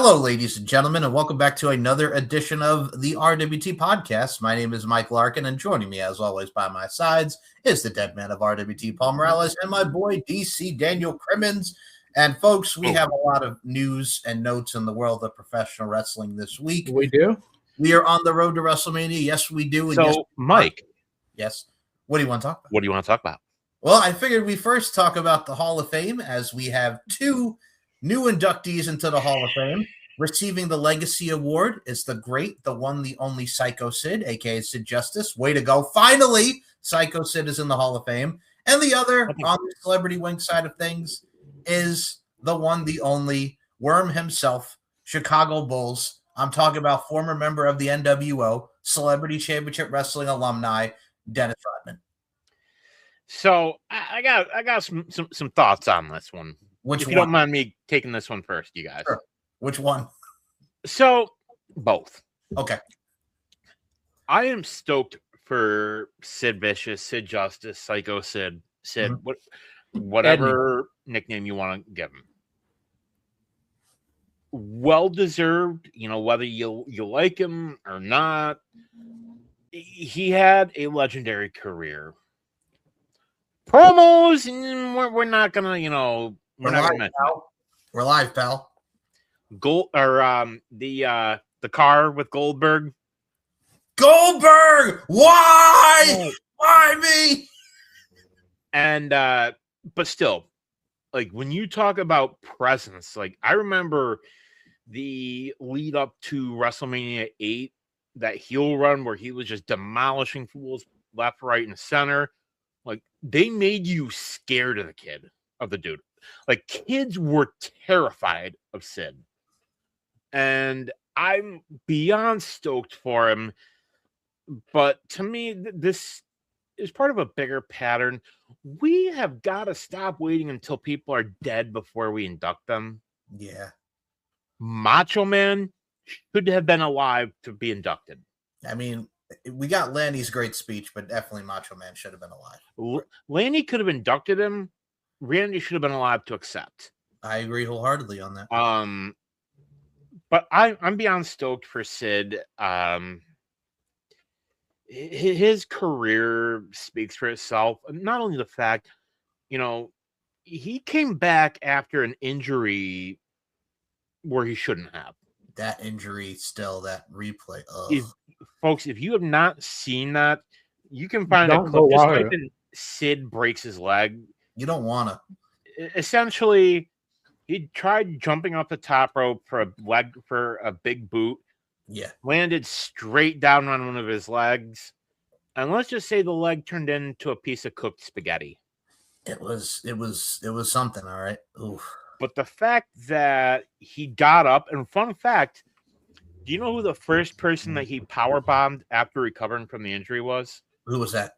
Hello, ladies and gentlemen, and welcome back to another edition of the RWT podcast. My name is Mike Larkin, and joining me, as always, by my sides is the dead man of RWT, Paul Morales, and my boy, DC Daniel Crimmins. And, folks, we have a lot of news and notes in the world of professional wrestling this week. We do? We are on the road to WrestleMania. Yes, we do. So, yes, Mike. Yes. What do you want to talk about? What do you want to talk about? Well, I figured we first talk about the Hall of Fame, as we have two new inductees into the Hall of Fame. Receiving the Legacy Award is the great, the one, the only Psycho Sid, a.k.a. Sid Justice. Way to go. Finally, Psycho Sid is in the Hall of Fame. And the other, on the celebrity wing side of things, is the one, the only Worm himself, Chicago Bulls. I'm talking about former member of the NWO, Celebrity Championship Wrestling alumni, Dennis Rodman. So I got some thoughts on this one. If you don't mind me taking this one first, you guys. Sure. Which one? So both. Okay. I am stoked for Sid Vicious, Sid Justice, Psycho Sid, whatever nickname you want to give him. Well deserved, whether you like him or not. He had a legendary career. Promos, we're not gonna, we're not gonna mention it. We're live, pal. The car with Goldberg. Goldberg! Why? Why me? And but still, like when you talk about presence, like I remember the lead up to WrestleMania 8, that heel run where he was just demolishing fools left, right, and center. Like they made you scared of the dude. Like kids were terrified of Sid. And I'm beyond stoked for him. But to me, this is part of a bigger pattern. We have got to stop waiting until people are dead before we induct them. Yeah. Macho Man should have been alive to be inducted. I mean, we got Lanny's great speech, but definitely Macho Man should have been alive. Lanny could have inducted him. Randy should have been alive to accept. I agree wholeheartedly on that. But I'm beyond stoked for Sid. His career speaks for itself. Not only the fact, he came back after an injury where he shouldn't have. That injury still, that replay. Folks, if you have not seen that, you can find a clip. Just type in Sid breaks his leg. You don't want to. Essentially, he tried jumping off the top rope for a big boot. Yeah. Landed straight down on one of his legs. And let's just say the leg turned into a piece of cooked spaghetti. It was something, all right. Oof. But the fact that he got up, and fun fact, do you know who the first person that he powerbombed after recovering from the injury was? Who was that?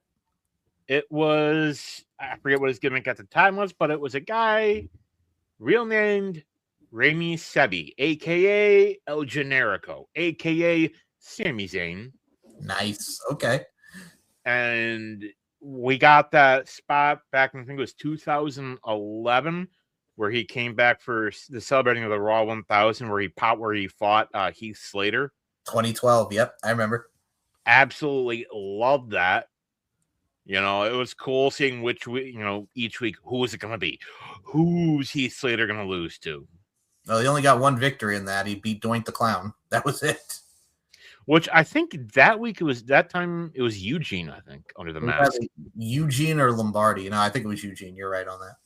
It was, I forget what his gimmick at the time was, but it was a guy real named Remy Sebi, a.k.a. El Generico, a.k.a. Sami Zayn. Nice. Okay. And we got that spot back in, I think it was 2011, where he came back for the celebrating of the Raw 1000, where he fought Heath Slater. 2012. Yep. I remember. Absolutely loved that. It was cool seeing which week, each week, who is it going to be? Who's Heath Slater going to lose to? Well, he only got one victory in that. He beat Doink the Clown. That was it. Which I think that week it was Eugene, I think, under the mask. Eugene or Lombardi. No, I think it was Eugene. You're right on that.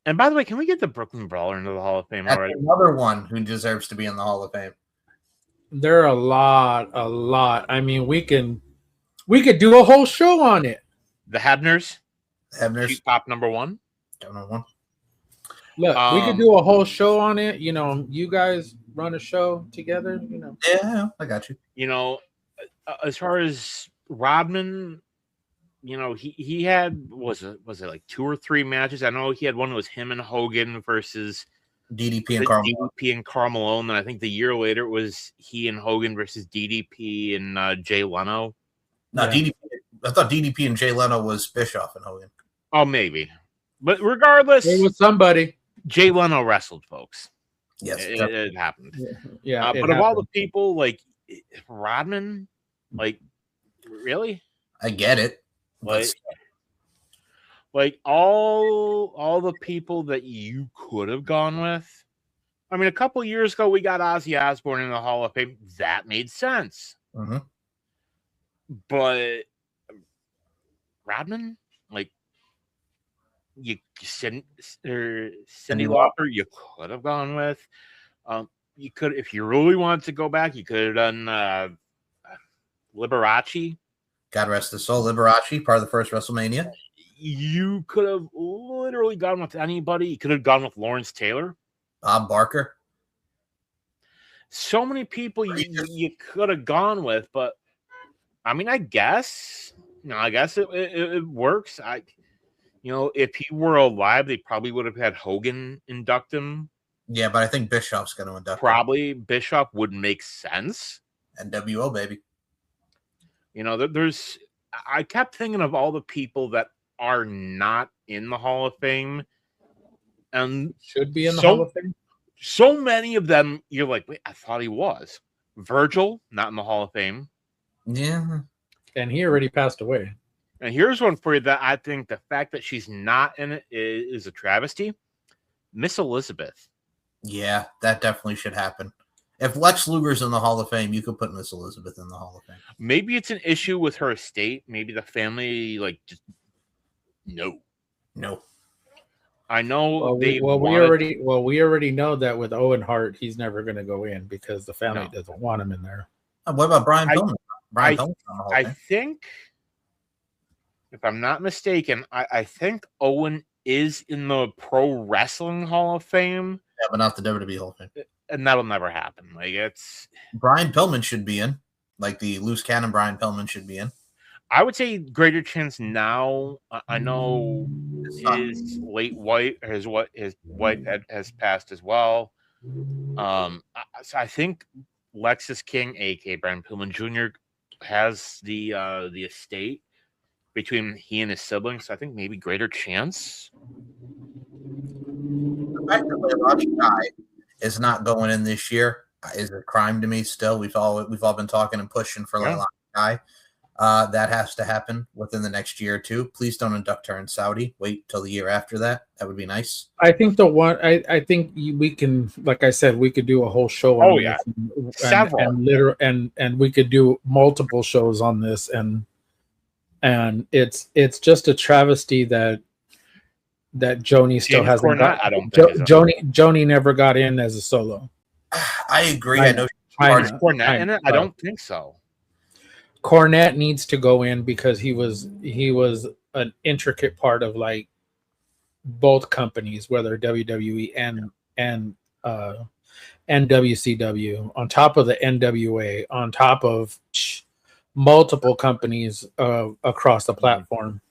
And by the way, can we get the Brooklyn Brawler into the Hall of Fame already? Another one who deserves to be in the Hall of Fame. There are a lot. I mean, we could do a whole show on it. The Hebners. Pop number one. Don't know one. Look, we could do a whole show on it. You guys run a show together. Yeah, I got you. As far as Rodman, he had was it like 2 or 3 matches? I know he had one that was him and Hogan versus DDP and Karl Malone. And I think the year later it was he and Hogan versus DDP and Jay Leno. No, yeah. DDP. I thought DDP and Jay Leno was Bischoff and Hogan. Oh, maybe. But regardless, it was somebody. Jay Leno wrestled, folks. Yes, It happened. Yeah, but of all the people, like Rodman, like really, I get it. Like all the people that you could have gone with. I mean, a couple years ago, we got Ozzy Osbourne in the Hall of Fame. That made sense. Mm-hmm. But Rodman, like Cindy Lauper, you could have gone with. You could, if you really wanted to go back, you could have done Liberace. God rest his soul, Liberace, part of the first WrestleMania. You could have literally gone with anybody. You could have gone with Lawrence Taylor, Bob Barker. So many people you could have gone with, but I mean, I guess it works. If he were alive, they probably would have had Hogan induct him. Yeah, but I think Bischoff's going to induct probably him. Bischoff would make sense. NWO, baby. I kept thinking of all the people that are not in the Hall of Fame and should be in the Hall of Fame. So many of them, you're like, wait, I thought he was. Virgil, not in the Hall of Fame. Yeah. And he already passed away. And here's one for you that I think the fact that she's not in it is a travesty. Miss Elizabeth. Yeah, that definitely should happen. If Lex Luger's in the Hall of Fame, you could put Miss Elizabeth in the Hall of Fame. Maybe it's an issue with her estate. Maybe the family, just no. I know we already know that with Owen Hart, he's never going to go in because the family doesn't want him in there. What about Brian Pillman? I think, if I'm not mistaken, I think Owen is in the Pro Wrestling Hall of Fame. Yeah, but not the WWE Hall of Fame. And that'll never happen. Brian Pillman should be in. Like the loose cannon Brian Pillman should be in. I would say greater chance now. I know his late wife, his wife has passed as well. So I think Lexus King, aka Brian Pillman Jr., has the estate between he and his siblings. So I think maybe greater chance. The fact that Liberace guy is not going in this year is a crime to me. Still, we've all been talking and pushing for Liberace guy. That has to happen within the next year or two. Please don't induct her in Saudi. Wait till the year after that. That would be nice. I think I think we can, like I said, we could do a whole show on this. Several. And we could do multiple shows on this, and it's just a travesty that Joni still hasn't got. I don't think Joni never got in as a solo. I agree. I know she's Cornette in it. I don't think so. Cornette needs to go in because he was an intricate part of like both companies, whether WWE and WCW, on top of the NWA, on top of multiple companies across the platform.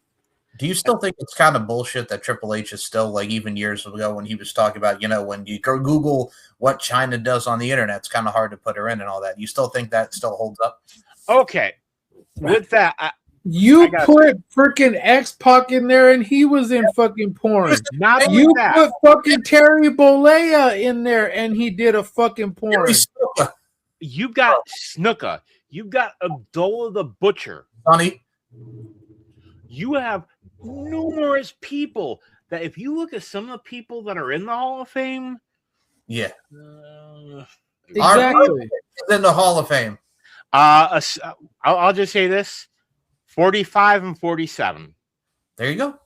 Do you still think it's kind of bullshit that Triple H is still, like, even years ago when he was talking about, when you go Google what China does on the internet, it's kind of hard to put her in and all that. You still think that still holds up? Okay. With that, you put freaking X-Pac in there, and he was in fucking porn. You put fucking Terry Bollea in there, and he did a fucking porn. You've got Snuka. You've got Abdullah the Butcher. Sonny. You have numerous people that, if you look at some of the people that are in the Hall of Fame, exactly, in the Hall of Fame. I'll just say this: 45 and 47. There you go.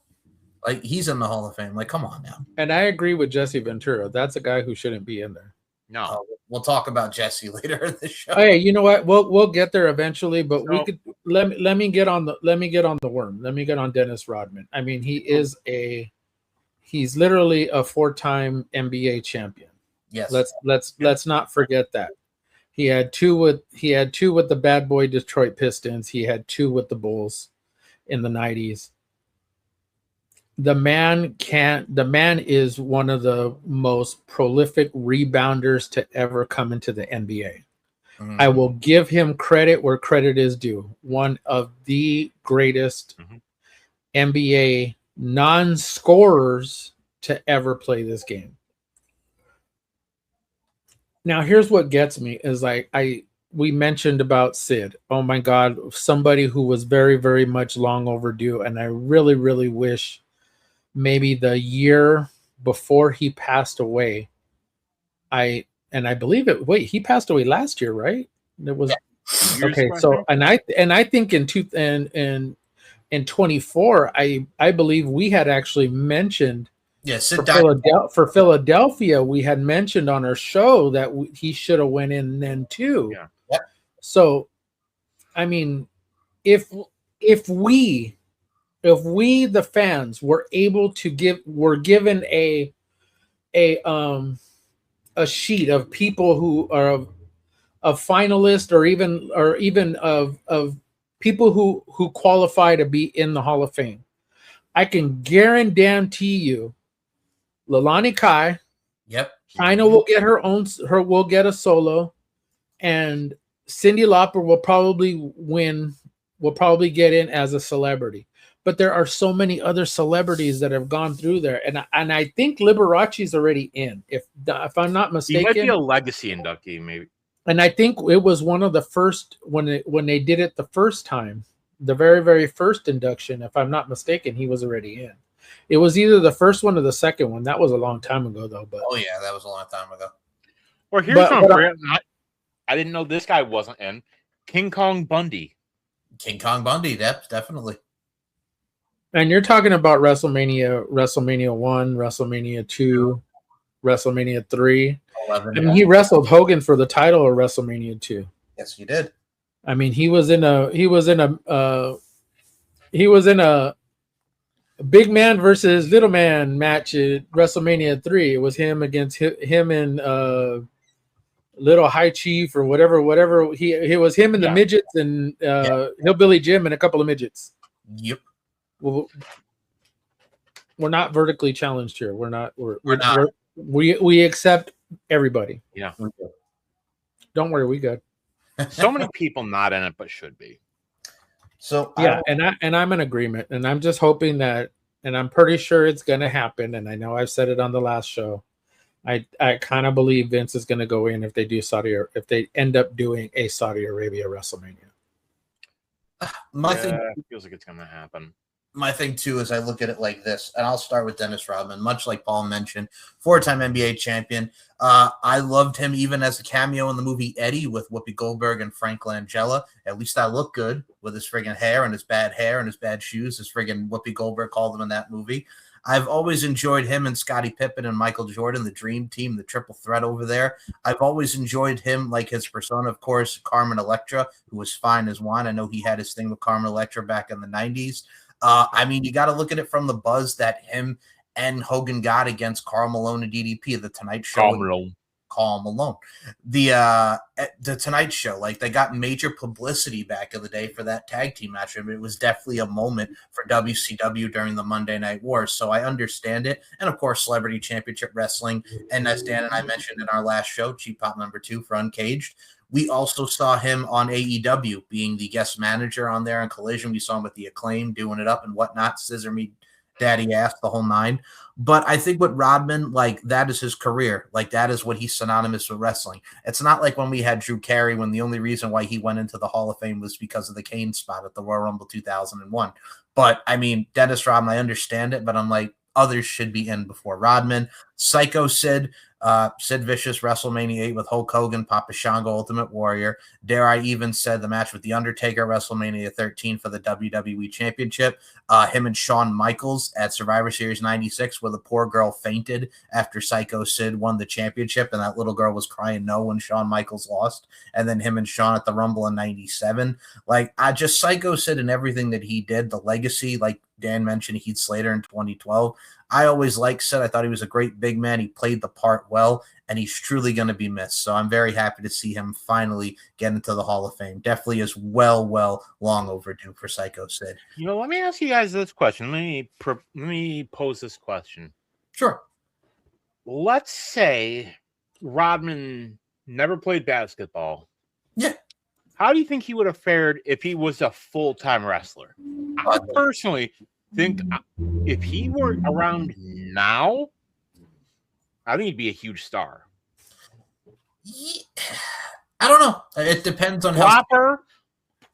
Like, he's in the Hall of Fame. Like, come on now. And I agree with Jesse Ventura. That's a guy who shouldn't be in there. No, we'll talk about Jesse later in the show. Hey, you know what? We'll get there eventually, but we could let me get on the worm. Let me get on Dennis Rodman. I mean, he's literally a 4-time NBA champion. Yes. Let's not forget that. He had two with the bad boy Detroit Pistons. He had 2 with the Bulls in the 90s. The man is one of the most prolific rebounders to ever come into the NBA. Mm-hmm. I will give him credit where credit is due. One of the greatest NBA non-scorers to ever play this game. Now here's what gets me is we mentioned about Sid. Oh my God, somebody who was very, very much long overdue. And I really, really wish maybe the year before he passed away, I believe it. Wait, he passed away last year, right? It was okay. So and I think in 24, I believe we had actually mentioned for Philadelphia, we had mentioned on our show that he should have went in then too. Yeah. Yep. So, I mean, if we the fans were able to were given a sheet of people who are of finalists or even of people who qualify to be in the Hall of Fame, I can guarantee you Leilani Kai, yep, China will get will get a solo, and Cyndi Lauper will probably get in as a celebrity. But there are so many other celebrities that have gone through there, and I think Liberace's already in, if I'm not mistaken. He might be a legacy inductee, maybe. And I think it was one of the first when they did it the first time, the very, very first induction. If I'm not mistaken, he was already in. It was either the first one or the second one. That was a long time ago, though. But yeah, that was a long time ago. Well, here's I didn't know this guy wasn't in. King Kong Bundy. King Kong Bundy, definitely. And you're talking about WrestleMania 1, WrestleMania 2, WrestleMania 3. 11, I mean, he wrestled Hogan for the title of WrestleMania 2. Yes, he did. I mean, he was in a big man versus little man match at WrestleMania 3. It was him against him and little High Chief or whatever. He was him and the midgets and Hillbilly Jim and a couple of midgets. Yep. Well, we're not vertically challenged here. We're not. We accept everybody. Yeah. Don't worry, we good. So many people not in it, but should be. So yeah, and I'm in agreement, and I'm just hoping that, and I'm pretty sure it's going to happen. And I know I've said it on the last show. I kind of believe Vince is going to go in if they do if they end up doing a Saudi Arabia WrestleMania. My thing feels like it's going to happen. My thing too is I look at it like this, and I'll start with Dennis Rodman. Much like Paul mentioned, 4-time NBA champion. I loved him even as a cameo in the movie Eddie with Whoopi Goldberg and Frank Langella. At least I look good with his friggin' hair and his bad shoes, as friggin' Whoopi Goldberg called him in that movie. I've always enjoyed him and Scottie Pippen and Michael Jordan, the dream team, the triple threat over there. I've always enjoyed him, like his persona, of course, Carmen Electra, who was fine as wine. I know he had his thing with Carmen Electra back in the 90s. I mean, you got to look at it from the buzz that him and Hogan got against Karl Malone and DDP, the Tonight Show. Karl Malone. The Tonight Show, like they got major publicity back in the day for that tag team match. I mean, it was definitely a moment for WCW during the Monday Night Wars. So I understand it. And of course, Celebrity Championship Wrestling. And as Dan and I mentioned in our last show, Cheap Pop number 2 for Uncaged, we also saw him on AEW being the guest manager on there in Collision. We saw him with the Acclaim doing it up and whatnot. Scissor me, daddy ass, the whole 9. But I think with Rodman, like that is his career. Like that is what he's synonymous with wrestling. It's not like when we had Drew Carey, when the only reason why he went into the Hall of Fame was because of the Kane spot at the Royal Rumble 2001. But I mean, Dennis Rodman, I understand it, but I'm like, others should be in before Rodman. Psycho Sid, Sid Vicious, WrestleMania 8 with Hulk Hogan, Papa Shango, Ultimate Warrior. Dare I even said the match with The Undertaker, WrestleMania 13 for the WWE Championship. Him and Shawn Michaels at Survivor Series 96, where the poor girl fainted after Psycho Sid won the championship, and that little girl was crying no when Shawn Michaels lost. And then him and Shawn at the Rumble in 97. Like, I just Psycho Sid and everything that he did, the legacy, like Dan mentioned, Heath Slater in 2012. I always liked Sid. I thought he was a great big man. He played the part well, and he's truly going to be missed. So I'm very happy to see him finally get into the Hall of Fame. Definitely is well long overdue for Psycho Sid. You know, let me ask you guys this question. Let me pose this question. Sure. Let's say Rodman never played basketball. Yeah. How do you think he would have fared if he was a full-time wrestler? I personally think if he were around now, I think he'd be a huge star. I don't know. It depends on how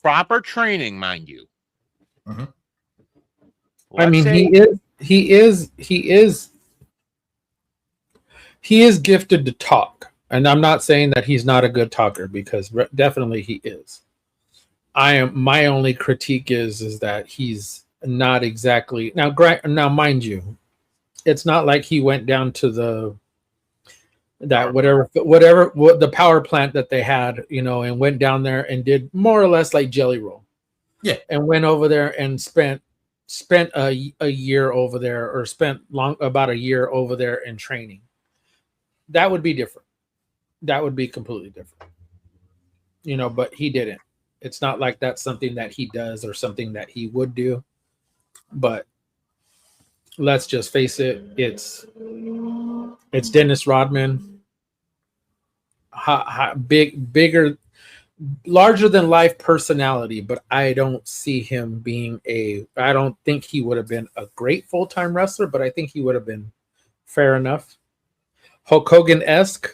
Proper training, mind you. Mhm. I mean, he is gifted to talk, and I'm not saying that he's not a good talker, because definitely he is. My only critique is that he's not exactly now, mind you, it's not like he went down to whatever the power plant that they had, and went down there and did more or less like Jelly Roll. Yeah. And went over there and spent a year over there, or spent about a year over there in training. That would be different. That would be completely different. But he didn't. It's not like that's something that he does or something that he would do. But let's just face it, it's Dennis Rodman. Bigger, larger than life personality, but I don't see him being I don't think he would have been a great full-time wrestler, but I think he would have been fair enough. Hulk Hogan-esque.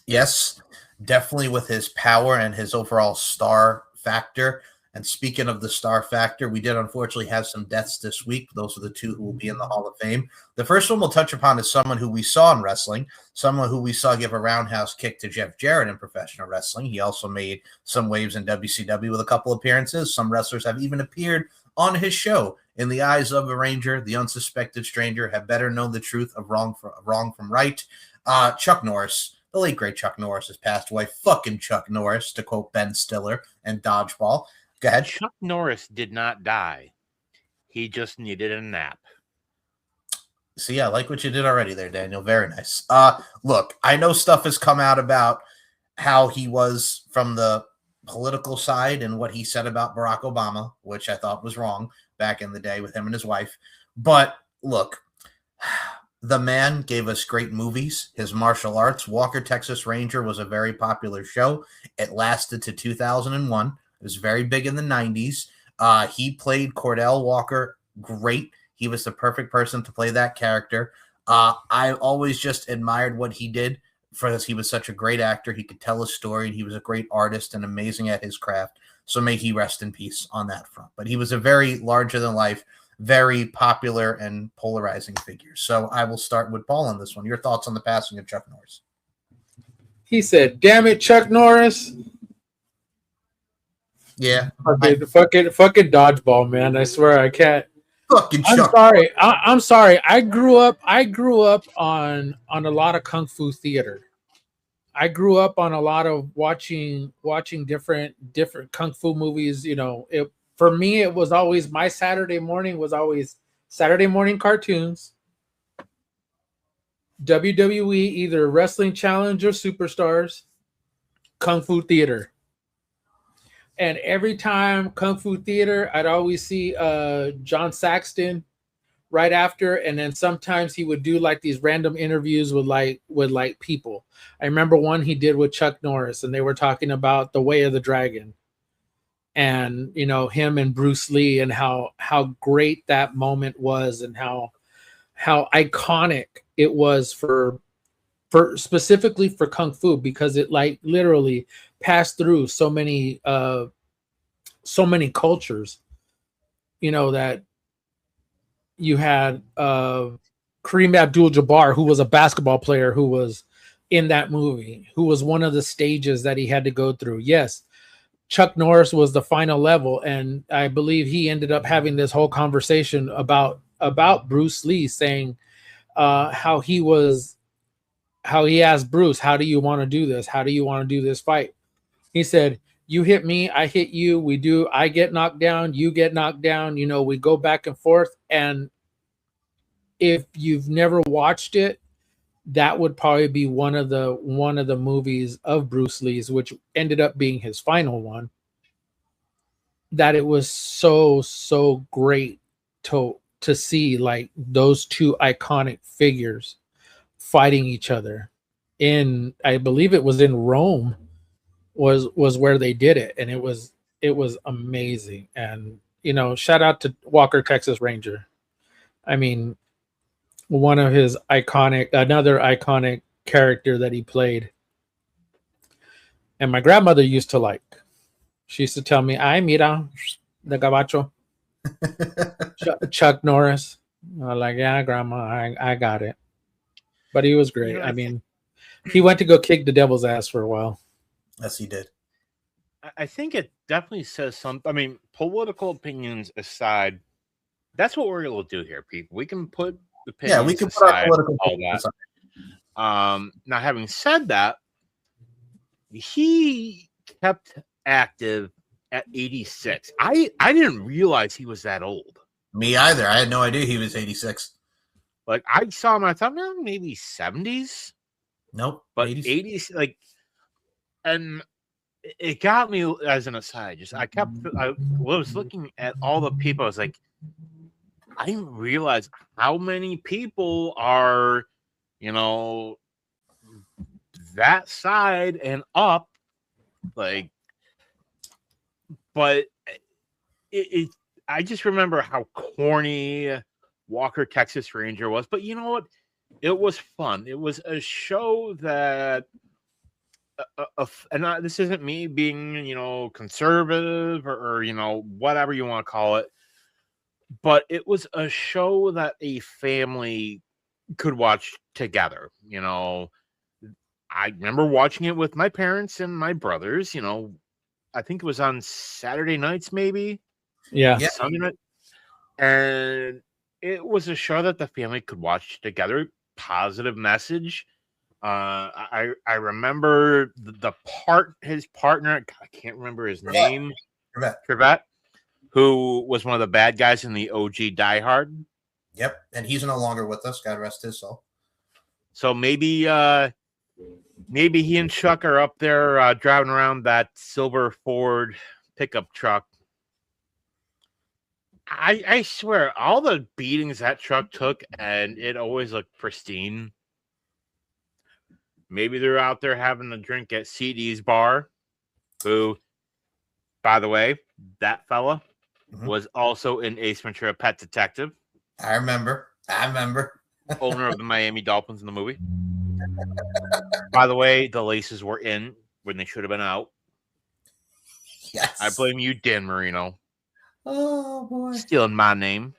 Yes, definitely with his power and his overall star factor. And speaking of the star factor, we did unfortunately have some deaths this week. Those are the two who will be in the Hall of Fame. The first one we'll touch upon is someone who we saw in wrestling, someone who we saw give a roundhouse kick to Jeff Jarrett in professional wrestling. He also made some waves in WCW with a couple appearances. Some wrestlers have even appeared on his show. In the eyes of a Ranger, the unsuspected stranger have better known the truth of wrong from right. Chuck Norris. The late, great Chuck Norris has passed away. Fucking Chuck Norris, to quote Ben Stiller and Dodgeball. Go ahead. Chuck Norris did not die. He just needed a nap. See, I like what you did already there, Daniel. Very nice. Look, I know stuff has come out about how he was from the political side and what he said about Barack Obama, which I thought was wrong back in the day with him and his wife. But look, the man gave us great movies. His martial arts, Walker, Texas Ranger, was a very popular show. It lasted to 2001. It was very big in the 90s. He played Cordell Walker great. He was the perfect person to play that character. I always just admired what he did, because he was such a great actor. He could tell a story, and he was a great artist and amazing at his craft. So may he rest in peace on that front. But he was a very larger-than-life, very popular and polarizing figure. So I will start with Paul on this one. Your thoughts on the passing of Chuck Norris? He said, "Damn it, Chuck Norris." Yeah. Fucking Dodgeball, man. I swear I can't. Fucking Chuck. I'm sorry. I grew up on a lot of kung fu theater. I grew up on a lot of watching different kung fu movies. For me, it was always, my Saturday morning was always Saturday morning cartoons, WWE, either Wrestling Challenge or Superstars, Kung Fu Theater. And every time Kung Fu Theater, I'd always see John Saxton right after, and then sometimes he would do like these random interviews with people. I remember one he did with Chuck Norris, and they were talking about The Way of the Dragon, and him and Bruce Lee, and how great that moment was, and how iconic it was for specifically for Kung Fu, because it like literally passed through so many cultures. That you had Kareem Abdul-Jabbar, who was a basketball player, who was in that movie, who was one of the stages that he had to go through. Yes, Chuck Norris was the final level, and I believe he ended up having this whole conversation about Bruce Lee, saying how he asked Bruce, "How do you want to do this? How do you want to do this fight?" He said, "You hit me, I hit you. I get knocked down, you get knocked down. We go back and forth." And if you've never watched it, that would probably be one of the movies of Bruce Lee's, which ended up being his final one. That it was so great to see like those two iconic figures fighting each other in, I believe it was in Rome, was where they did it, and it was amazing. And shout out to Walker, Texas Ranger. I mean, another iconic character that he played And my grandmother used to like. She used to tell me, "Ay, mira, the gabacho, Chuck Norris." I'm like, "Yeah, grandma, I got it." But he was great. I mean, he went to go kick the devil's ass for a while. Yes, he did. I think it definitely says something. I mean, political opinions aside, that's what we're going to do here, people. We can put opinions we can put our aside, political all opinions that. aside. Now, having said that, he kept active at 86. I didn't realize he was that old. Me either. I had no idea he was 86. Like, I saw him, I thought, well, maybe 70s. Nope. But 80s, like, and it got me as an aside. I was looking at all the people. I was like, I didn't realize how many people are, that side and up. Like, but I just remember how corny Walker Texas Ranger was. But you know what? It was fun. It was a show that. And this isn't me being, conservative or whatever you want to call it, but it was a show that a family could watch together. I remember watching it with my parents and my brothers. I think it was on Saturday nights, maybe. Yeah. Sunday night, and it was a show that the family could watch together. Positive message. I remember his partner. I can't remember his name. Trevette, who was one of the bad guys in the OG Die Hard. Yep, and he's no longer with us. God rest his soul. So maybe he and Chuck are up there driving around that silver Ford pickup truck. I swear, all the beatings that truck took, and it always looked pristine. Maybe they're out there having a drink at CD's bar, who, by the way, that fella was also in Ace Ventura: Pet Detective. I remember. Owner of the Miami Dolphins in the movie. By the way, the laces were in when they should have been out. Yes. I blame you, Dan Marino. Oh, boy. Stealing my name.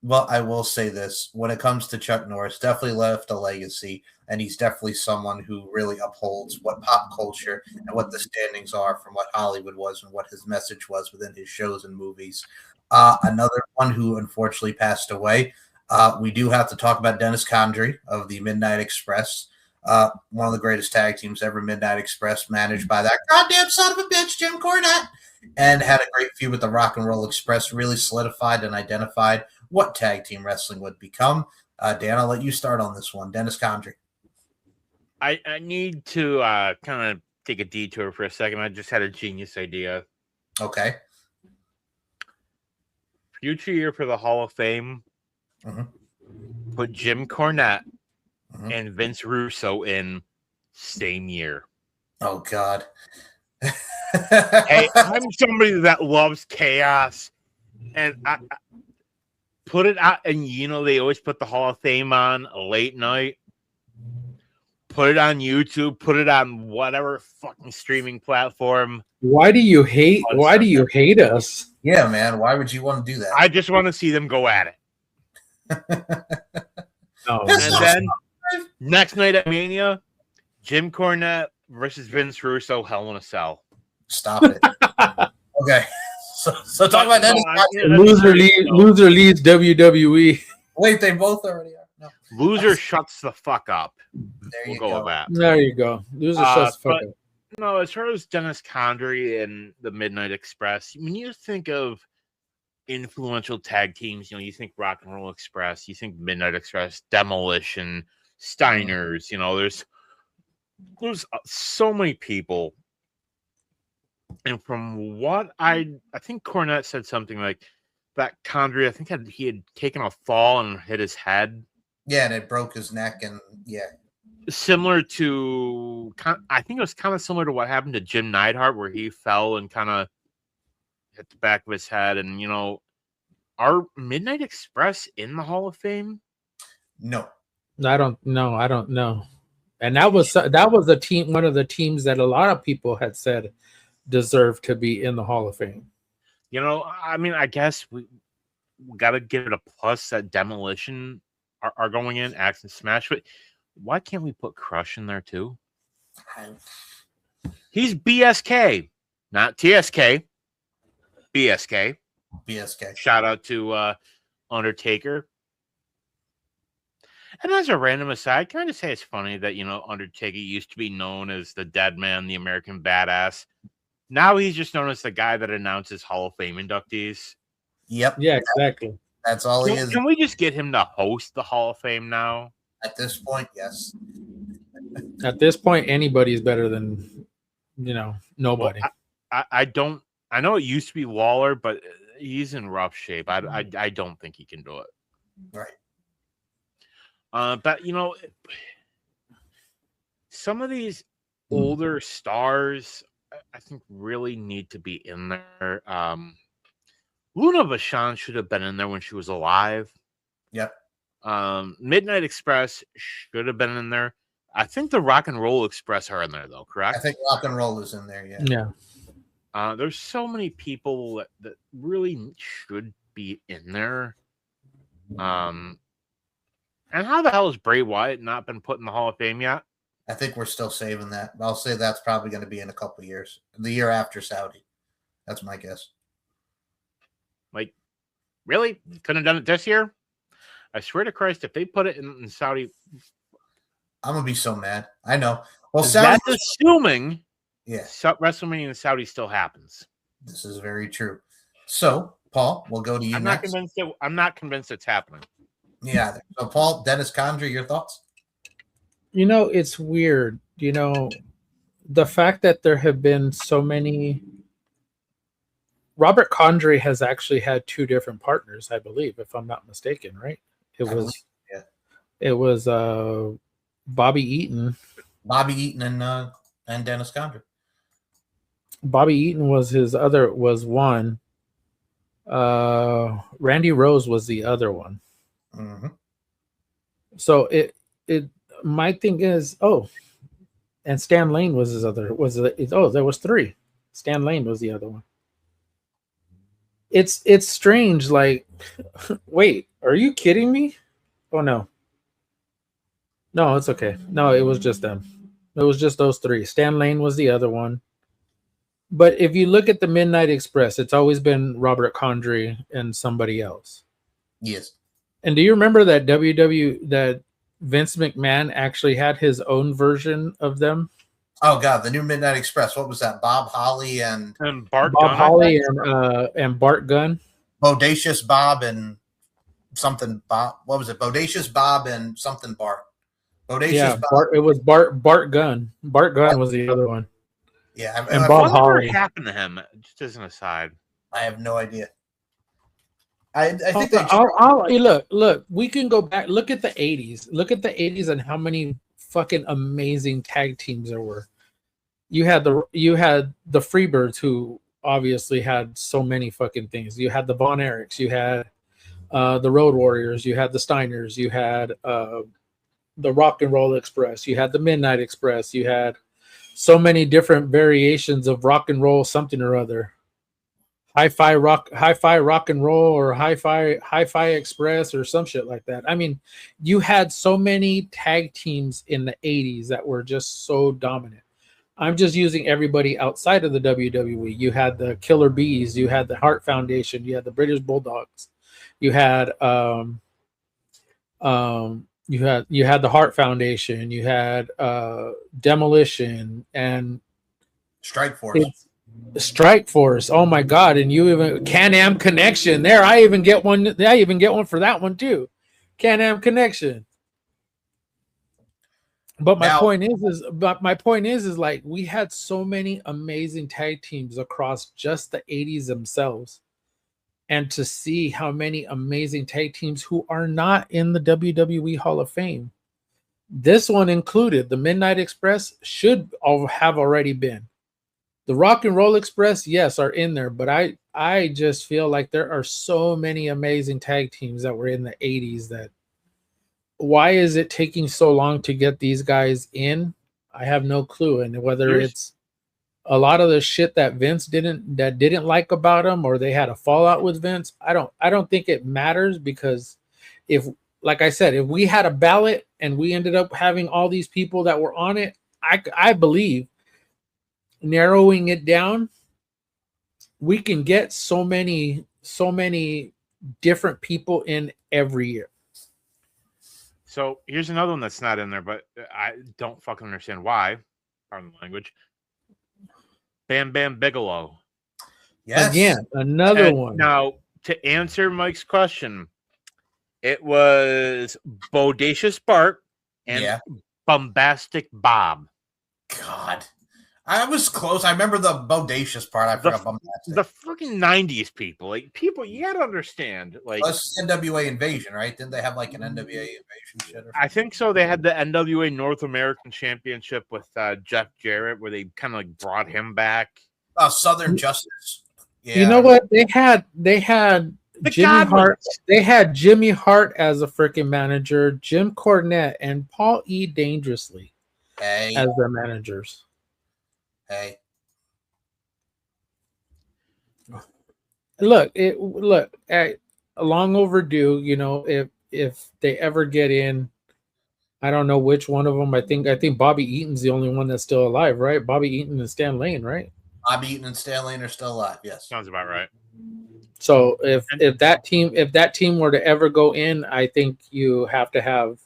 Well, I will say this. When it comes to Chuck Norris, definitely left a legacy, and he's definitely someone who really upholds what pop culture and what the standings are from what Hollywood was and what his message was within his shows and movies. Another one who unfortunately passed away. We do have to talk about Dennis Condrey of the Midnight Express. One of the greatest tag teams ever, Midnight Express, managed by that goddamn son of a bitch, Jim Cornette, and had a great feud with the Rock and Roll Express, really solidified and identified what tag team wrestling would become. Dan, I'll let you start on this one. Dennis Condrey. I need to kind of take a detour for a second. I just had a genius idea. Okay. Future year for the Hall of Fame. Put Jim Cornette and Vince Russo in same year. Oh, God. Hey, I'm somebody that loves chaos, and I put it out. And they always put the Hall of Fame on a late night. Put it on YouTube. Put it on whatever fucking streaming platform. Why do you hate us? Yeah, man. Why would you want to do that? I just want to see them go at it. And then next night at Mania, Jim Cornette versus Vince Russo, Hell in a Cell. Stop it. Okay. So talk about Dennis. Loser leaves WWE. Wait, they both already are. No. Loser shuts the fuck up. We'll go with that. There you go. Loser shuts the fuck up. No, as far as Dennis Condrey and the Midnight Express, when you think of influential tag teams, you think Rock and Roll Express, you think Midnight Express, Demolition, Steiners, there's so many people. And from what I think Cornette said something like that Condrey, I think he had taken a fall and hit his head. Yeah, and it broke his neck, and yeah. Similar to, I think it was kind of similar to what happened to Jim Neidhart, where he fell and kind of hit the back of his head. And, are Midnight Express in the Hall of Fame? No. I don't know. And that was a team, one of the teams that a lot of people had said deserved to be in the Hall of Fame. You know, I mean, I guess we got to give it a plus that Demolition are going in, Axe and Smash. But why can't we put Crush in there too? He's BSK, not TSK. BSK. BSK. Shout out to Undertaker. And as a random aside, can I just say it's funny that, you know, Undertaker used to be known as the Dead Man, the American Badass. Now he's just known as the guy that announces Hall of Fame inductees. Yep. Yeah, exactly. That's all he is. Can we just get him to host the Hall of Fame now? At this point, yes. At this point, anybody's better than, you know, nobody. Well, I don't. I know it used to be Lawler, but he's in rough shape. I don't think he can do it. Right. But you know, some of these older stars, I think, really need to be in there. Luna Vachon should have been in there when she was alive. Yep. Midnight Express should have been in there. I think the Rock and Roll Express are in there, though, correct? I think Rock and Roll is in there, yeah. Yeah. There's so many people that really should be in there. And how the hell has Bray Wyatt not been put in the Hall of Fame yet? I think we're still saving that. I'll say that's probably going to be in a couple of years. The year after Saudi. That's my guess. Like, really? Couldn't have done it this year? I swear to Christ, if they put it in Saudi... I'm going to be so mad. I know. Well, Saudi, that's assuming WrestleMania in Saudi still happens. This is very true. So, Paul, we'll go to you next. I'm not convinced it's happening. Yeah. So, Paul, Dennis Condrey, your thoughts? You know, it's weird. You know, the fact that there have been so many. Robert Condrey has actually had two different partners, I believe, if I'm not mistaken, right? It was Bobby Eaton. Bobby Eaton and Dennis Condrey. Bobby Eaton was one. Randy Rose was the other one. Mm-hmm. So my thing is, and Stan Lane was his other. There was three. Stan Lane was the other one. It's strange. Like, wait, are you kidding me? Oh no, it's okay. No, it was just them. It was just those three. Stan Lane was the other one. But if you look at the Midnight Express, it's always been Robert Condrey and somebody else. Yes. And do you remember that that Vince McMahon actually had his own version of them? Oh God, the new Midnight Express. What was that? Bob Holly and Bart Bob Gunn, Holly and Bart Gunn. Bodacious Bob and something Bob. What was it? Bodacious Bob and something Bart. Bodacious Bob. It was Bart Gunn. Bart Gunn was the other one. Yeah, and Bob Holly. What happened to him? Just as an aside, I have no idea. I think look. We can go back. Look at the 80s. Look at the 80s and how many fucking amazing tag teams there were. You had the Freebirds, who obviously had so many fucking things. You had the Von Erichs. You had the Road Warriors. You had the Steiners. You had the Rock and Roll Express. You had the Midnight Express. You had so many different variations of rock and roll, something or other. Hi-Fi rock and roll, or Hi-Fi Express, or some shit like that. I mean, you had so many tag teams in the 80s that were just so dominant. I'm just using everybody outside of the WWE. You had the Killer Bees, you had the Hart Foundation, you had the British Bulldogs, you had the Hart Foundation, you had Demolition and Strike Force. Oh my God! And you even Can-Am Connection. There, I even get one for that one too. Can-Am Connection. But my point is like, we had so many amazing tag teams across just the 80s themselves, and to see how many amazing tag teams who are not in the WWE Hall of Fame, this one included, the Midnight Express should have already been. The Rock and Roll Express, yes, are in there, but I just feel like there are so many amazing tag teams that were in the 80s that why is it taking so long to get these guys in? I have no clue. And whether it's a lot of the shit that Vince didn't like about him, or they had a fallout with Vince, I don't think it matters, because if, like I said, if we had a ballot and we ended up having all these people that were on it, I believe narrowing it down, we can get so many different people in every year. So here's another one that's not in there, but I don't fucking understand why. Pardon the language. Bam Bam Bigelow. Yes. Again, another one. Now, to answer Mike's question, it was Bodacious Bart and Bombastic Bob. God. I was close. I remember the bodacious part. I forgot bombastic. The fucking 90s people. Like, people, you gotta understand. Like, plus NWA Invasion, right? Didn't they have like an NWA Invasion shit? I think so. They had the NWA North American Championship with Jeff Jarrett, where they kind of like brought him back. Southern Justice. Yeah. You know what? They had Jimmy Hart. They had Jimmy Hart as a freaking manager, Jim Cornette, and Paul E. Dangerously as their managers. Hey, look, long overdue. You know, if they ever get in, I don't know which one of them. I think Bobby Eaton's the only one that's still alive, right? Bobby Eaton and Stan Lane, right? Bobby Eaton and Stan Lane are still alive. Yes, sounds about right. So if that team were to ever go in, I think you have to have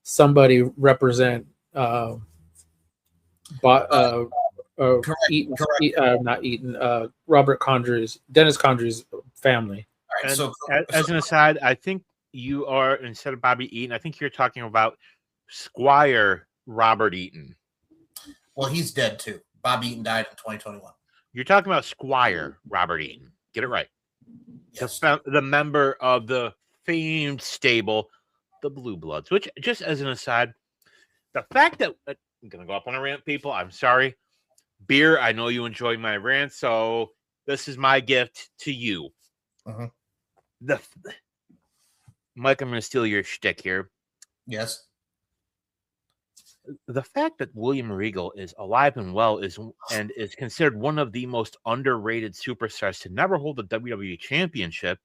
somebody represent not Eaton, Robert Condry's, Dennis Condry's family. All right, so as an aside, I think you are, instead of Bobby Eaton, I think you're talking about Squire Robert Eaton. Well, he's dead too. Bobby Eaton died in 2021. You're talking about Squire Robert Eaton. Get it right. Yes. The member of the famed stable, the Blue Bloods, which, just as an aside, the fact that I'm going to go up on a rant, people, I'm sorry. Beer, I know you enjoy my rant, so this is my gift to you. Uh-huh. Mike, I'm going to steal your shtick here. Yes. The fact that William Regal is alive and well is considered one of the most underrated superstars to never hold the WWE Championship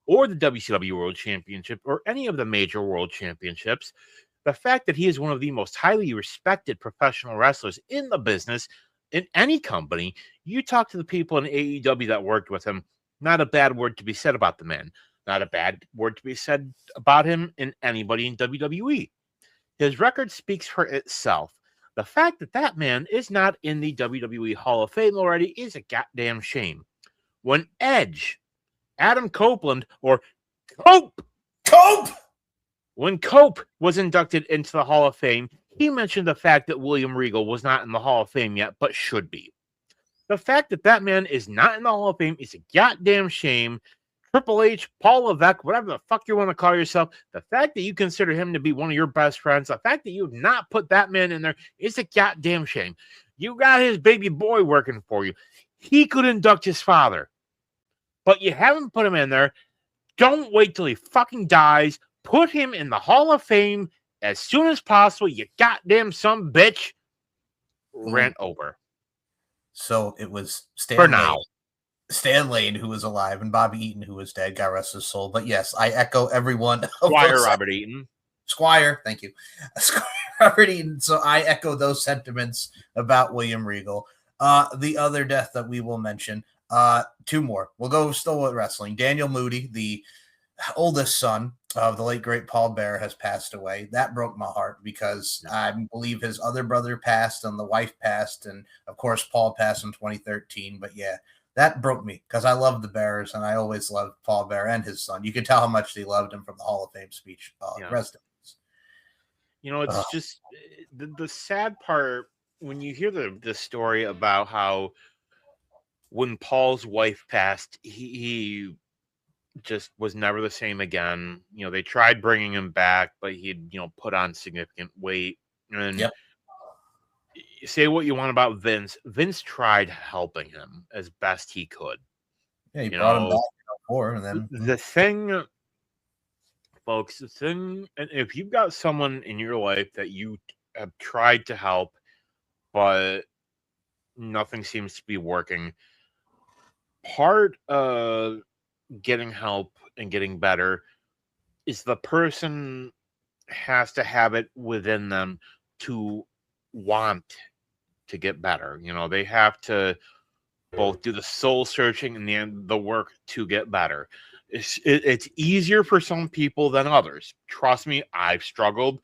or the WCW World Championship or any of the major world championships. The fact that he is one of the most highly respected professional wrestlers in the business, in any company. You talk to the people in AEW that worked with him, not a bad word to be said about the man. Not a bad word to be said about him in anybody in WWE. His record speaks for itself. The fact that that man is not in the WWE Hall of Fame already is a goddamn shame. When Edge, Adam Copeland, or Cope, when Cope was inducted into the Hall of Fame, he mentioned the fact that William Regal was not in the Hall of Fame yet, but should be. The fact that that man is not in the Hall of Fame is a goddamn shame. Triple H, Paul Levesque, whatever the fuck you want to call yourself, the fact that you consider him to be one of your best friends, the fact that you have not put that man in there is a goddamn shame. You got his baby boy working for you. He could induct his father, but you haven't put him in there. Don't wait till he fucking dies. Put him in the Hall of Fame as soon as possible. You goddamn some bitch. Rant over. So it was Stan Lane, who was alive, and Bobby Eaton, who was dead. God rest his soul. But yes, I echo everyone. Squire Robert Eaton. Squire, thank you. Squire Robert Eaton. So I echo those sentiments about William Regal. The other death that we will mention, two more. We'll go still with wrestling. Daniel Moody, the oldest son of the late great Paul Bearer, has passed away. That broke my heart because I believe his other brother passed and the wife passed, and of course Paul passed in 2013. But yeah, that broke me because I love the Bears and I always loved Paul Bearer and his son. You could tell how much they loved him from the Hall of Fame speech. Rest in peace. You know, it's just the sad part when you hear the story about how when Paul's wife passed, he just was never the same again. You know, they tried bringing him back, but he'd, put on significant weight. And say what you want about Vince. Vince tried helping him as best he could. Yeah, he brought him back before, and then the thing folks, the thing, and if you've got someone in your life that you have tried to help, but nothing seems to be working, part of getting help and getting better is the person has to have it within them to want to get better. They have to both do the soul searching and the work to get better. It's easier for some people than others. Trust me, I've struggled.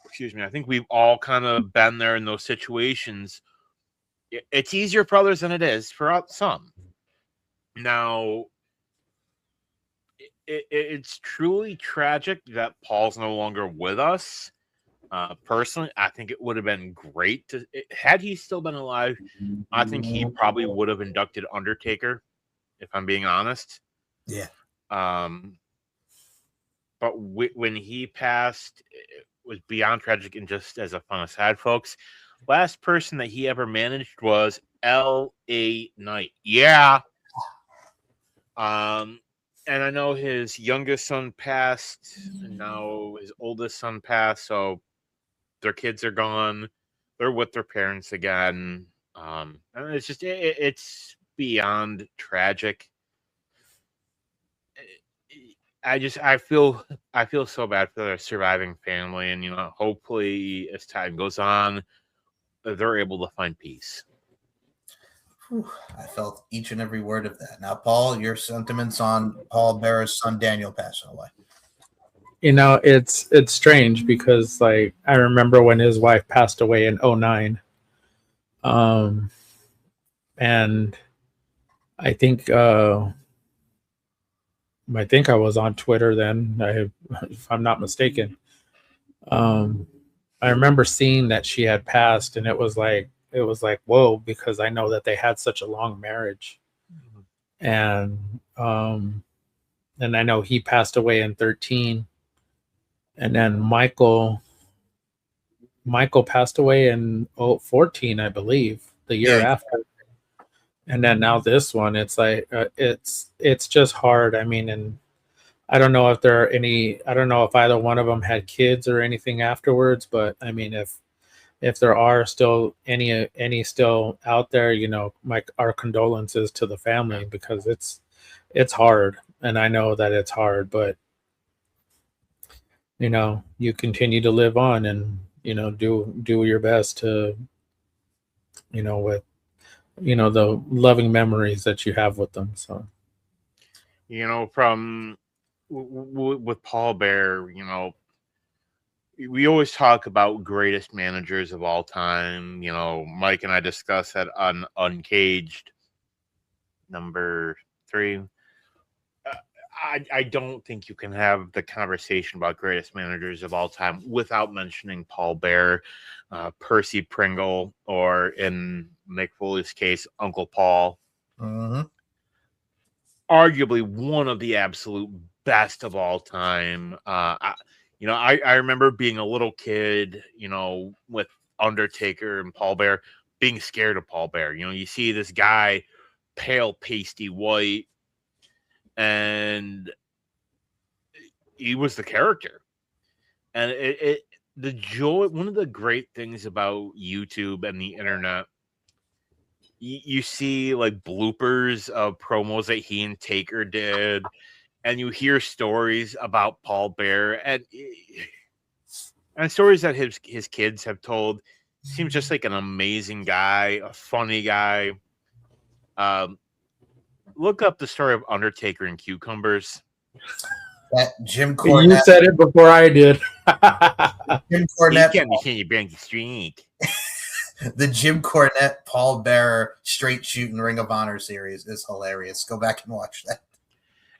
Excuse me. I think we've all kind of been there in those situations. It's easier for others than it is for some. Now, it's truly tragic that Paul's no longer with us. Personally, I think it would have been great had he still been alive. I think he probably would have inducted Undertaker, if I'm being honest. Yeah. But when he passed, it was beyond tragic. And just as a fun aside, folks, last person that he ever managed was L.A. Knight. Yeah. And I know his youngest son passed, and now his oldest son passed. So their kids are gone. They're with their parents again. And it's just it's beyond tragic. I feel so bad for their surviving family, and hopefully as time goes on, they're able to find peace. Whew, I felt each and every word of that. Now, Paul, your sentiments on Paul Bearer's son Daniel passing away. It's strange because I remember when his wife passed away in 2009. And I think I was on Twitter then, if I'm not mistaken. I remember seeing that she had passed, and it was like, whoa, because I know that they had such a long marriage. And I know he passed away in 2013. And then Michael passed away in 2014, I believe, the year after. And then now this one, it's like it's just hard. I mean, and I don't know if I don't know if either one of them had kids or anything afterwards, but I mean, if there are still any still out there, our condolences to the family, because it's hard, and I know that it's hard, but you continue to live on and, do your best to, with, the loving memories that you have with them. So, from with Paul Bearer, we always talk about greatest managers of all time. Mike and I discussed that on Uncaged number 3. I don't think you can have the conversation about greatest managers of all time without mentioning Paul Bearer, Percy Pringle, or in Mick Foley's case, Uncle Paul. Mm-hmm. Arguably one of the absolute best of all time. I remember being a little kid, with Undertaker and Paul Bearer, being scared of Paul Bearer. You see this guy, pale, pasty white, and he was the character. And the joy, one of the great things about YouTube and the internet, you see like bloopers of promos that he and Taker did, and you hear stories about Paul Bearer and stories that his kids have told. Seems just like an amazing guy, a funny guy. Look up the story of Undertaker and cucumbers. That Jim Cornette. You said it before I did. Jim Cornette. The Jim Cornette, Paul Bearer, straight shooting Ring of Honor series is hilarious. Go back and watch that.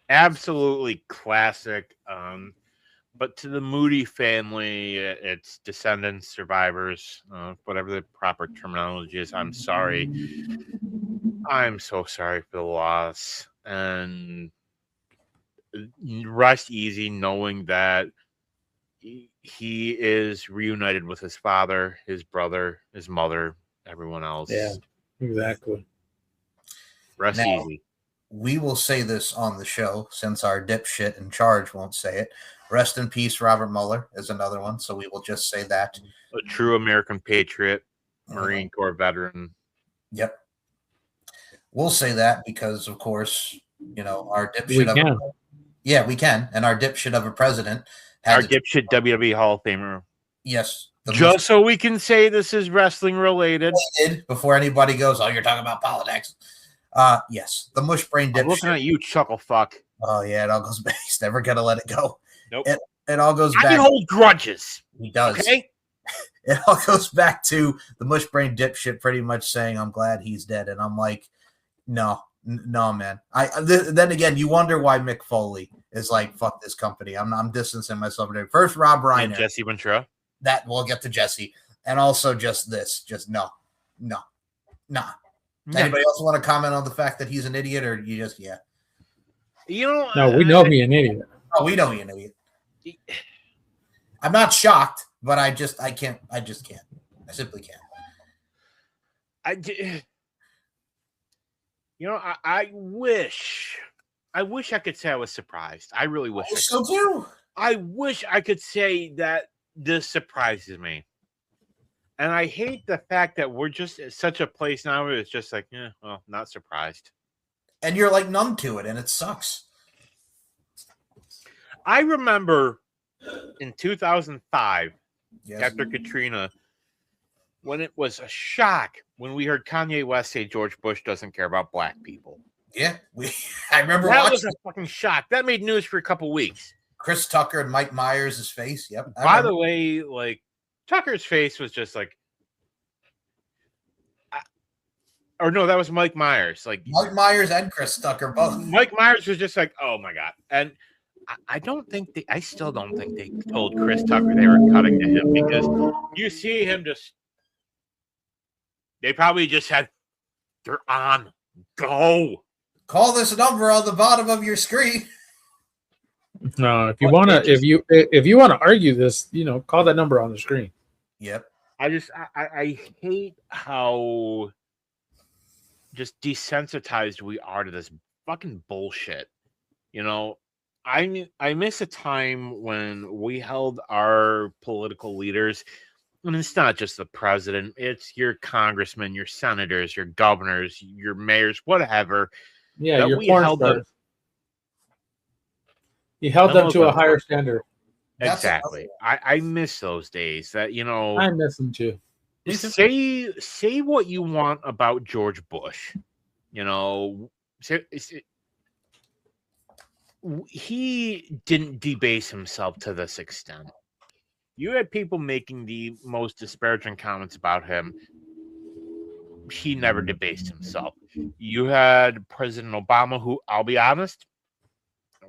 Absolutely classic. But to the Moody family, it's descendants, survivors, whatever the proper terminology is. I'm sorry. I'm so sorry for the loss. And rest easy knowing that he is reunited with his father, his brother, his mother, everyone else. Yeah, exactly. Rest easy. we will say this on the show since our dipshit in charge won't say it. Rest in peace, Robert Mueller is another one. So we will just say that. A true American patriot, Marine Corps veteran. Yep. We'll say that because, of course, our dipshit we can. And our dipshit of a president. Our dipshit WWE Hall of Famer. Yes. Just so we can say this is wrestling related. Before anybody goes, oh, you're talking about politics. Yes. The mush brain dipshit. I'm looking at you, chuckle fuck. Oh, yeah. It all goes back. He's never going to let it go. Nope. It all goes back. I can hold grudges. He does. Okay. It all goes back to the mush brain dipshit pretty much saying, I'm glad he's dead. And I'm like, no, man. Then again, you wonder why Mick Foley is like, fuck this company. I'm distancing myself. First, Rob Reiner. And Jesse Ventura. That we'll get to Jesse. And also just this. Just no. Anybody else want to comment on the fact that he's an idiot, or you just, yeah? No, we know he's an idiot. Oh, we know he's an idiot. I'm not shocked, but I just can't. I simply can't. I wish I could say I was surprised. I really wish. So too. I wish I could say that this surprises me. And I hate the fact that we're just at such a place now where it's just like, well, not surprised. And you're like numb to it, and it sucks. I remember in 2005, Yes. after Katrina, when it was a shock when we heard Kanye West say George Bush doesn't care about black people. Yeah, I remember that was a fucking shock. That made news for a couple weeks. Chris Tucker and Mike Myers' face. Yep. By the way, like Tucker's face was just like, or no, that was Mike Myers. Like Mike Myers and Chris Tucker both. Mike Myers was just like, oh my god, and I still don't think they told Chris Tucker they were cutting to him, because you see him just. They probably just had, they're on, go. Call this number on the bottom of your screen. No, if you want to argue this, call that number on the screen. Yep. I hate how just desensitized we are to this fucking bullshit. I miss a time when we held our political leaders. And it's not just the president, it's your congressmen, your senators, your governors, your mayors, whatever. Yeah, your porn stars. You held them to a higher standard. Exactly. I miss those days. That I miss them too. Say what you want about George Bush. He didn't debase himself to this extent. You had people making the most disparaging comments about him. He never debased himself. You had President Obama, who, I'll be honest,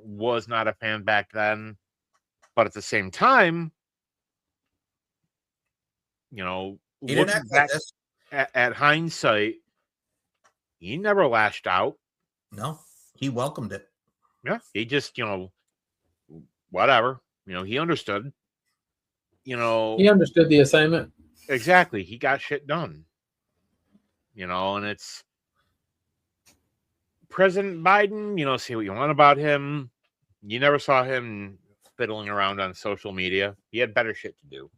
was not a fan back then. But at the same time, looking back at hindsight, he never lashed out. No, he welcomed it. Yeah, he just, whatever. He understood. He understood the assignment. Exactly. He got shit done. And it's President Biden, say what you want about him. You never saw him fiddling around on social media. He had better shit to do.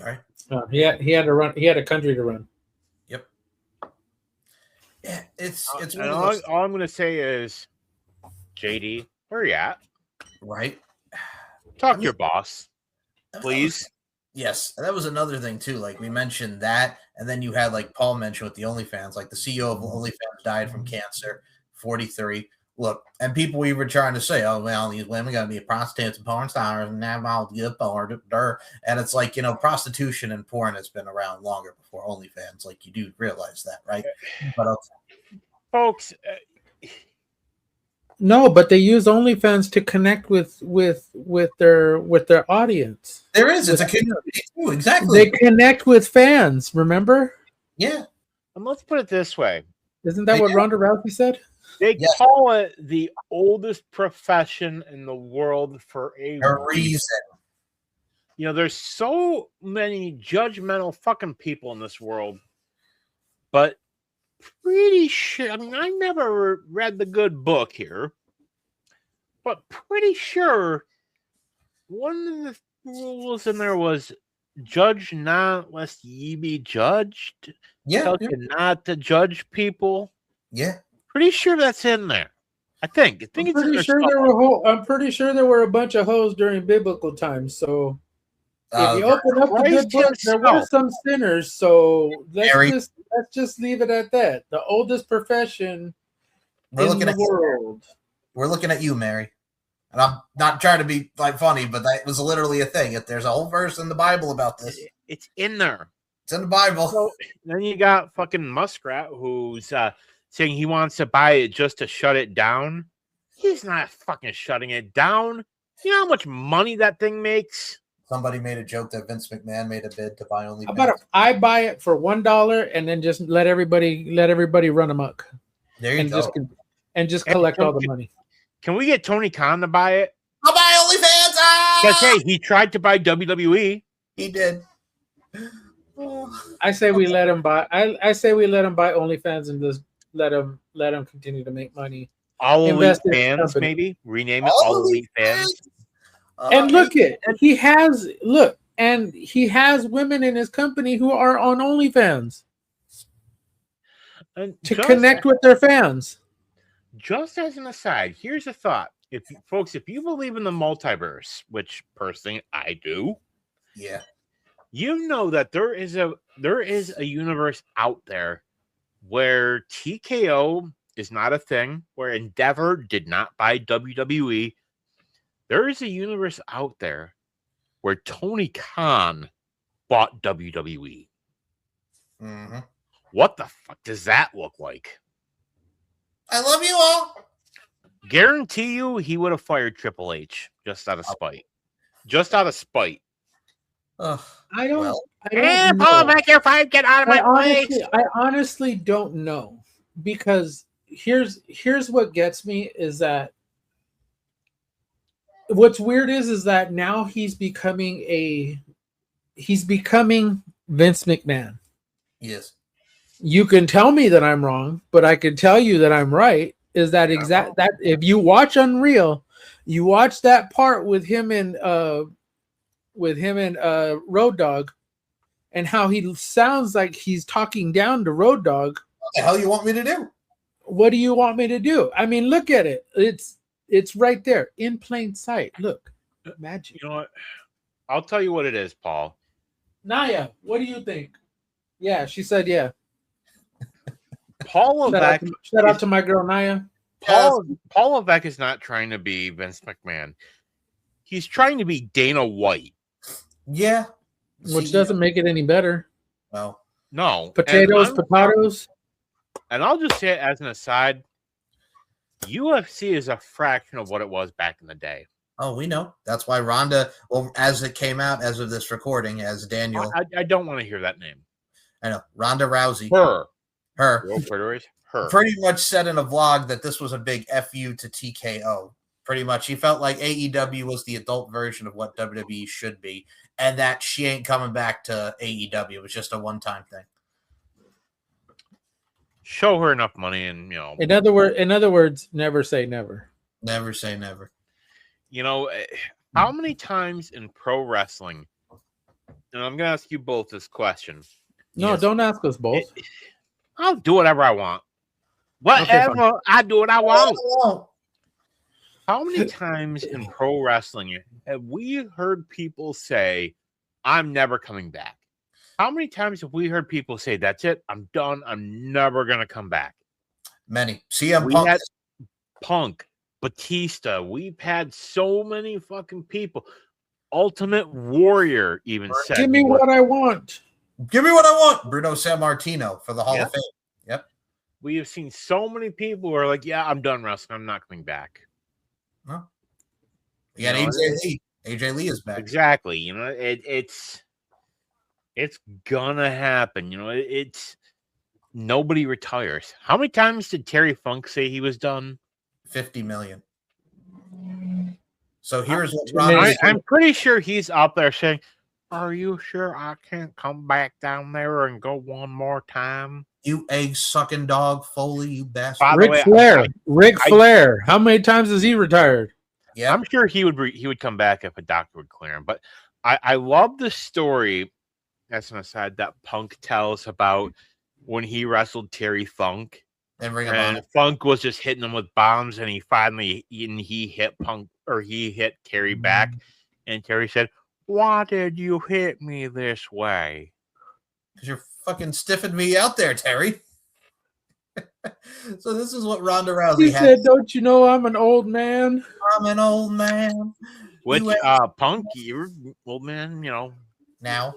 All right. He had to run. He had a country to run. Yep. Yeah, it's all I'm going to say is, JD, where are you at? Right. Talk to your boss. Please. Yes, that was another thing too. Like we mentioned that, and then you had like Paul mentioned with the OnlyFans, like the CEO of OnlyFans died from cancer, 43. Look, and people we were trying to say, oh well, these women gotta be prostitutes and porn stars and now I'll get porn, and it's like prostitution and porn has been around longer before OnlyFans. Like you do realize that, right? But folks. No, but they use OnlyFans to connect with their audience. There is. It's a community too. Exactly. They connect with fans. Remember? Yeah. And let's put it this way. Isn't that what Ronda Rousey said? They call it the oldest profession in the world for a reason. There's so many judgmental fucking people in this world, but pretty sure. I mean, I never read the good book here, but pretty sure one of the rules in there was judge not lest ye be judged. Yeah, Tell you not to judge people. yeah. Pretty sure that's in there. I think it's in there. I'm pretty sure there were a bunch of hoes during biblical times. So if you open up the good book, there were some sinners. So let's just leave it at that. The oldest profession in the world. We're looking at you, Mary. And I'm not trying to be like funny, but that was literally a thing. There's a whole verse in the Bible about this. It's in there. It's in the Bible. So then you got fucking Muskrat who's saying he wants to buy it just to shut it down. He's not fucking shutting it down. You know how much money that thing makes? Somebody made a joke that Vince McMahon made a bid to buy OnlyFans. How about if I buy it for $1 and then just let everybody run amok? There you go. Just collect all the money. Can we get Tony Khan to buy it? I'll buy OnlyFans. Because hey, he tried to buy WWE. He did. I say we let him buy. I say we let him buy OnlyFans and just let him continue to make money. All Elite Fans, maybe rename it All Elite Fans. And he has women in his company who are on OnlyFans to connect with their fans. Just as an aside, here's a thought: if you believe in the multiverse, which personally I do, yeah, you know that there is a universe out there where TKO is not a thing, where Endeavor did not buy WWE. There is a universe out there where Tony Khan bought WWE. Mm-hmm. What the fuck does that look like? I love you all. Guarantee you he would have fired Triple H just out of spite. Just out of spite. I don't know. Paul, back your fight, get out of my place. I honestly don't know, because here's what gets me is that what's weird is that now he's becoming Vince McMahon. Yes. You can tell me that I'm wrong, but I can tell you that I'm right. Is that that if you watch Unreal, you watch that part with him and Road Dogg, and how he sounds like he's talking down to Road Dogg. What the hell you want me to do? What do you want me to do? I mean, look at it. It's right there in plain sight. Look, magic. You know what? I'll tell you what it is, Paul. Naya, what do you think? Yeah, she said yeah. Paul Levesque. Shout out to my girl Naya. Paul Levesque is not trying to be Vince McMahon. He's trying to be Dana White. Yeah. Which doesn't make it any better. Well, no. Potatoes. And I'll just say it as an aside. UFC is a fraction of what it was back in the day. Oh, we know. That's why Ronda, well, as it came out as of this recording, as Daniel. I don't want to hear that name. I know. Ronda Rousey. Her. Her. Pretty much said in a vlog that this was a big FU to TKO. Pretty much. He felt like AEW was the adult version of what WWE should be, and that she ain't coming back to AEW. It was just a one-time thing. Show her enough money, and In other words, never say never. Never say never. How many times in pro wrestling? And I'm gonna ask you both this question. No, don't ask us both. I'll do whatever I want. Whatever. Okay, I do what I want. How many times in pro wrestling have we heard people say, "I'm never coming back"? How many times have we heard people say, "That's it, I'm done, I'm never gonna come back"? Many. CM Punk. Had Punk, Batista. We've had so many fucking people. Ultimate Warrior even said, "Give me what I want. Give me what I want." Bruno Sammartino for the Hall of Fame. Yep. We have seen so many people who are like, "Yeah, I'm done wrestling. I'm not coming back." No. Yeah, AJ Lee. AJ Lee is back. Exactly. It's gonna happen. It's nobody retires. How many times did Terry Funk say he was done? 50 million. So here's what Ron. I'm pretty sure he's up there saying, "Are you sure I can't come back down there and go one more time?" You egg-sucking dog, Foley, you bastard. By the way, Ric Flair. How many times has he retired? Yeah, I'm sure he would come back if a doctor would clear him. But I love the story, as an aside, that Punk tells about when he wrestled Terry Funk. And Funk was just hitting him with bombs, and he hit Punk, or he hit Terry back, and Terry said, "Why did you hit me this way?" Because you're fucking stiffing me out there, Terry. So this is what Ronda Rousey He said, "Don't you know I'm an old man? I'm an old man." Which Punk, you're old man, Now.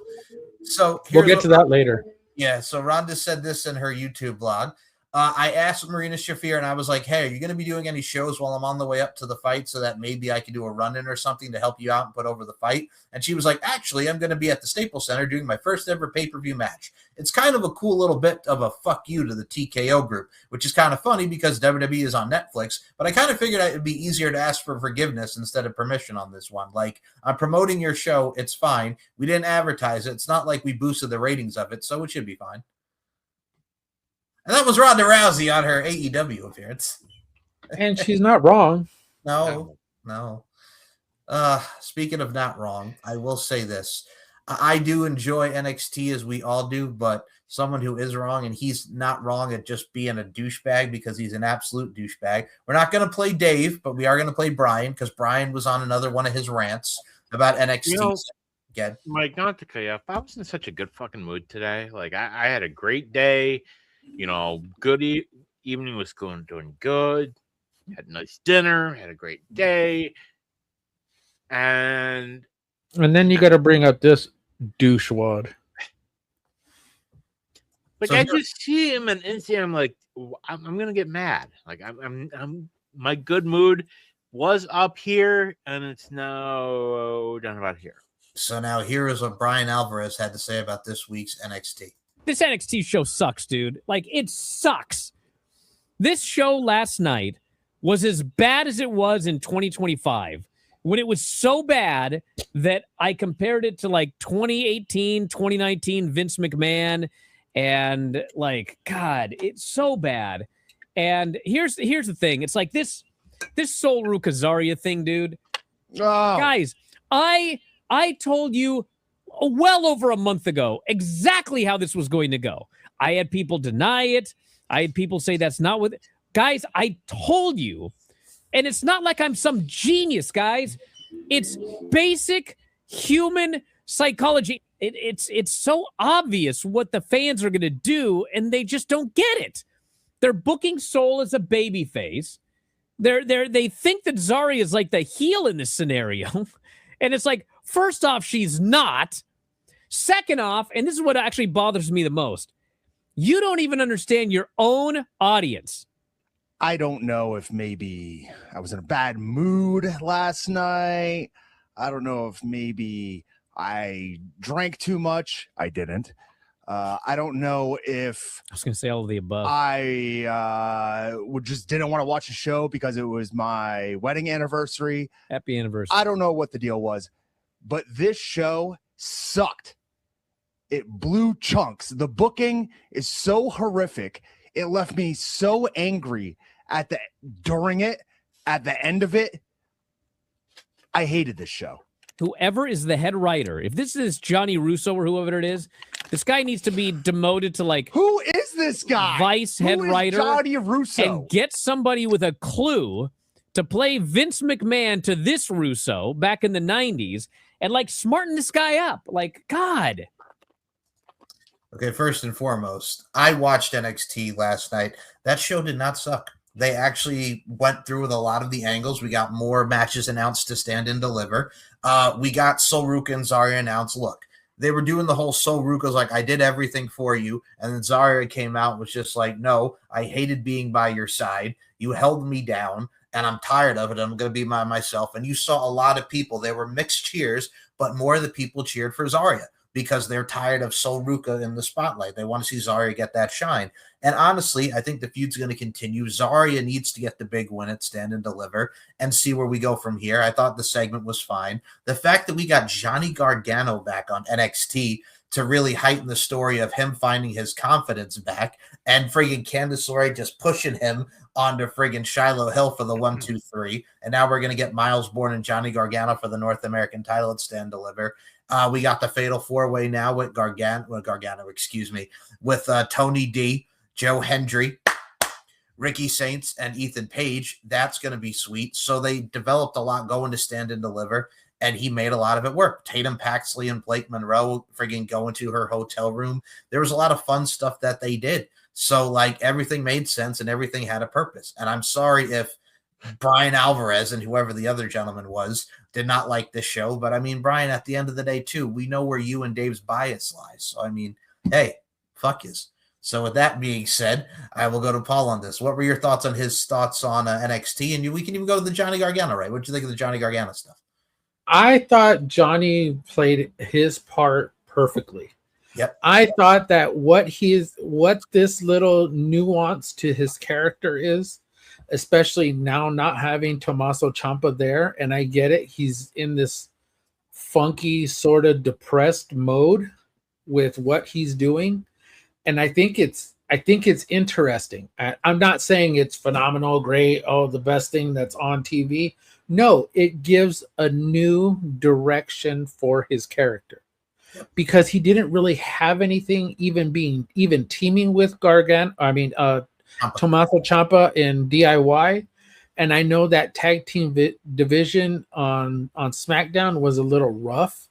So we'll get to that later. Yeah, so Ronda said this in her YouTube blog. I asked Marina Shafir, and I was like, hey, are you going to be doing any shows while I'm on the way up to the fight so that maybe I can do a run-in or something to help you out and put over the fight? And she was like, actually, I'm going to be at the Staples Center doing my first ever pay-per-view match. It's kind of a cool little bit of a fuck you to the TKO group, which is kind of funny because WWE is on Netflix, but I kind of figured it would be easier to ask for forgiveness instead of permission on this one. Like, I'm promoting your show. It's fine. We didn't advertise it. It's not like we boosted the ratings of it, so it should be fine. And that was Ronda Rousey on her AEW appearance. And she's not wrong. No. Speaking of not wrong, I will say this. I do enjoy NXT as we all do, but someone who is wrong, and he's not wrong at just being a douchebag because he's an absolute douchebag. We're not going to play Dave, but we are going to play Brian because Brian was on another one of his rants about NXT. Mike, not to cut you off, I was in such a good fucking mood today. Like, I had a great day. Good evening was doing good. Had a nice dinner. Had a great day. And then you got to bring up this douchewad. Like, so I just see him and Instagram. I'm like, I'm gonna get mad. Like, I'm my good mood was up here, and it's now down about here. So now here is what Brian Alvarez had to say about this week's NXT. This NXT show sucks, dude. Like, it sucks. This show last night was as bad as it was in 2025, when it was so bad that I compared it to like 2018, 2019 Vince McMahon, and like, God, it's so bad. And here's the thing. It's like this Sol Rukazaria thing, dude. Oh. Guys, I told you well over a month ago exactly how this was going to go. I had people deny it. I had people say that's not what... Guys, I told you. And it's not like I'm some genius, guys. It's basic human psychology. It's so obvious what the fans are going to do, and they just don't get it. They're booking Sol as a babyface. They think that Zarya is like the heel in this scenario. And it's like, first off, she's not. Second off, and this is what actually bothers me the most, you don't even understand your own audience. I don't know if maybe I was in a bad mood last night. I don't know if maybe I drank too much. I didn't. I don't know if I was going to say all of the above. I just didn't want to watch the show because it was my wedding anniversary. Happy anniversary. I don't know what the deal was, but this show sucked. It blew chunks. The booking is so horrific. It left me so angry during it, at the end of it. I hated this show. Whoever is the head writer, if this is Johnny Russo or whoever it is, this guy needs to be demoted to like... Who is this guy? Vice head writer. Johnny Russo. And get somebody with a clue to play Vince McMahon to this Russo back in the 90s and like smarten this guy up. Like, God. Okay, first and foremost, I watched NXT last night. That show did not suck. They actually went through with a lot of the angles. We got more matches announced to stand and deliver. We got Sol Ruka and Zarya announced. Look, they were doing the whole Sol Ruka's like, I did everything for you. And then Zarya came out and was just like, no, I hated being by your side. You held me down, and I'm tired of it. I'm going to be by myself. And you saw a lot of people. There were mixed cheers, but more of the people cheered for Zarya because they're tired of Sol Ruka in the spotlight. They want to see Zarya get that shine. And honestly, I think the feud's going to continue. Zarya needs to get the big win at Stand and Deliver and see where we go from here. I thought the segment was fine. The fact that we got Johnny Gargano back on NXT to really heighten the story of him finding his confidence back, and friggin' Candice LeRae just pushing him onto friggin' Shiloh Hill for the 1-2-3. And now we're going to get Miles Bourne and Johnny Gargano for the North American title at Stand Deliver. We got the Fatal 4-Way now with with Tony D, Joe Hendry, Ricky Saints, and Ethan Page. That's going to be sweet. So they developed a lot going to Stand and Deliver, and he made a lot of it work. Tatum Paxley and Blake Monroe friggin' going to her hotel room. There was a lot of fun stuff that they did. So, like, everything made sense and everything had a purpose. And I'm sorry if Brian Alvarez and whoever the other gentleman was did not like this show. But, I mean, Brian, at the end of the day, too, we know where you and Dave's bias lies. So, I mean, hey, fuck yous. So with that being said, I will go to Paul on this. What were your thoughts on his thoughts on NXT? And we can even go to the Johnny Gargano, right? What did you think of the Johnny Gargano stuff? I thought Johnny played his part perfectly. Yep. I thought that what this little nuance to his character is, especially now not having Tommaso Ciampa there, and I get it, he's in this funky sort of depressed mode with what he's doing. And I think it's interesting. I'm not saying it's phenomenal, great, the best thing that's on TV. No, it gives a new direction for his character, because he didn't really have anything even teaming with Tommaso Ciampa in DIY. And I know that tag team division on SmackDown was a little rough.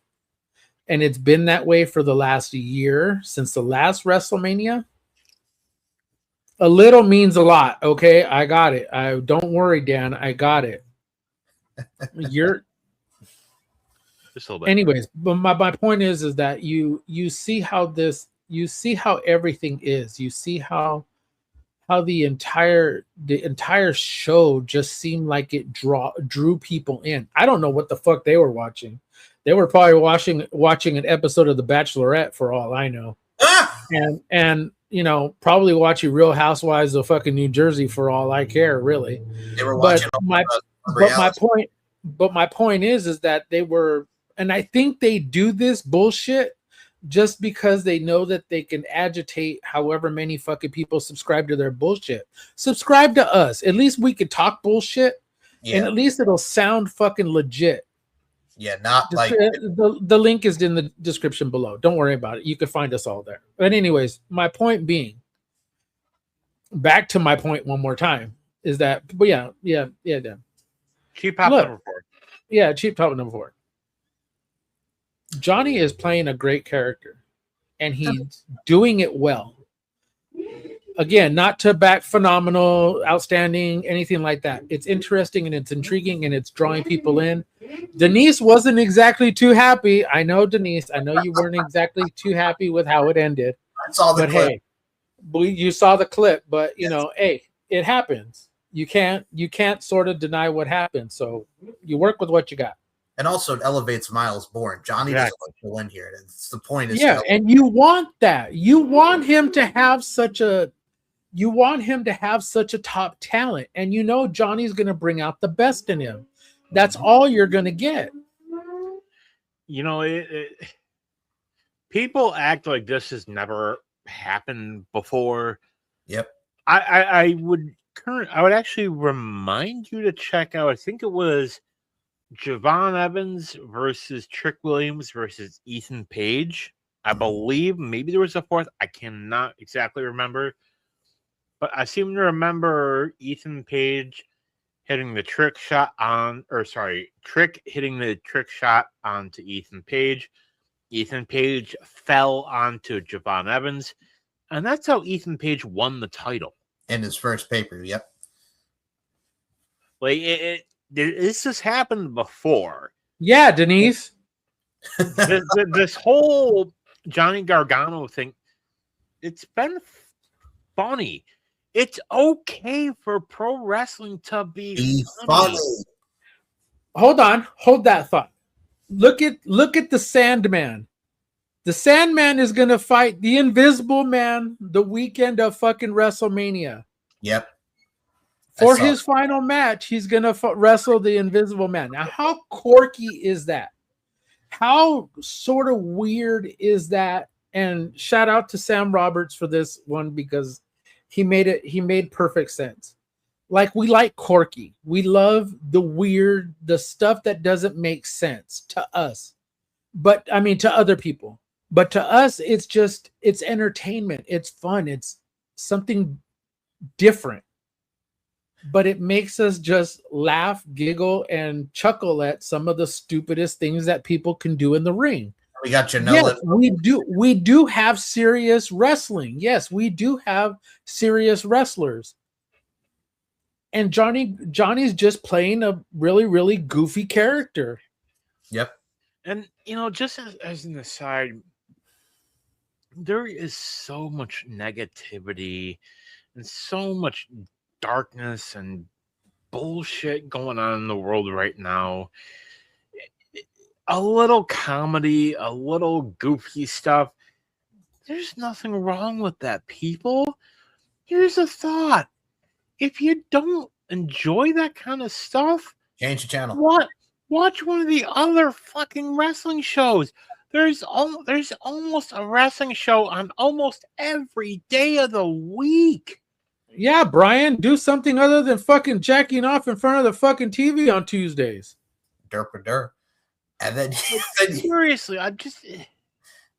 And it's been that way for the last year, since the last WrestleMania. A little means a lot, okay? I got it. Don't worry, Dan. I got it. You're just a little bit. Anyways, but my point is that you see how everything is. You see how the entire show just seemed like it drew people in. I don't know what the fuck they were watching. They were probably watching an episode of The Bachelorette for all I know. And probably watching Real Housewives of fucking New Jersey for all I care, really. They were watching my point is that they were, and I think they do this bullshit just because they know that they can agitate however many fucking people subscribe to their bullshit. Subscribe to us. At least we could talk bullshit, and at least it'll sound fucking legit. Yeah, not like the link is in the description below. Don't worry about it. You can find us all there. But anyways, my point being, back to my point one more time, is that, but yeah. Cheap Pop number 4. Yeah, Cheap Pop number 4. Johnny is playing a great character, and he's doing it well. Again, not to back phenomenal, outstanding, anything like that. It's interesting and it's intriguing and it's drawing people in. Denise wasn't exactly too happy. I know, Denise. I know you weren't exactly too happy with how it ended. I saw the clip. Hey, you saw the clip, but hey, it happens. You can't sort of deny what happened. So you work with what you got. And also, it elevates Miles Bourne. Johnny doesn't like to win here. It's the point. Is and you want that. You want him to have such a top talent, and Johnny's going to bring out the best in him. That's all you're going to get. People act like this has never happened before. Yep. I would actually remind you to check out, I think it was Javon Evans versus Trick Williams versus Ethan Page. I believe maybe there was a fourth. I cannot exactly remember. But I seem to remember Ethan Page hitting the Trick hitting the trick shot onto Ethan Page. Ethan Page fell onto Javon Evans. And that's how Ethan Page won the title. In his first pay-per-view, yep. Like, this has happened before. Yeah, Denise. This whole Johnny Gargano thing, it's been funny. It's okay for pro wrestling to be funny. Hold that thought. Look at the Sandman. The Sandman is gonna fight the Invisible Man the weekend of fucking WrestleMania. Yep. For his final match, he's gonna wrestle the Invisible Man. Now, how quirky is that? How sort of weird is that And shout out to Sam Roberts for this one because he made perfect sense. Like, we like quirky. We love the weird, the stuff that doesn't make sense to us. But I mean, to other people. But to us, it's entertainment. It's fun. It's something different. But it makes us just laugh, giggle, and chuckle at some of the stupidest things that people can do in the ring. We got Janela. Yes, we do have serious wrestling. Yes, we do have serious wrestlers. And Johnny's just playing a really, really goofy character. Yep. And just as an aside, there is so much negativity and so much darkness and bullshit going on in the world right now. A little comedy, a little goofy stuff. There's nothing wrong with that, people. Here's a thought. If you don't enjoy that kind of stuff, change the channel. Watch one of the other fucking wrestling shows. There's almost a wrestling show on almost every day of the week. Yeah, Brian, do something other than fucking jacking off in front of the fucking TV on Tuesdays. Derp. And then seriously,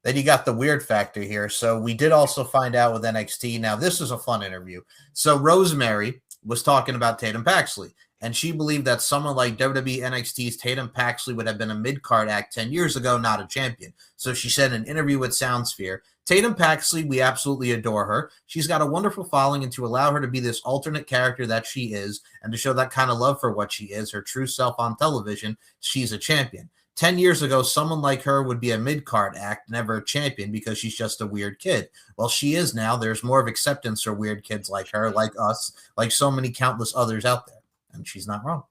then you got the weird factor here. So we did also find out with NXT. Now, this was a fun interview. So Rosemary was talking about Tatum Paxley, and she believed that someone like WWE NXT's Tatum Paxley would have been a mid-card act 10 years ago, not a champion. So she said in an interview with Soundsphere, Tatum Paxley, we absolutely adore her. She's got a wonderful following, and to allow her to be this alternate character that she is, and to show that kind of love for what she is, her true self on television, she's a champion. 10 years ago, someone like her would be a mid-card act, never a champion, because she's just a weird kid. Well, she is now. There's more of acceptance for weird kids like her, like us, like so many countless others out there. And she's not wrong.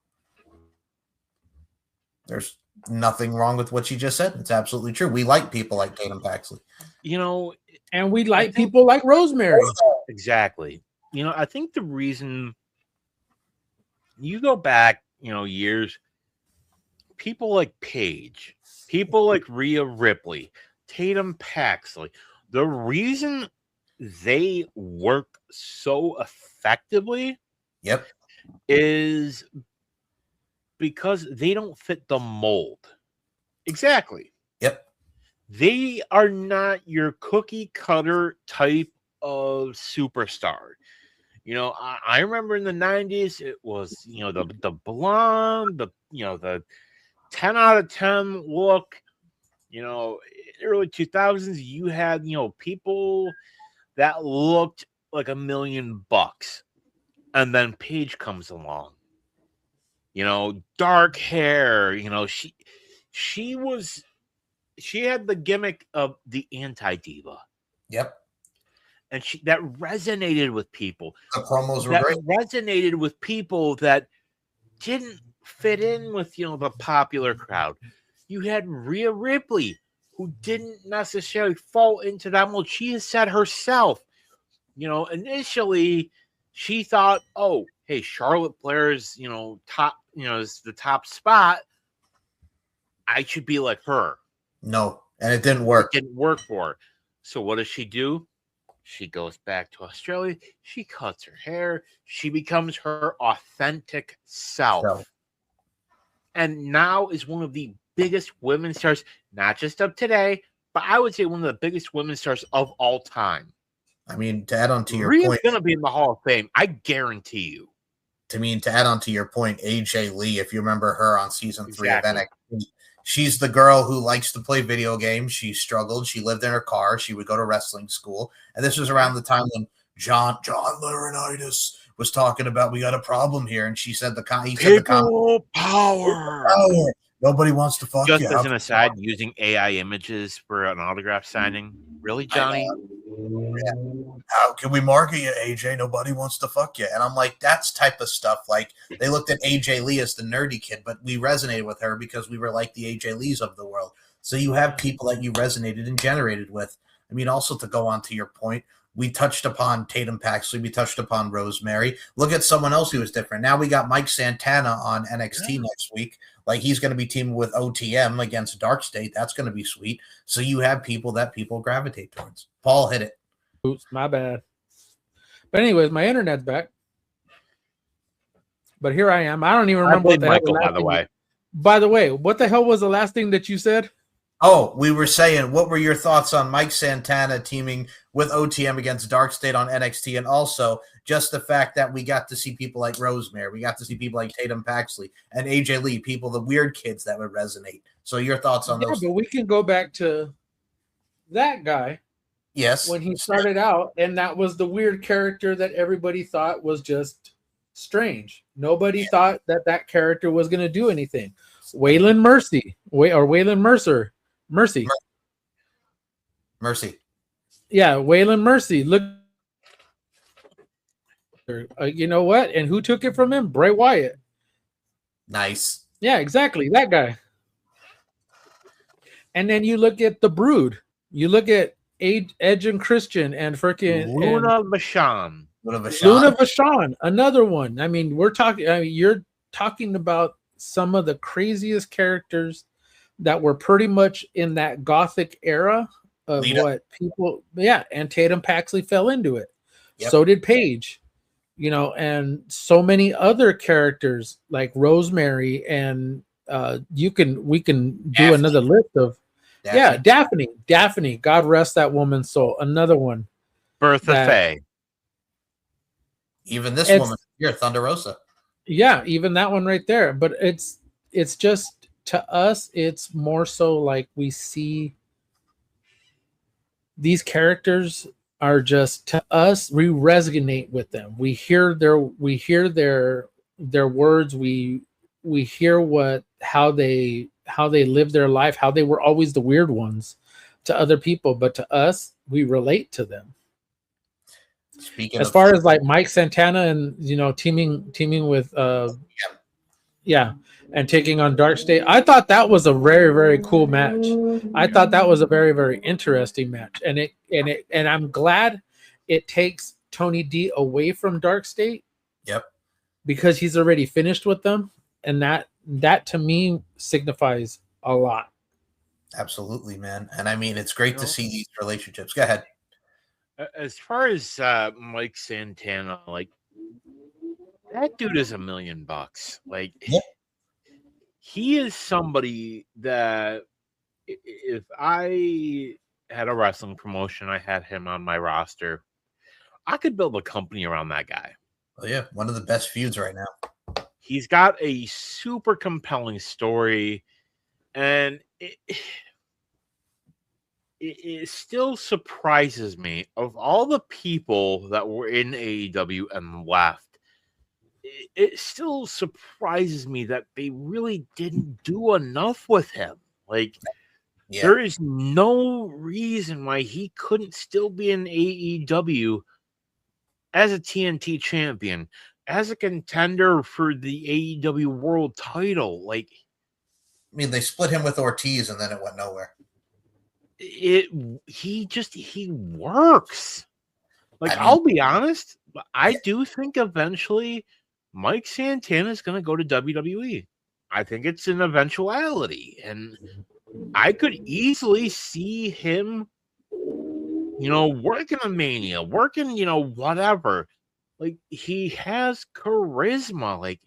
There's nothing wrong with what she just said. It's absolutely true. We like people like Tatum Paxley. And we like people like Rosemary. Exactly. I think the reason you go back, years, people like Paige, people like Rhea Ripley, Tatum Paxley, the reason they work so effectively is because they don't fit the mold. Exactly. Yep. They are not your cookie cutter type of superstar. I remember in the 90s, it was, the blonde, the 10 out of 10 look. Early 2000s, you had, people that looked like $1 million. And then Paige comes along. Dark hair, she had the gimmick of the anti-diva. Yep. And that resonated with people. The promos were great. Resonated with people that didn't fit in with, the popular crowd. You had Rhea Ripley, who didn't necessarily fall into that mold. She has said herself, initially she thought, oh, hey, Charlotte Flair's, top, is the top spot. I should be like her. No, and it didn't work. It didn't work for her. So what does she do? She goes back to Australia. She cuts her hair. She becomes her authentic self. And now is one of the biggest women stars, not just of today, but I would say one of the biggest women stars of all time. I mean, to add on to your Rhea's point, going to be in the Hall of Fame. I guarantee you. To add on to your point, AJ Lee, if you remember her on season 3 of NXT, she's the girl who likes to play video games. She struggled. She lived in her car. She would go to wrestling school. And this was around the time when John Laurinaitis was talking about, we got a problem here. And she said people power. Nobody wants to fuck you. Just as an aside, using AI images for an autograph signing. Really, Johnny? Yeah. How can we market you, AJ? Nobody wants to fuck you. And I'm like, that's type of stuff. Like, they looked at AJ Lee as the nerdy kid, but we resonated with her because we were like the AJ Lees of the world. So you have people that you resonated and generated with. I mean, also to go on to your point, we touched upon Tatum Paxley. We touched upon Rosemary. Look at someone else who was different. Now we got Mike Santana on NXT next week. Like he's going to be teaming with OTM against Dark State. That's going to be sweet. So you have people that people gravitate towards. Paul hit it. Oops, my bad. But anyways, my internet's back. But here I am. I don't even remember what the Michael, hell by the way. By the way, what the hell was the last thing that you said? Oh, we were saying, what were your thoughts on Mike Santana teaming with OTM against Dark State on NXT, and also just the fact that we got to see people like Rosemary, we got to see people like Tatum Paxley and AJ Lee, people, the weird kids that would resonate. So your thoughts on those? But we can go back to that guy. Yes. When he started out, and that was the weird character that everybody thought was just strange. Nobody thought that character was going to do anything. Waylon Mercy. Mercy. Yeah, Waylon Mercy. Look, you know what? And who took it from him? Bray Wyatt. Nice. Yeah, exactly. That guy. And then you look at the Brood. You look at Edge and Christian and freaking Luna Vachon. Luna Vachon, another one. I mean, you're talking about some of the craziest characters that were pretty much in that gothic era of what people, and Tatum Paxley fell into it. Yep. So did Paige, and so many other characters like Rosemary, and we can do another list of Daphne. God rest that woman's soul. Another one. Bertha Faye. Even this woman here, Thunder Rosa. Yeah, even that one right there. But it's just, to us, it's more so like we see these characters are just, to us, we resonate with them. We hear their words. We hear how they live their life, how they were always the weird ones to other people, but to us, we relate to them. As far as like Mike Santana and teaming with and taking on Dark State, I thought that was a very, very cool match. I thought that was a very, very interesting match, and I'm glad it takes Tony D away from Dark State. Yep, because he's already finished with them, and that to me signifies a lot. Absolutely, man. And I mean, it's great to see these relationships. Go ahead. As far as Mike Santana, like, that dude is $1 million. Like, he is somebody that if I had a wrestling promotion, I had him on my roster, I could build a company around that guy. Oh yeah, one of the best feuds right now. He's got a super compelling story, and it still surprises me, of all the people that were in AEW and left, it still surprises me that they really didn't do enough with him. Like, there is no reason why he couldn't still be in AEW as a TNT champion, as a contender for the AEW world title. Like, I mean, they split him with Ortiz and then it went nowhere. He works. Like, I'll be honest, I do think eventually Mike Santana is going to go to WWE. I think it's an eventuality, and I could easily see him, working a Mania, working, whatever. Like, he has charisma. Like,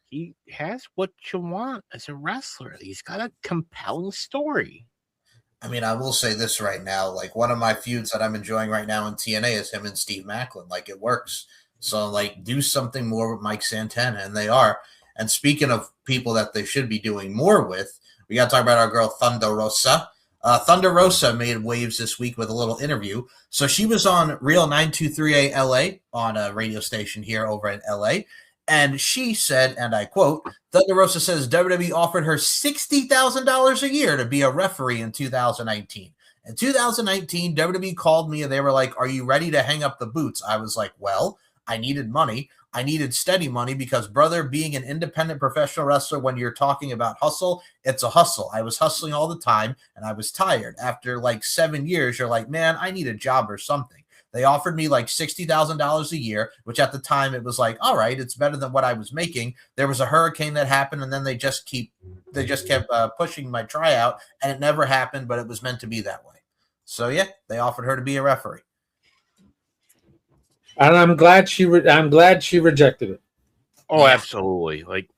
he has what you want as a wrestler. He's got a compelling story. I mean, I will say this right now. Like, one of my feuds that I'm enjoying right now in TNA is him and Steve Macklin. Like, it works. So, like, do something more with Mike Santana, and they are. And speaking of people that they should be doing more with, we got to talk about our girl Thunder Rosa. Thunder Rosa made waves this week with a little interview. So she was on Real 923A LA on a radio station here over in LA. And she said, and I quote, Thunder Rosa says WWE offered her $60,000 a year to be a referee in 2019. In 2019, WWE called me and they were like, are you ready to hang up the boots? I was like, well, I needed money. I needed steady money because, brother, being an independent professional wrestler, when you're talking about hustle, it's a hustle. I was hustling all the time and I was tired. After like 7 years, you're like, man, I need a job or something. They offered me like $60,000 a year, which at the time it was like, all right, it's better than what I was making. There was a hurricane that happened, and then they just kept pushing my tryout, and it never happened, but it was meant to be that way. So yeah, they offered her to be a referee. And I'm glad she rejected it. Oh, Yeah. absolutely. Like,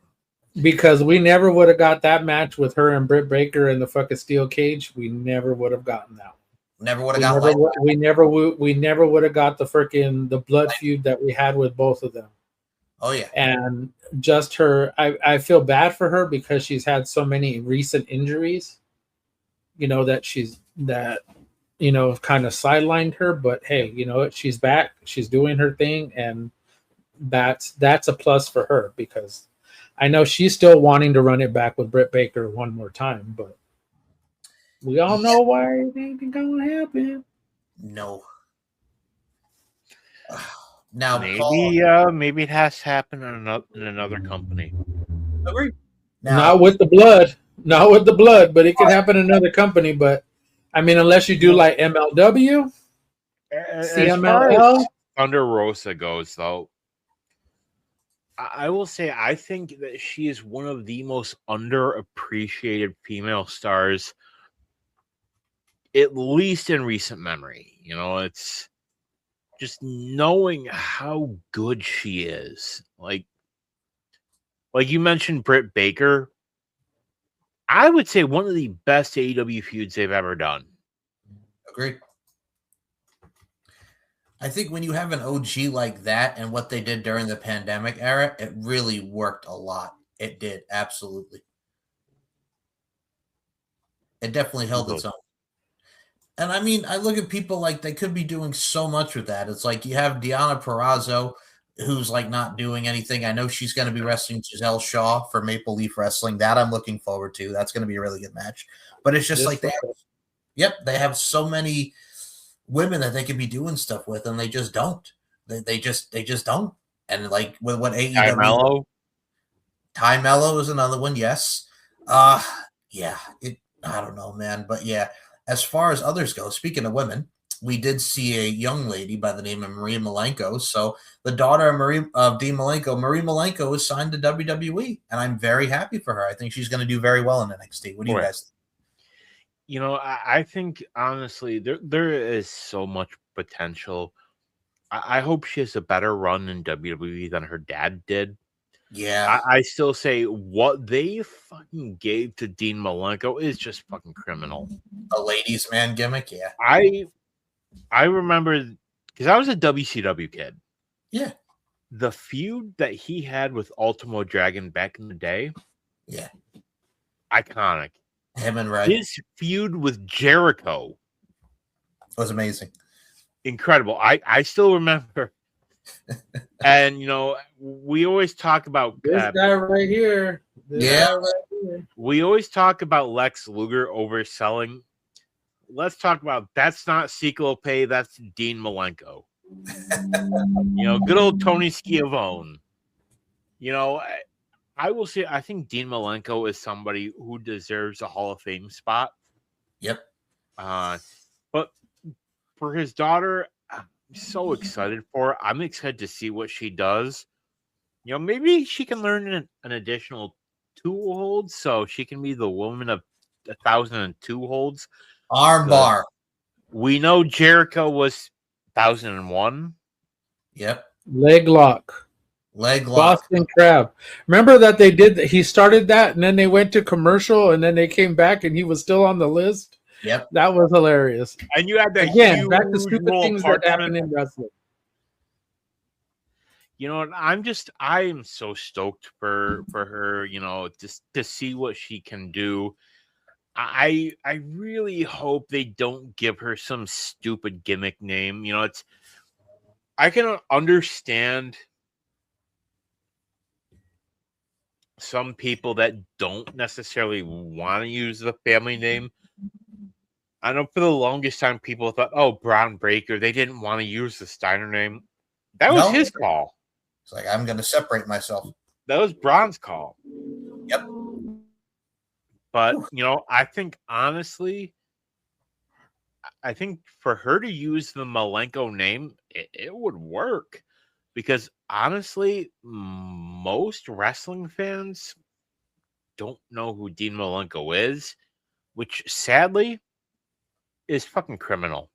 because we never would have got that match with her and Britt Baker in the fucking steel cage. We never would have gotten that. Never would have got we never would have got the blood feud that we had with both of them. Oh yeah. And just her, I feel bad for her because she's had so many recent injuries, you know, that kind of sidelined her. But hey, you know, she's back, she's doing her thing, and that's a plus for her, because I know she's still wanting to run it back with Britt Baker one more time, but we all know why it ain't gonna happen. No. Now maybe it has to happen in another company. Agree. Not with the blood, but it could happen in another company. But I mean, unless you do like MLW, CMLL. Thunder Rosa goes, though, I will say I think that she is one of the most underappreciated female stars, at least in recent memory. You know, it's just knowing how good she is. Like you mentioned Britt Baker. I would say one of the best AEW feuds they've ever done. Agreed. I think when you have an OG like that and what they did during the pandemic era, it really worked a lot. It did, absolutely. It definitely held its own. And I mean, I look at people like they could be doing so much with that. It's like you have Deonna Purrazzo, who's like not doing anything. I know she's going to be wrestling Giselle Shaw for Maple Leaf Wrestling. That I'm looking forward to. That's going to be a really good match. But it's just like they have so many women that they could be doing stuff with, and they just don't. They just don't. And like with what AEW, Ty Mello is another one. Yes. Yeah. I don't know, man, but yeah. As far as others go, speaking of women, we did see a young lady by the name of Marie Malenko. So the daughter of Dean Malenko, Marie Malenko, is signed to WWE, and I'm very happy for her. I think she's going to do very well in NXT. What do you guys think? You know, I think honestly there is so much potential. I hope she has a better run in WWE than her dad did. Yeah. I still say what they fucking gave to Dean Malenko is just fucking criminal. A ladies' man gimmick, yeah. I remember, because I was a WCW kid. Yeah. The feud that he had with Ultimo Dragon back in the day. Yeah. Iconic. Him and Red. His feud with Jericho was amazing. Incredible. I still remember. And, you know, we always talk about this guy right here. We always talk about Lex Luger overselling. Let's talk about that's not Cyclope, that's Dean Malenko. You know, good old Tony Schiavone. You know, I will say I think Dean Malenko is somebody who deserves a Hall of Fame spot. Yep. But for his daughter, I'm so excited for her. I'm excited to see what she does. You know, maybe she can learn an additional 2 holds, so she can be the woman of 1,002 holds. Armbar. We know Jericho was 1,001. Yep. Leg lock. Boston Crab. Remember that they did that? He started that, and then they went to commercial, and then they came back, and he was still on the list. Yep. That was hilarious. And you had that again back to stupid things that happen in wrestling. You know, I am so stoked for her, you know, just to see what she can do. I really hope they don't give her some stupid gimmick name. You know, I can understand some people that don't necessarily want to use the family name. I know for the longest time people thought, oh, Braun Breaker, they didn't want to use the Steiner name. That was his call. It's like, I'm going to separate myself. That was Braun's call. Yep. But, you know, I think honestly, I think for her to use the Malenko name, it would work. Because honestly, most wrestling fans don't know who Dean Malenko is, which sadly is fucking criminal.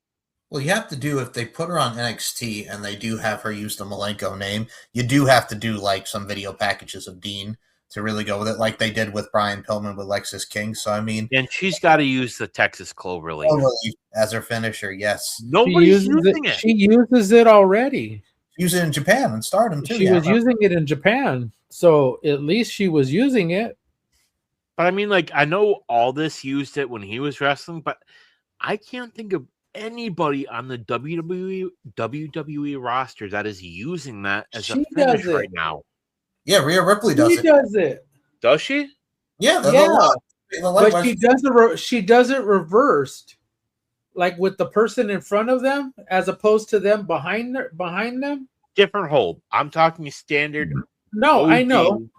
Well, you have to do, if they put her on NXT and they do have her use the Malenko name, you do have to do like some video packages of Dean to really go with it, like they did with Brian Pillman with Lexis King. So I mean, And she's got to use the Texas Cloverleaf as her finisher. Yes, Nobody's using it. She uses it already. use it in Japan and Stardom too. She was using it in Japan, so at least she was using it. But I mean, like, I know Aldis used it when he was wrestling, but I can't think of anybody on the WWE roster that is using that as a finish right now. Yeah, Rhea Ripley does it. She does it. Does she? Yeah, But she does it reversed, like with the person in front of them as opposed to them behind them. Different hold. I'm talking standard. No, OG. I know.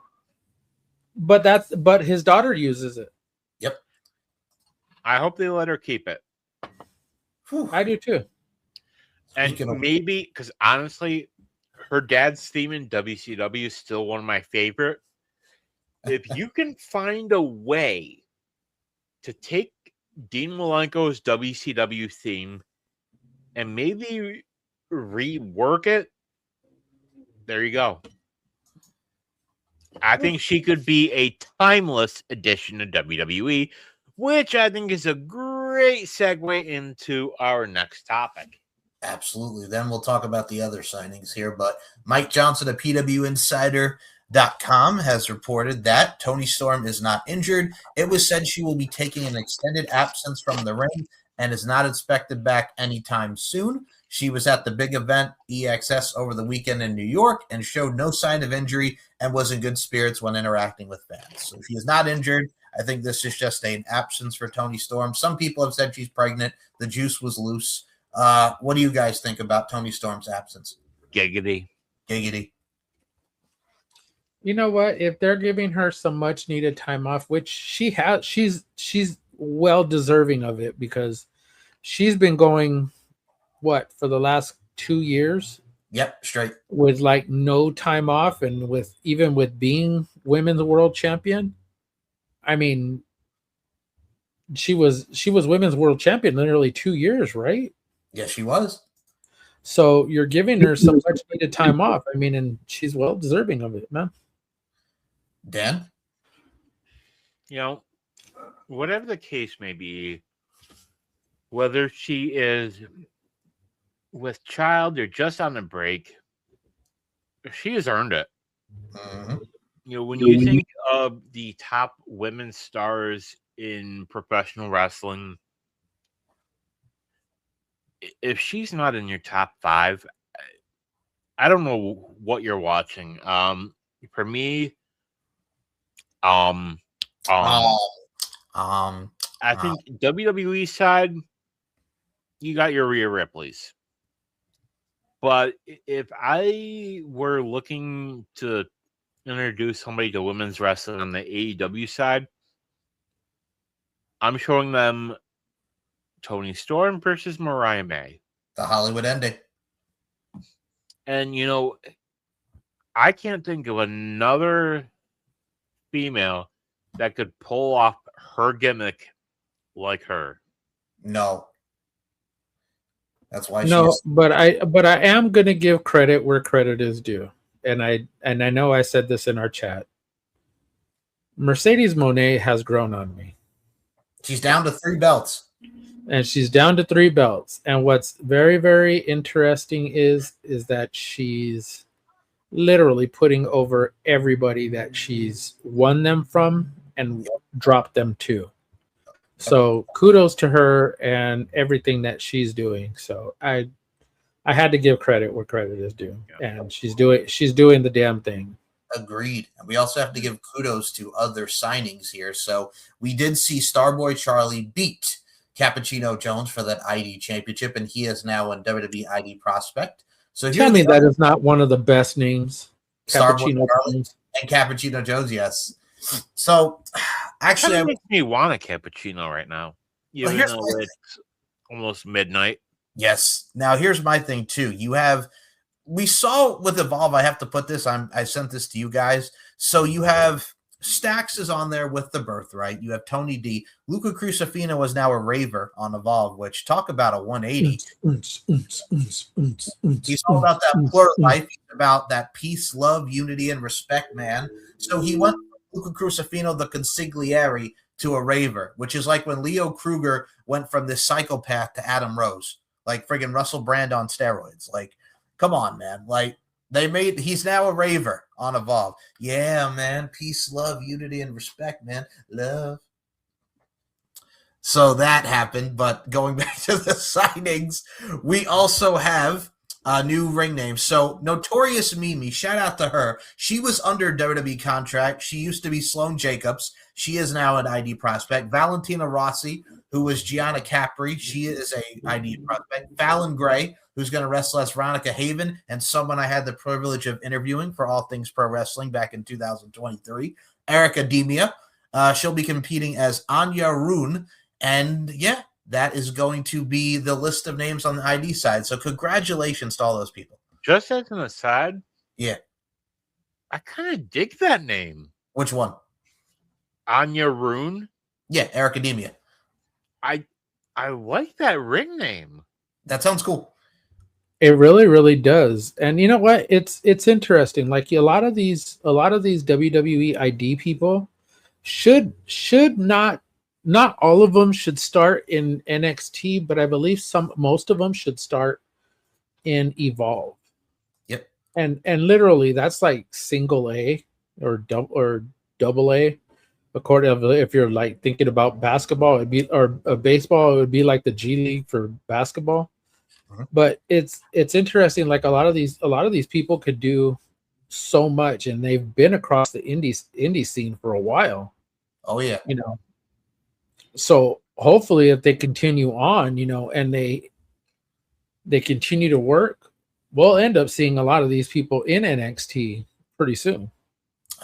But his daughter uses it. Yep. I hope they let her keep it. Whew. I do too. And maybe because honestly, her dad's theme in WCW is still one of my favorite. If you can find a way to take Dean Malenko's WCW theme and maybe rework it, there you go. I think she could be a timeless addition to WWE, which I think is a great segue into our next topic. Absolutely. Then we'll talk about the other signings here. But Mike Johnson of PWInsider.com has reported that Toni Storm is not injured. It was said she will be taking an extended absence from the ring and is not expected back anytime soon. She was at the big event EXS over the weekend in New York and showed no sign of injury and was in good spirits when interacting with fans. So she is not injured. I think this is just an absence for Toni Storm. Some people have said she's pregnant. The juice was loose. What do you guys think about Toni Storm's absence? Giggity. Giggity. You know what? If they're giving her some much needed time off, which she has, she's well deserving of it because she's been going for the last 2 years? Yep, straight. With like no time off and even with being women's world champion. I mean, she was women's world champion nearly 2 years, right? Yes, she was. So you're giving her some much needed time off. I mean, and she's well deserving of it, man. Dan? You know, whatever the case may be, whether she is with child or just on a break, she has earned it. Mm-hmm. You know, when you think of the top women's stars in professional wrestling, if she's not in your top 5, I don't know what you're watching. For me, I think WWE side, you got your Rhea Ripley's. But if I were looking to introduce somebody to women's wrestling on the AEW side, I'm showing them Toni Storm versus Mariah May. The Hollywood ending. And, you know, I can't think of another female that could pull off her gimmick like her. No. That's why but I am going to give credit where credit is due. And I know I said this in our chat. Mercedes Moné has grown on me. She's down to 3 belts. And she's down to 3 belts. And what's very, very interesting is that she's literally putting over everybody that she's won them from and dropped them to. So kudos to her and everything that she's doing. So I had to give credit where credit is due. And she's doing the damn thing. Agreed. And we also have to give kudos to other signings here. So we did see Starboy Charlie beat Cappuccino Jones for that ID championship, and he is now a WWE ID prospect. So tell me that is not one of the best names. Cappuccino Jones and Cappuccino Jones, yes. So actually, it makes me want a cappuccino right now. Well, almost midnight. Yes. Now here's my thing too. We saw with Evolve. I have to put this. I sent this to you guys. So you have Stax is on there with the Birthright. You have Tony D. Luca Crucifino is now a raver on Evolve, which talk about a 180. He's all about that plural life. He's about that peace, love, unity, and respect, man. So he went from Luca Crucifino, the consigliere, to a raver, which is like when Leo Kruger went from this psychopath to Adam Rose, like friggin' Russell Brand on steroids. Like, come on, man. Like, he's now a raver on Evolve. Yeah, man. Peace, love, unity, and respect, man. Love. So that happened. But going back to the signings, we also have a new ring name. So Notorious Mimi, shout out to her. She was under WWE contract. She used to be Sloane Jacobs. She is now an ID prospect. Valentina Rossi, who was Gianna Capri. She is a ID prospect. Fallon Gray, who's going to wrestle as Veronica Haven, and someone I had the privilege of interviewing for All Things Pro Wrestling back in 2023. Erica Demia. She'll be competing as Anya Rune. And yeah, that is going to be the list of names on the ID side. So congratulations to all those people. Just as an aside, yeah, I kind of dig that name. Which one? Anya Rune. Yeah, Eric Academia. I like that ring name. That sounds cool. It really, really does. And you know what? It's interesting. Like a lot of these WWE ID people should not all of them should start in NXT, but I believe most of them should start in Evolve. Yep. And literally that's like single A or double A. According to, if you're like thinking about basketball, it'd be or baseball, it would be like the G League for basketball. Uh-huh. But it's interesting. Like a lot of these people could do so much, and they've been across the indie scene for a while. Oh yeah, you know. So hopefully, if they continue on, and they continue to work, we'll end up seeing a lot of these people in NXT pretty soon.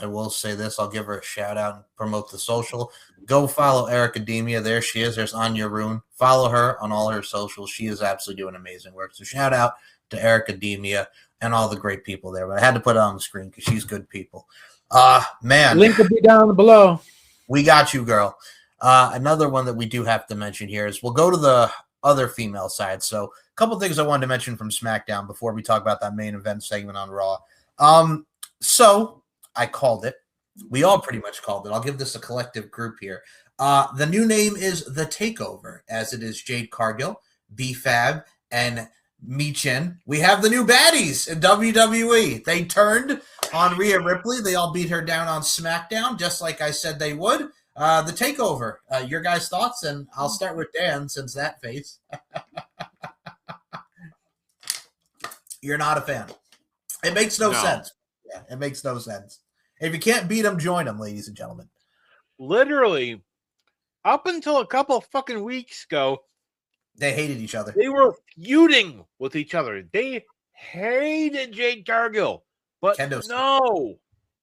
I will say this. I'll give her a shout out and promote the social. Go follow Eric Academia. There she is. There's Anya Rune. Follow her on all her socials. She is absolutely doing amazing work. So shout out to Eric Academia and all the great people there. But I had to put it on the screen because she's good people. Man. Link will be down below. We got you, girl. Another one that we do have to mention here is we'll go to the other female side. So a couple things I wanted to mention from SmackDown before we talk about that main event segment on Raw. So I called it. We all pretty much called it. I'll give this a collective group here. The new name is The Takeover, as it is Jade Cargill, B-Fab, and Michin. We have the new baddies in WWE. They turned on Rhea Ripley. They all beat her down on SmackDown, just like I said they would. The Takeover. Your guys' thoughts? And I'll start with Dan, since that face. You're not a fan. It makes no sense. Yeah, it makes no sense. If you can't beat them, join them, ladies and gentlemen. Literally, up until a couple of fucking weeks ago, they hated each other. They were feuding with each other. They hated Jade Cargill. But no,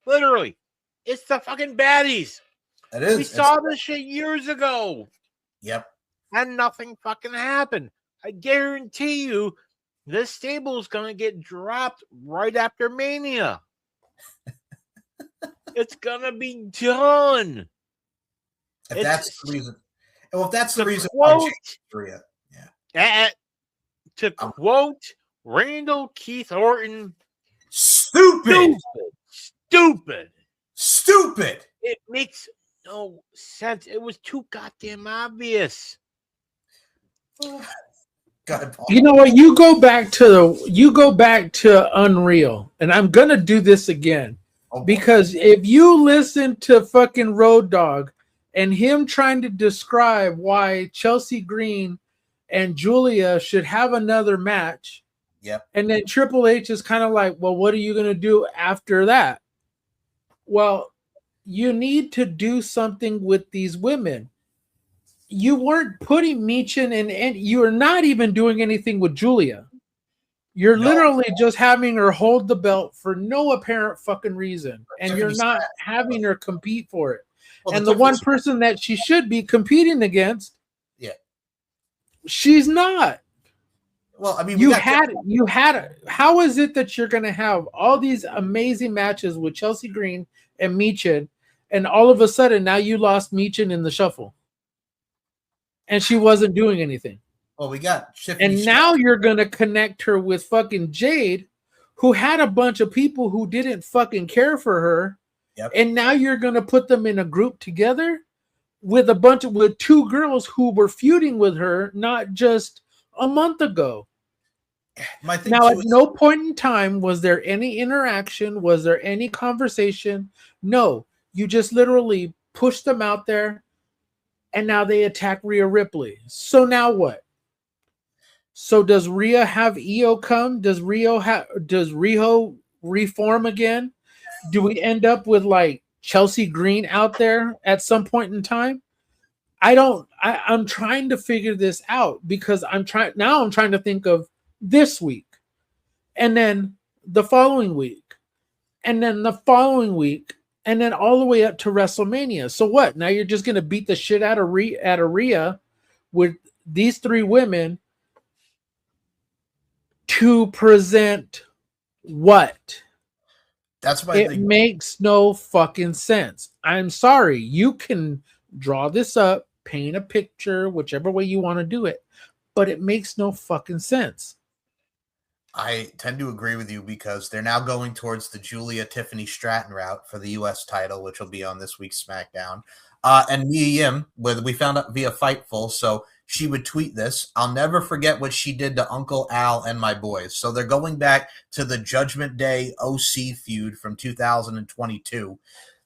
literally, it's the fucking baddies. It is. We saw this shit years ago. Yep. And nothing fucking happened. I guarantee you, this stable is going to get dropped right after Mania. It's going to be done. If that's the reason. Well, if that's the reason quote, why yeah. To quote Randall Keith Orton, stupid. It makes no sense. It was too goddamn obvious. God, you know what? You go back to Unreal, and I'm gonna do this again because if you listen to fucking Road Dogg and him trying to describe why Chelsea Green and Julia should have another match, and then Triple H is kind of like, well, what are you gonna do after that? Well, you need to do something with these women. You weren't putting Michin in, and you're not even doing anything with Julia. You're literally just having her hold the belt for no apparent fucking reason. And you're not having her compete for it. Well, and the one person that she should be competing against She's not. Well, I mean, You had. How is it that you're going to have all these amazing matches with Chelsea Green and Michin, and all of a sudden now you lost Michin in the shuffle, and she wasn't doing anything. Well, we got Tiffany And now you're going to connect her with fucking Jade, who had a bunch of people who didn't fucking care for her. Yep. And now you're going to put them in a group together with with two girls who were feuding with her not just a month ago. My thing Now, too at is, no point in time was there any interaction, was there any conversation? No, you just literally pushed them out there, and now they attack Rhea Ripley. So now what? So does Rhea have Io come? Does Riho reform again? Do we end up with like Chelsea Green out there at some point in time? I'm trying to figure this out because I'm trying to think of this week, and then the following week, and then the following week, and then all the way up to WrestleMania. So what? Now you're just gonna beat the shit out of Rhea with these three women to present what? that's my It thing. makes no fucking sense. I'm sorry. You can draw this up, paint a picture, whichever way you want to do it, but it makes no fucking sense. I tend to agree with you because they're now going towards the Julia Tiffany Stratton route for the U.S. title, which will be on this week's SmackDown. And Mia Yim, whether we found out via Fightful, so she would tweet this. I'll never forget what she did to Uncle Al and my boys. So they're going back to the Judgment Day OC feud from 2022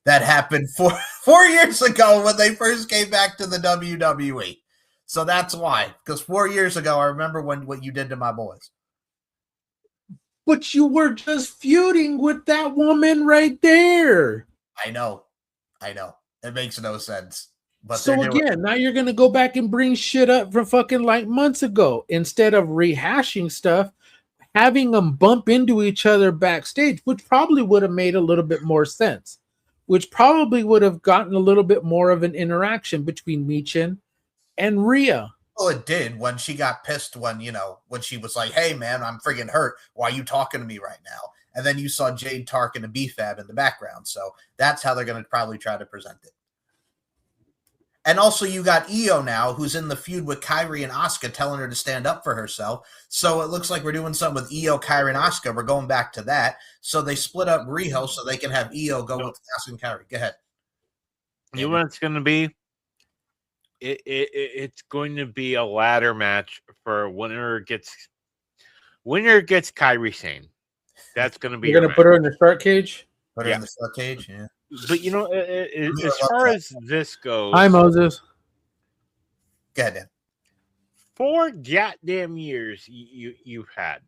that happened 4 years ago when they first came back to the WWE. So that's why, because 4 years ago, I remember what you did to my boys. But you were just feuding with that woman right there. I know. It makes no sense. But So again, now you're gonna go back and bring shit up from fucking like months ago instead of rehashing stuff, having them bump into each other backstage, which probably would have made a little bit more sense, which probably would have gotten a little bit more of an interaction between Michin and Rhea. Well, it did when she got pissed when she was like, hey, man, I'm friggin' hurt. Why are you talking to me right now? And then you saw Jade Tark and a BFAB in the background. So that's how they're going to probably try to present it. And also you got Io now, who's in the feud with Kairi and Asuka, telling her to stand up for herself. So it looks like we're doing something with Io, Kairi, and Asuka. We're going back to that. So they split up Riho so they can have Io go with Asuka and Kairi. Go ahead. You know what it's going to be? It's going to be a ladder match for winner gets Kairi Sane. That's going to be. You're going to put her in the shark cage? Put her in the shark cage, yeah. But as far as this goes, Hi, Moses. Go ahead, Dan. 4 goddamn years you've had,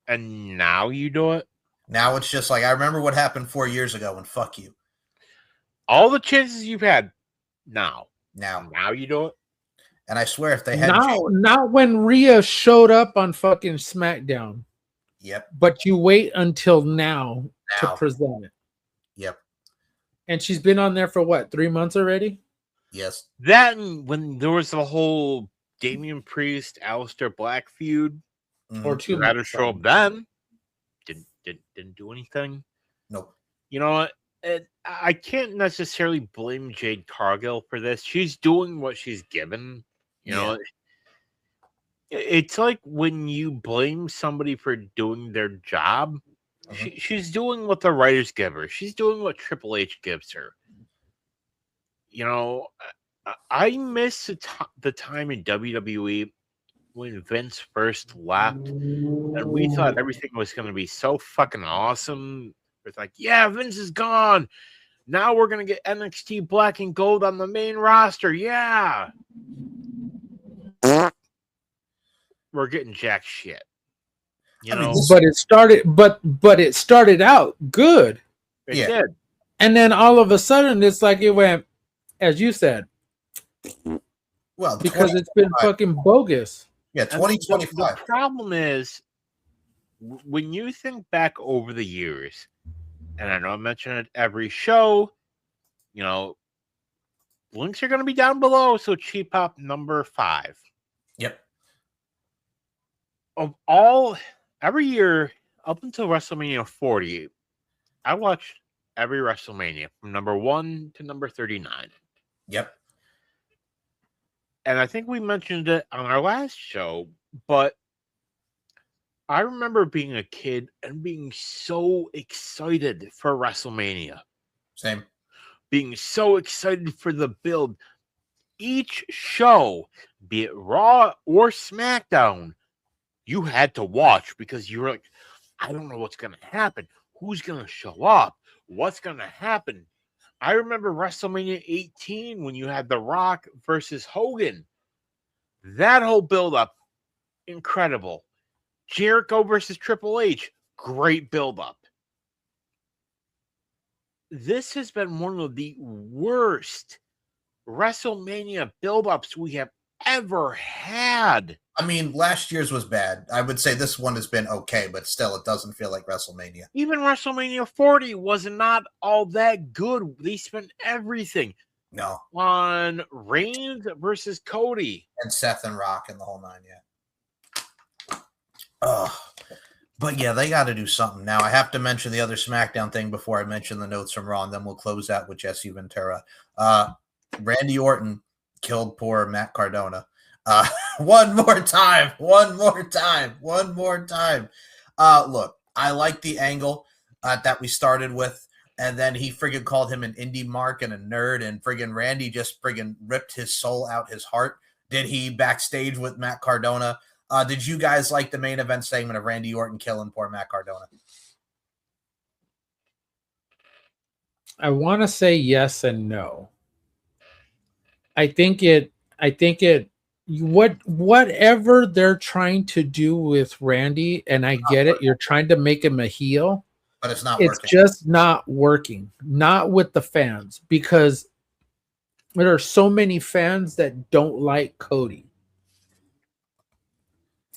and now you do it. Now it's just like I remember what happened 4 years ago, and fuck you. All the chances you've had, now you do it. And I swear, if they had not when Rhea showed up on fucking SmackDown. Yep. But you wait until now to present it. Yep. And she's been on there for what, 3 months already? Yes. That and when there was the whole Damian Priest, Aleister Black feud, or 2 months. months. Show up then. Didn't do anything. Nope. You know what? I can't necessarily blame Jade Cargill for this. She's doing what she's given. You know, it's like when you blame somebody for doing their job, she's doing what the writers give her. She's doing what Triple H gives her. You know, I miss the time in WWE when Vince first left, and we thought everything was going to be so fucking awesome. It's like, yeah, Vince is gone. Now we're going to get NXT Black and Gold on the main roster. Yeah. We're getting jack shit. You know, but it started out good. It did. And then all of a sudden it's like it went, as you said. Well, because it's been fucking bogus. Yeah, 2025. The problem is when you think back over the years, and I know I mention it every show, you know, links are going to be down below. So Cheap Pop number 5. Yep. Of all, every year up until WrestleMania 40, I watched every WrestleMania from number 1 to number 39. Yep. And I think we mentioned it on our last show, but I remember being a kid and being so excited for WrestleMania. Same. Being so excited for the build. Each show, be it Raw or SmackDown, you had to watch because you were like, I don't know what's going to happen. Who's going to show up? What's going to happen? I remember WrestleMania 18 when you had The Rock versus Hogan. That whole build-up, incredible. Jericho versus Triple H, great build-up. This has been one of the worst WrestleMania build-ups we have ever had. I mean, last year's was bad. I would say this one has been okay, but still, it doesn't feel like WrestleMania. Even WrestleMania 40 was not all that good. They spent everything on Reigns versus Cody. And Seth and Rock and the whole 9, yeah. But yeah, they got to do something. Now, I have to mention the other SmackDown thing before I mention the notes from Raw, and then we'll close out with Jesse Ventura. Randy Orton killed poor Matt Cardona. One more time. Look, I like the angle that we started with, and then he friggin' called him an indie mark and a nerd, and friggin' Randy just friggin' ripped his soul out his heart. Did he backstage with Matt Cardona? Did you guys like the main event segment of Randy Orton killing poor Matt Cardona? I want to say yes and no. Whatever they're trying to do with Randy, and I get it, you're trying to make him a heel, but it's not working. It's just not working. Not with the fans, because there are so many fans that don't like Cody.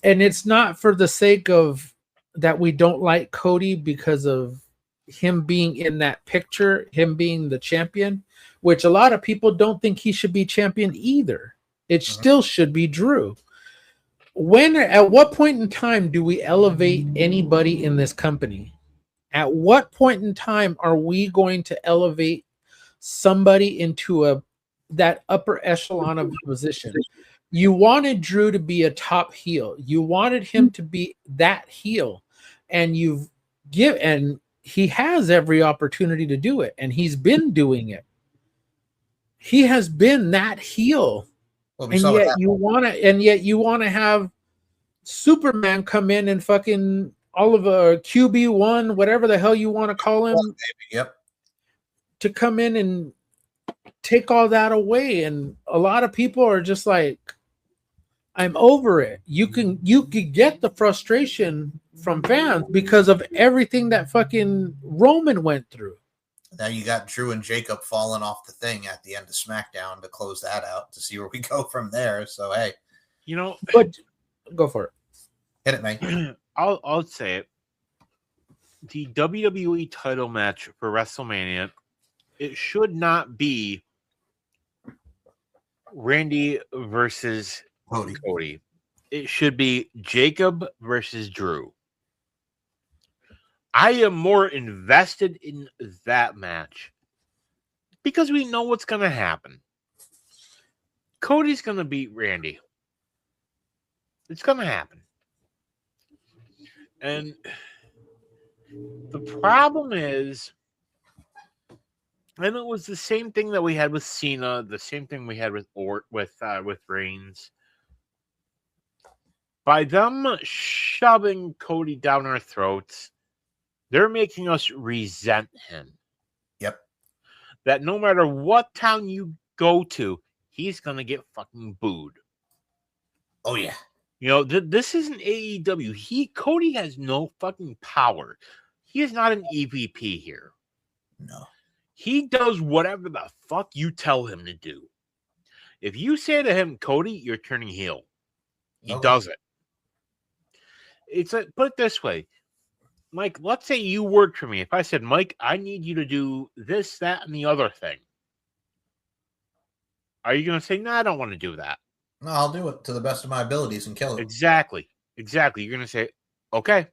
And it's not for the sake of that we don't like Cody because of him being in that picture, him being the champion, which a lot of people don't think he should be champion either. It still should be Drew. At what point in time do we elevate anybody in this company? At what point in time are we going to elevate somebody into that upper echelon of position? You wanted Drew to be a top heel. You wanted him to be that heel, and he has every opportunity to do it, and he's been doing it. He has been that heel, and yet you want to have Superman come in and fucking all of a QB1, whatever the hell you want to call him, to come in and take all that away. And a lot of people are just like, I'm over it. You could get the frustration from fans because of everything that fucking Roman went through. Now you got Drew and Jacob falling off the thing at the end of SmackDown to close that out to see where we go from there. So hey, but go for it. Hit it, man. I'll say it. The WWE title match for WrestleMania, it should not be Randy versus Cody. It should be Jacob versus Drew. I am more invested in that match because we know what's going to happen. Cody's going to beat Randy. It's going to happen. And the problem is, and it was the same thing that we had with Cena, the same thing we had with Reigns. By them shoving Cody down our throats, they're making us resent him. Yep. That no matter what town you go to, he's going to get fucking booed. Oh, yeah. This isn't AEW. Cody has no fucking power. He is not an EVP here. No. He does whatever the fuck you tell him to do. If you say to him, Cody, you're turning heel, he does it. It's like, put it this way, Mike, let's say you worked for me. If I said, Mike, I need you to do this, that, and the other thing. Are you going to say, no, I don't want to do that? No, I'll do it to the best of my abilities and kill it. Exactly. You're going to say, okay,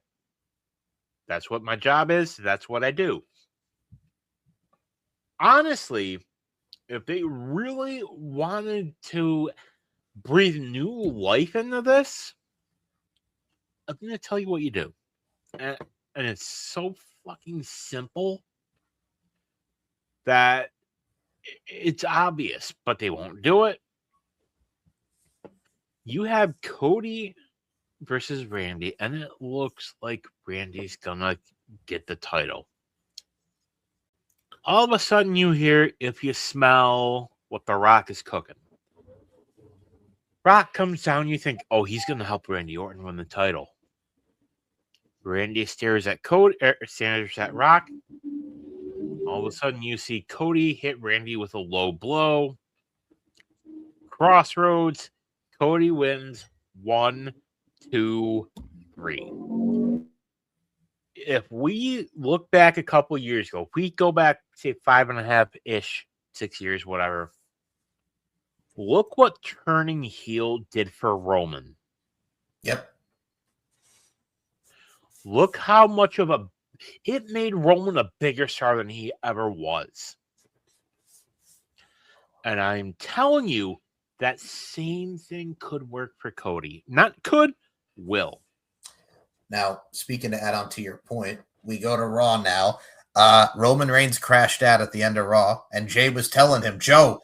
that's what my job is. That's what I do. Honestly, if they really wanted to breathe new life into this, I'm going to tell you what you do. And it's so fucking simple that it's obvious, but they won't do it. You have Cody versus Randy, and it looks like Randy's gonna get the title. All of a sudden, you hear, if you smell what The Rock is cooking. Rock comes down, you think, oh, he's gonna help Randy Orton win the title. Randy stares at Cody, stares at Rock. All of a sudden, you see Cody hit Randy with a low blow. Crossroads. Cody wins 1, 2, 3. If we look back a couple years ago, if we go back, say 5.5-ish, 6 years, whatever. Look what turning heel did for Roman. Yep. Look how much of it made Roman a bigger star than he ever was. And I'm telling you, that same thing could work for Cody. Not could, will. Now, speaking to add on to your point, we go to Raw now. Roman Reigns crashed out at the end of Raw, and Jay was telling him, Joe,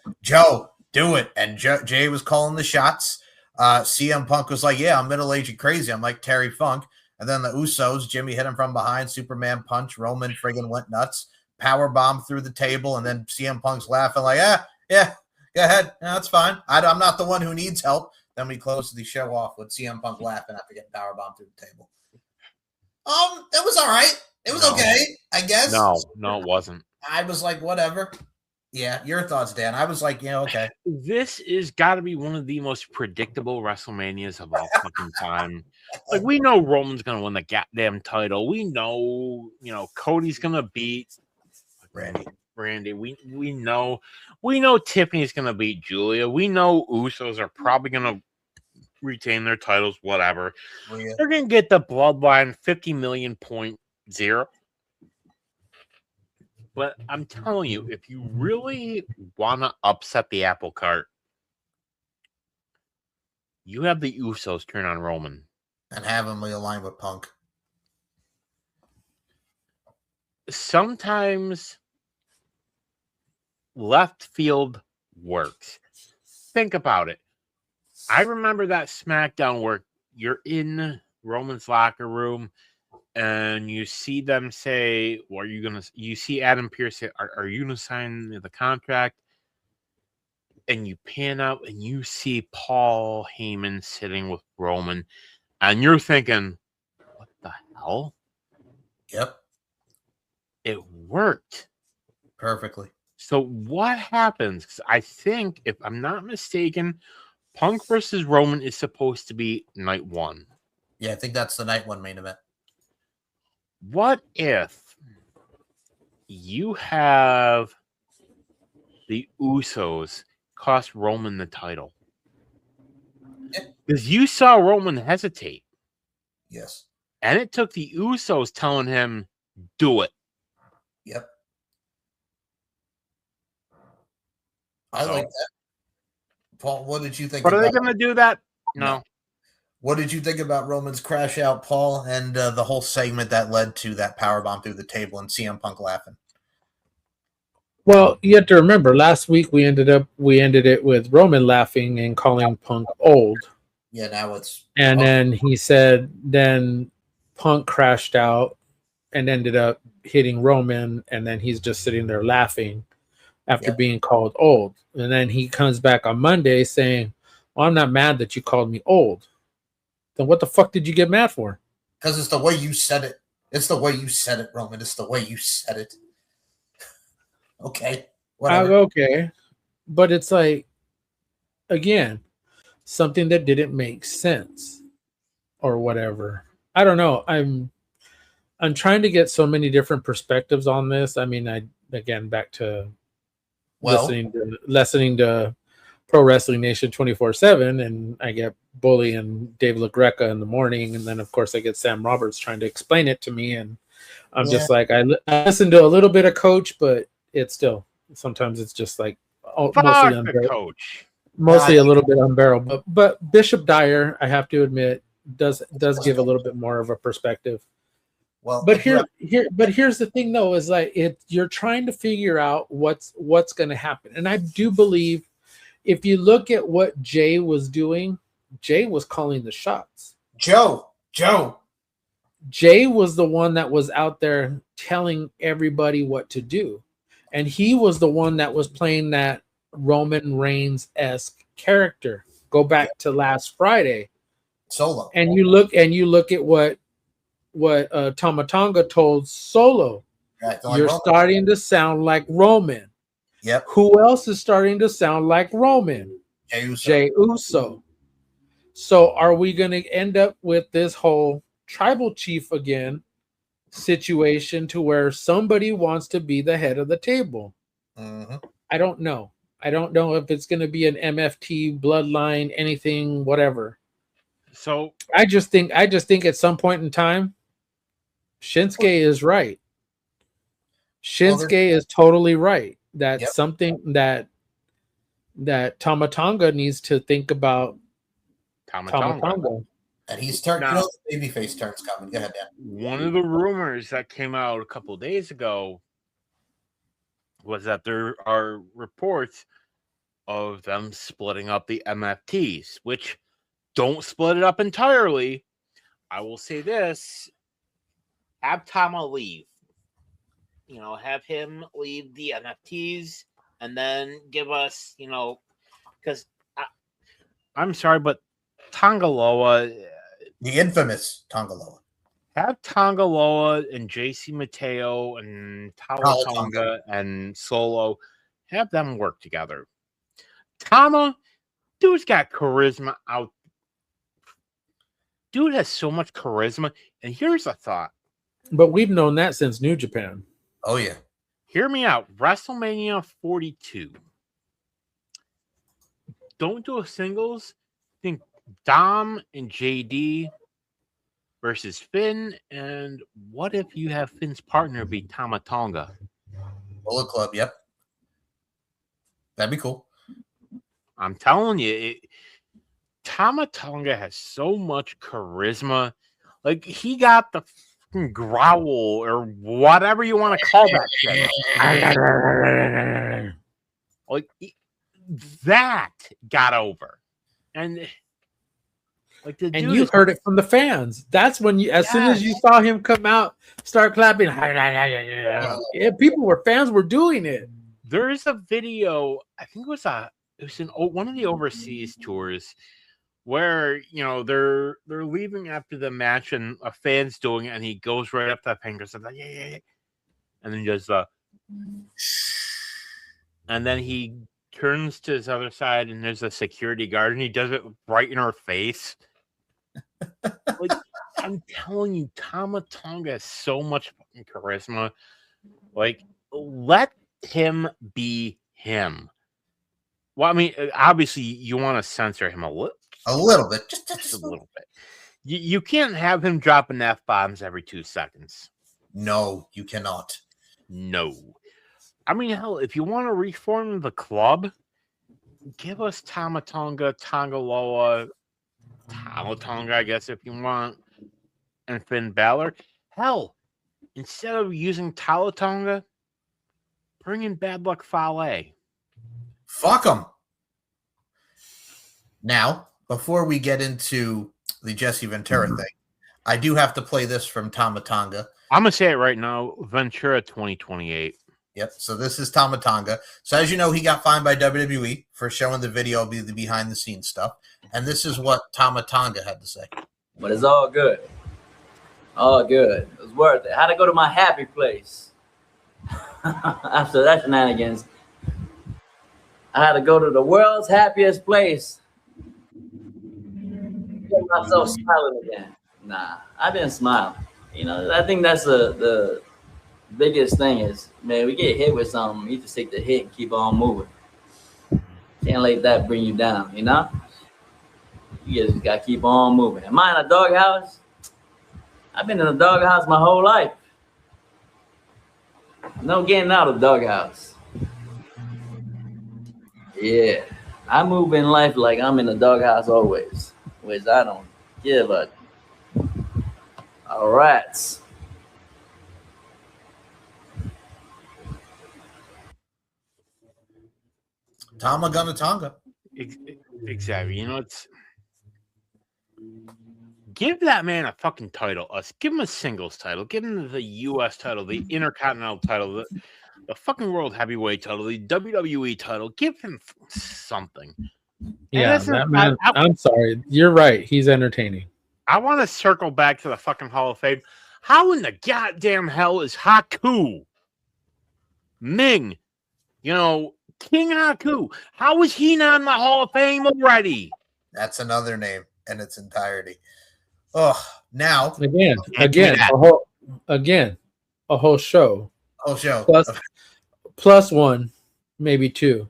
do it. And Jay was calling the shots. CM Punk was like, yeah, I'm middle-aged and crazy. I'm like Terry Funk. And then the Usos, Jimmy hit him from behind, Superman punch, Roman friggin' went nuts, power bomb through the table, and then CM Punk's laughing like, yeah, go ahead. No, that's fine. I'm not the one who needs help. Then we close the show off with CM Punk laughing after getting power bomb through the table. It was all right. It was okay, I guess. No, it wasn't. I was like, whatever. Yeah, your thoughts, Dan. I was like, okay. This is got to be one of the most predictable WrestleManias of all fucking time. Like, we know Roman's going to win the goddamn title. We know, Cody's going to beat Randy. We know Tiffany's going to beat Julia. We know Usos are probably going to retain their titles, whatever. Oh, yeah. They're going to get the Bloodline 50 million.0. But I'm telling you, if you really want to upset the apple cart, you have the Usos turn on Roman. And have him realign with Punk. Sometimes left field works. Think about it. I remember that SmackDown where you're in Roman's locker room and you see them say, well, you see Adam Pearce say, are you going to sign the contract? And you pan out and you see Paul Heyman sitting with Roman and you're thinking, what the hell? Yep. It worked perfectly. So what happens? 'Cause I think, if I'm not mistaken, Punk versus Roman is supposed to be night 1. Yeah, I think that's the night 1 main event. What if you have the Usos cost Roman the title? Because you saw Roman hesitate. Yes. And it took the Usos telling him, do it. Yep. I like that. Paul, what did you think? But are they going to do that? No. What did you think about Roman's crash out, Paul, and the whole segment that led to that powerbomb through the table and CM Punk laughing? Well, you have to remember, last week we ended it with Roman laughing and calling Punk old. Yeah, now it's... And then he said, then Punk crashed out and ended up hitting Roman, and then he's just sitting there laughing after being called old. And then he comes back on Monday saying, well, I'm not mad that you called me old. Then what the fuck did you get mad for? Because it's the way you said it. It's the way you said it, Roman. It's the way you said it. Okay. Whatever. Okay. But it's like, again, something that didn't make sense or whatever. I don't know. I'm trying to get so many different perspectives on this. I mean, back to listening to Pro Wrestling Nation 24/7, and I get Bully and Dave LaGreca in the morning, and then of course I get Sam Roberts trying to explain it to me, and I'm just like I listen to a little bit of Coach, but it's still sometimes it's just like mostly the coach. mostly a little bit unbearable. But Bishop Dyer, I have to admit, does give a little bit more of a perspective. Well, but here's the thing though, is like you're trying to figure out what's going to happen, and I do believe if you look at what Jay was doing, Jay was calling the shots. Jay was the one that was out there telling everybody what to do, and he was the one that was playing that Roman Reigns-esque character. Go back to last Friday, Solo, and you look at what Tama Tonga told Solo. You're starting to sound like Roman. Yep. Who else is starting to sound like Roman? Jey Uso. So are we going to end up with this whole tribal chief again situation to where somebody wants to be the head of the table? Mm-hmm. I don't know. I don't know if it's going to be an MFT bloodline, anything, whatever. So I just think at some point in time, Shinsuke is right. Shinsuke is totally right. That's something that Tama Tonga needs to think about. Tama Tonga. And he's turned. You know, the babyface turn's coming. Go ahead, Dan. One of the rumors that came out a couple of days ago was that there are reports of them splitting up the MFTs, which don't split it up entirely. I will say this: have Tama leave. You know, have him leave the NFTs and then give us, you know, because I'm sorry, but Tongaloa, the infamous Tongaloa, have Tongaloa and JC Mateo and Tonga and Solo, have them work together. Tama, dude's got charisma out. Dude has so much charisma. And here's a thought. But we've known that since New Japan. Oh, yeah. Hear me out. WrestleMania 42. Don't do a singles. Think Dom and JD versus Finn. And what if you have Finn's partner be Tama Tonga? Bullet Club, yep. That'd be cool. I'm telling you, Tama Tonga has so much charisma. Like, he got the growl or whatever you want to call that shit. Like, that got over. And like the and you heard it from the fans. That's when you, as soon as you saw him come out, start clapping. Yeah, fans were doing it. There is a video, I think it was in one of the overseas tours, where, you know, they're leaving after the match and a fan's doing it, and he goes right up to that fan and goes, yeah, and then just and then he turns to his other side and there's a security guard and he does it right in her face. Like, I'm telling you, Tama Tonga has so much fucking charisma. Like, let him be him. Well, I mean, obviously you want to censor him a little bit, just a little bit. You can't have him dropping F-bombs every 2 seconds. No, you cannot. No. I mean, hell, if you want to reform the club, give us Tama Tonga, Tongaloa, Tama Tonga, I guess, if you want, and Finn Balor. Hell, instead of using Tala Tonga, bring in Bad Luck Fale. Fuck them. Now, before we get into the Jesse Ventura thing, I do have to play this from Tama Tonga. I'm going to say it right now, Ventura 2028. Yep, so this is Tama Tonga. So as you know, he got fined by WWE for showing the video of the behind-the-scenes stuff. And this is what Tama Tonga had to say. But it's all good. All good. It was worth it. I had to go to my happy place. After that shenanigans, I had to go to the world's happiest place. Get myself smiling again. Nah, I didn't smile. You know, I think that's the biggest thing is, man, we get hit with something, you just take the hit and keep on moving. Can't let that bring you down, you know? You just gotta keep on moving. Am I in a doghouse? I've been in a doghouse my whole life. No getting out of the doghouse. Yeah. I move in life like I'm in a doghouse always, which I don't give a. All right. Tama Gunna Tonga. Exactly. You know, it's give that man a fucking title. Give him a singles title. Give him the U.S. title, the Intercontinental title, the fucking World Heavyweight title, the WWE title. Give him something. Yeah, that man. I'm sorry. You're right. He's entertaining. I want to circle back to the fucking Hall of Fame. How in the goddamn hell is Haku Ming, you know, King Haku? How is he not in the Hall of Fame already? That's another name in its entirety. Oh, now again, a whole show. Whole show. Plus one, maybe two.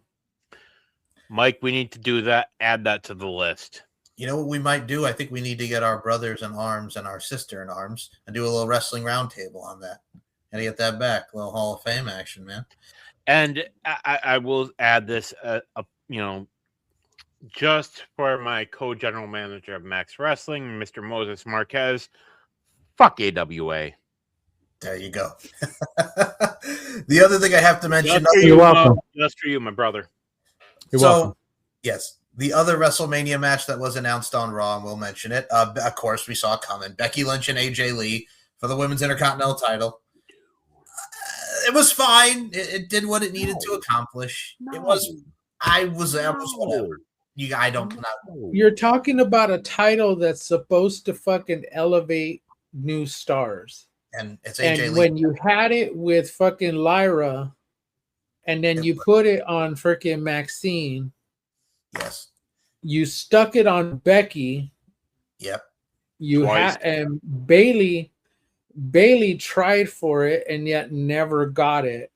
Mike, we need to do that. Add that to the list. You know what we might do? I think we need to get our brothers in arms and our sister in arms and do a little wrestling roundtable on that. And get that back. A little Hall of Fame action, man. And I will add this, you know, just for my co-general manager of Max Wrestling, Mr. Moses Marquez, fuck AWA. There you go. The other thing I have to mention. You're welcome. Just for you, my brother. You're welcome. Yes, the other WrestleMania match that was announced on Raw, and we'll mention it. Of course, we saw it coming. Becky Lynch and AJ Lee for the Women's Intercontinental title. It was fine. It did what it needed to accomplish. No. It was. I was whatever. I don't. You're talking about a title that's supposed to fucking elevate new stars. And it's AJ and Lee. When you had it with fucking Lyra, and then you put it on freaking Maxine. Yes. You stuck it on Becky. Yep. You had and Bailey tried for it and yet never got it.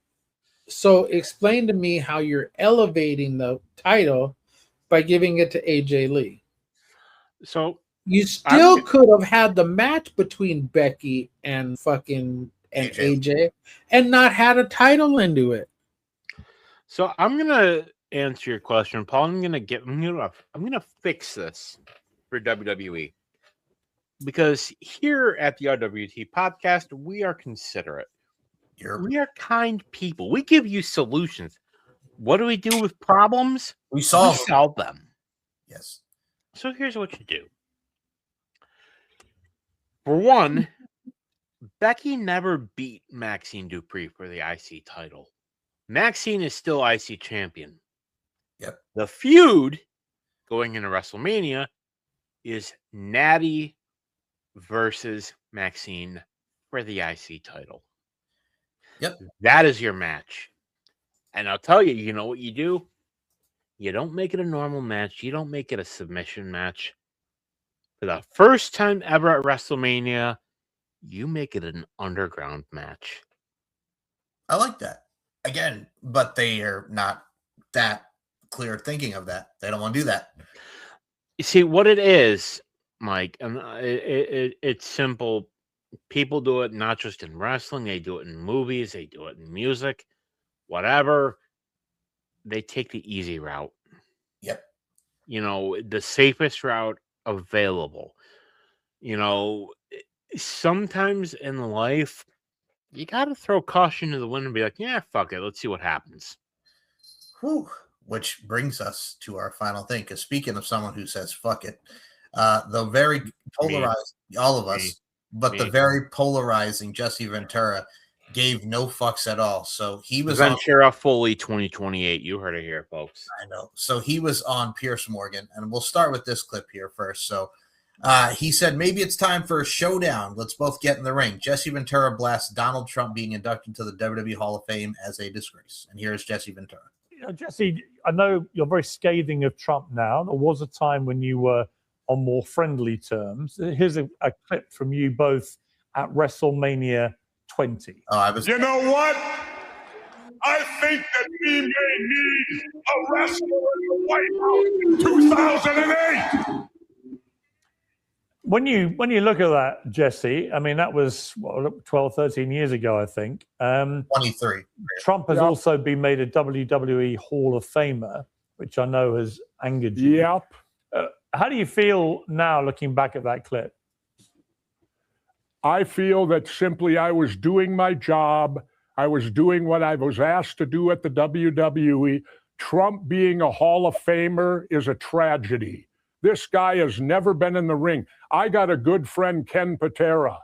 So explain to me how you're elevating the title by giving it to AJ Lee. So you still could have had the match between Becky and fucking and AJ and not had a title into it. So I'm gonna answer your question, Paul. I'm gonna fix this for WWE. Because here at the RWT podcast, we are considerate. We are kind people. We give you solutions. What do we do with problems? We solve them. Yes. So here's what you do. For one, Becky never beat Maxine Dupree for the IC title. Maxine is still IC champion. Yep. The feud going into WrestleMania is Natty versus Maxine for the IC title. Yep. That is your match. And I'll tell you, you know what you do? You don't make it a normal match. You don't make it a submission match. For the first time ever at WrestleMania, you make it an underground match. I like that. Again, but they are not that clear thinking of that. They don't want to do that. You see, what it is, Mike, and it's simple. People do it not just in wrestling. They do it in movies. They do it in music. Whatever. They take the easy route. Yep. You know, the safest route available. You know, sometimes in life, you got to throw caution to the wind and be like, yeah, fuck it. Let's see what happens. Whew. Which brings us to our final thing. Because speaking of someone who says fuck it, the very polarized, all of us, the very polarizing Jesse Ventura gave no fucks at all. So he was Ventura Foley 2028. You heard it here, folks. I know. So he was on Pierce Morgan, and we'll start with this clip here first. So he said, maybe it's time for a showdown. Let's both get in the ring. Jesse Ventura blasts Donald Trump being inducted to the WWE Hall of Fame as a disgrace. And here's Jesse Ventura. You know, Jesse, I know you're very scathing of Trump now. There was a time when you were on more friendly terms. Here's a clip from you both at WrestleMania 20. Oh, You know what? I think that we may need a wrestler in the White House in 2008. When you look at that, Jesse, I mean, that was 12, 13 years ago, I think. 23. Trump has also been made a WWE Hall of Famer, which I know has angered you. Yep. How do you feel now looking back at that clip? I feel that simply I was doing my job. I was doing what I was asked to do at the WWE. Trump being a Hall of Famer is a tragedy. This guy has never been in the ring. I got a good friend, Ken Patera,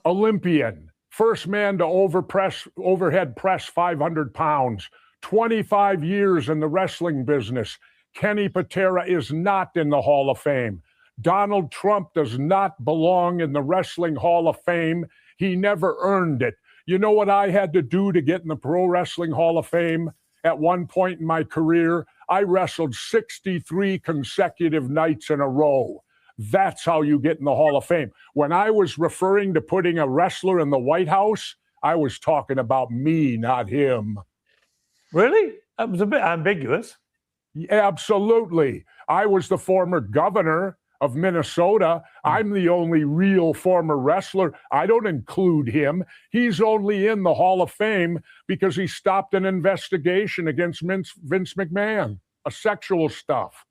Olympian, first man to overhead press 500 pounds, 25 years in the wrestling business. Kenny Patera is not in the Hall of Fame. Donald Trump does not belong in the Wrestling Hall of Fame. He never earned it. You know what I had to do to get in the Pro Wrestling Hall of Fame? At one point in my career, I wrestled 63 consecutive nights in a row. That's how you get in the Hall of Fame. When I was referring to putting a wrestler in the White House, I was talking about me, not him. Really? That was a bit ambiguous. Absolutely. I was the former governor of Minnesota. I'm the only real former wrestler. I don't include him. He's only in the Hall of Fame because he stopped an investigation against Vince McMahon, a sexual stuff.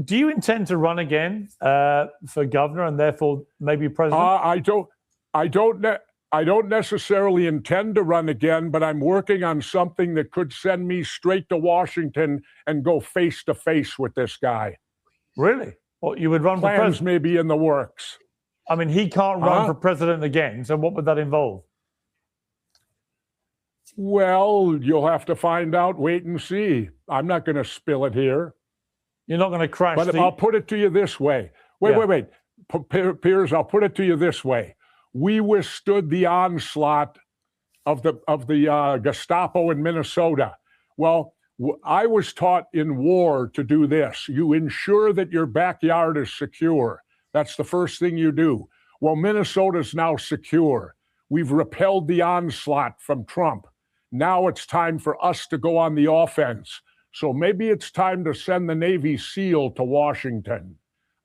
Do you intend to run again for governor and therefore maybe president? I don't necessarily intend to run again, but I'm working on something that could send me straight to Washington and go face to face with this guy. Really? Well, you would run for president? May be in the works. I mean, he can't run for president again, so what would that involve? Well, you'll have to find out, wait and see. I'm not going to spill it here. You're not going to crash But I'll put it to you this way. Wait. Piers, I'll put it to you this way. We withstood the onslaught of the Gestapo in Minnesota. Well, I was taught in war to do this. You ensure that your backyard is secure. That's the first thing you do. Well, Minnesota's now secure. We've repelled the onslaught from Trump. Now it's time for us to go on the offense. So maybe it's time to send the Navy SEAL to Washington.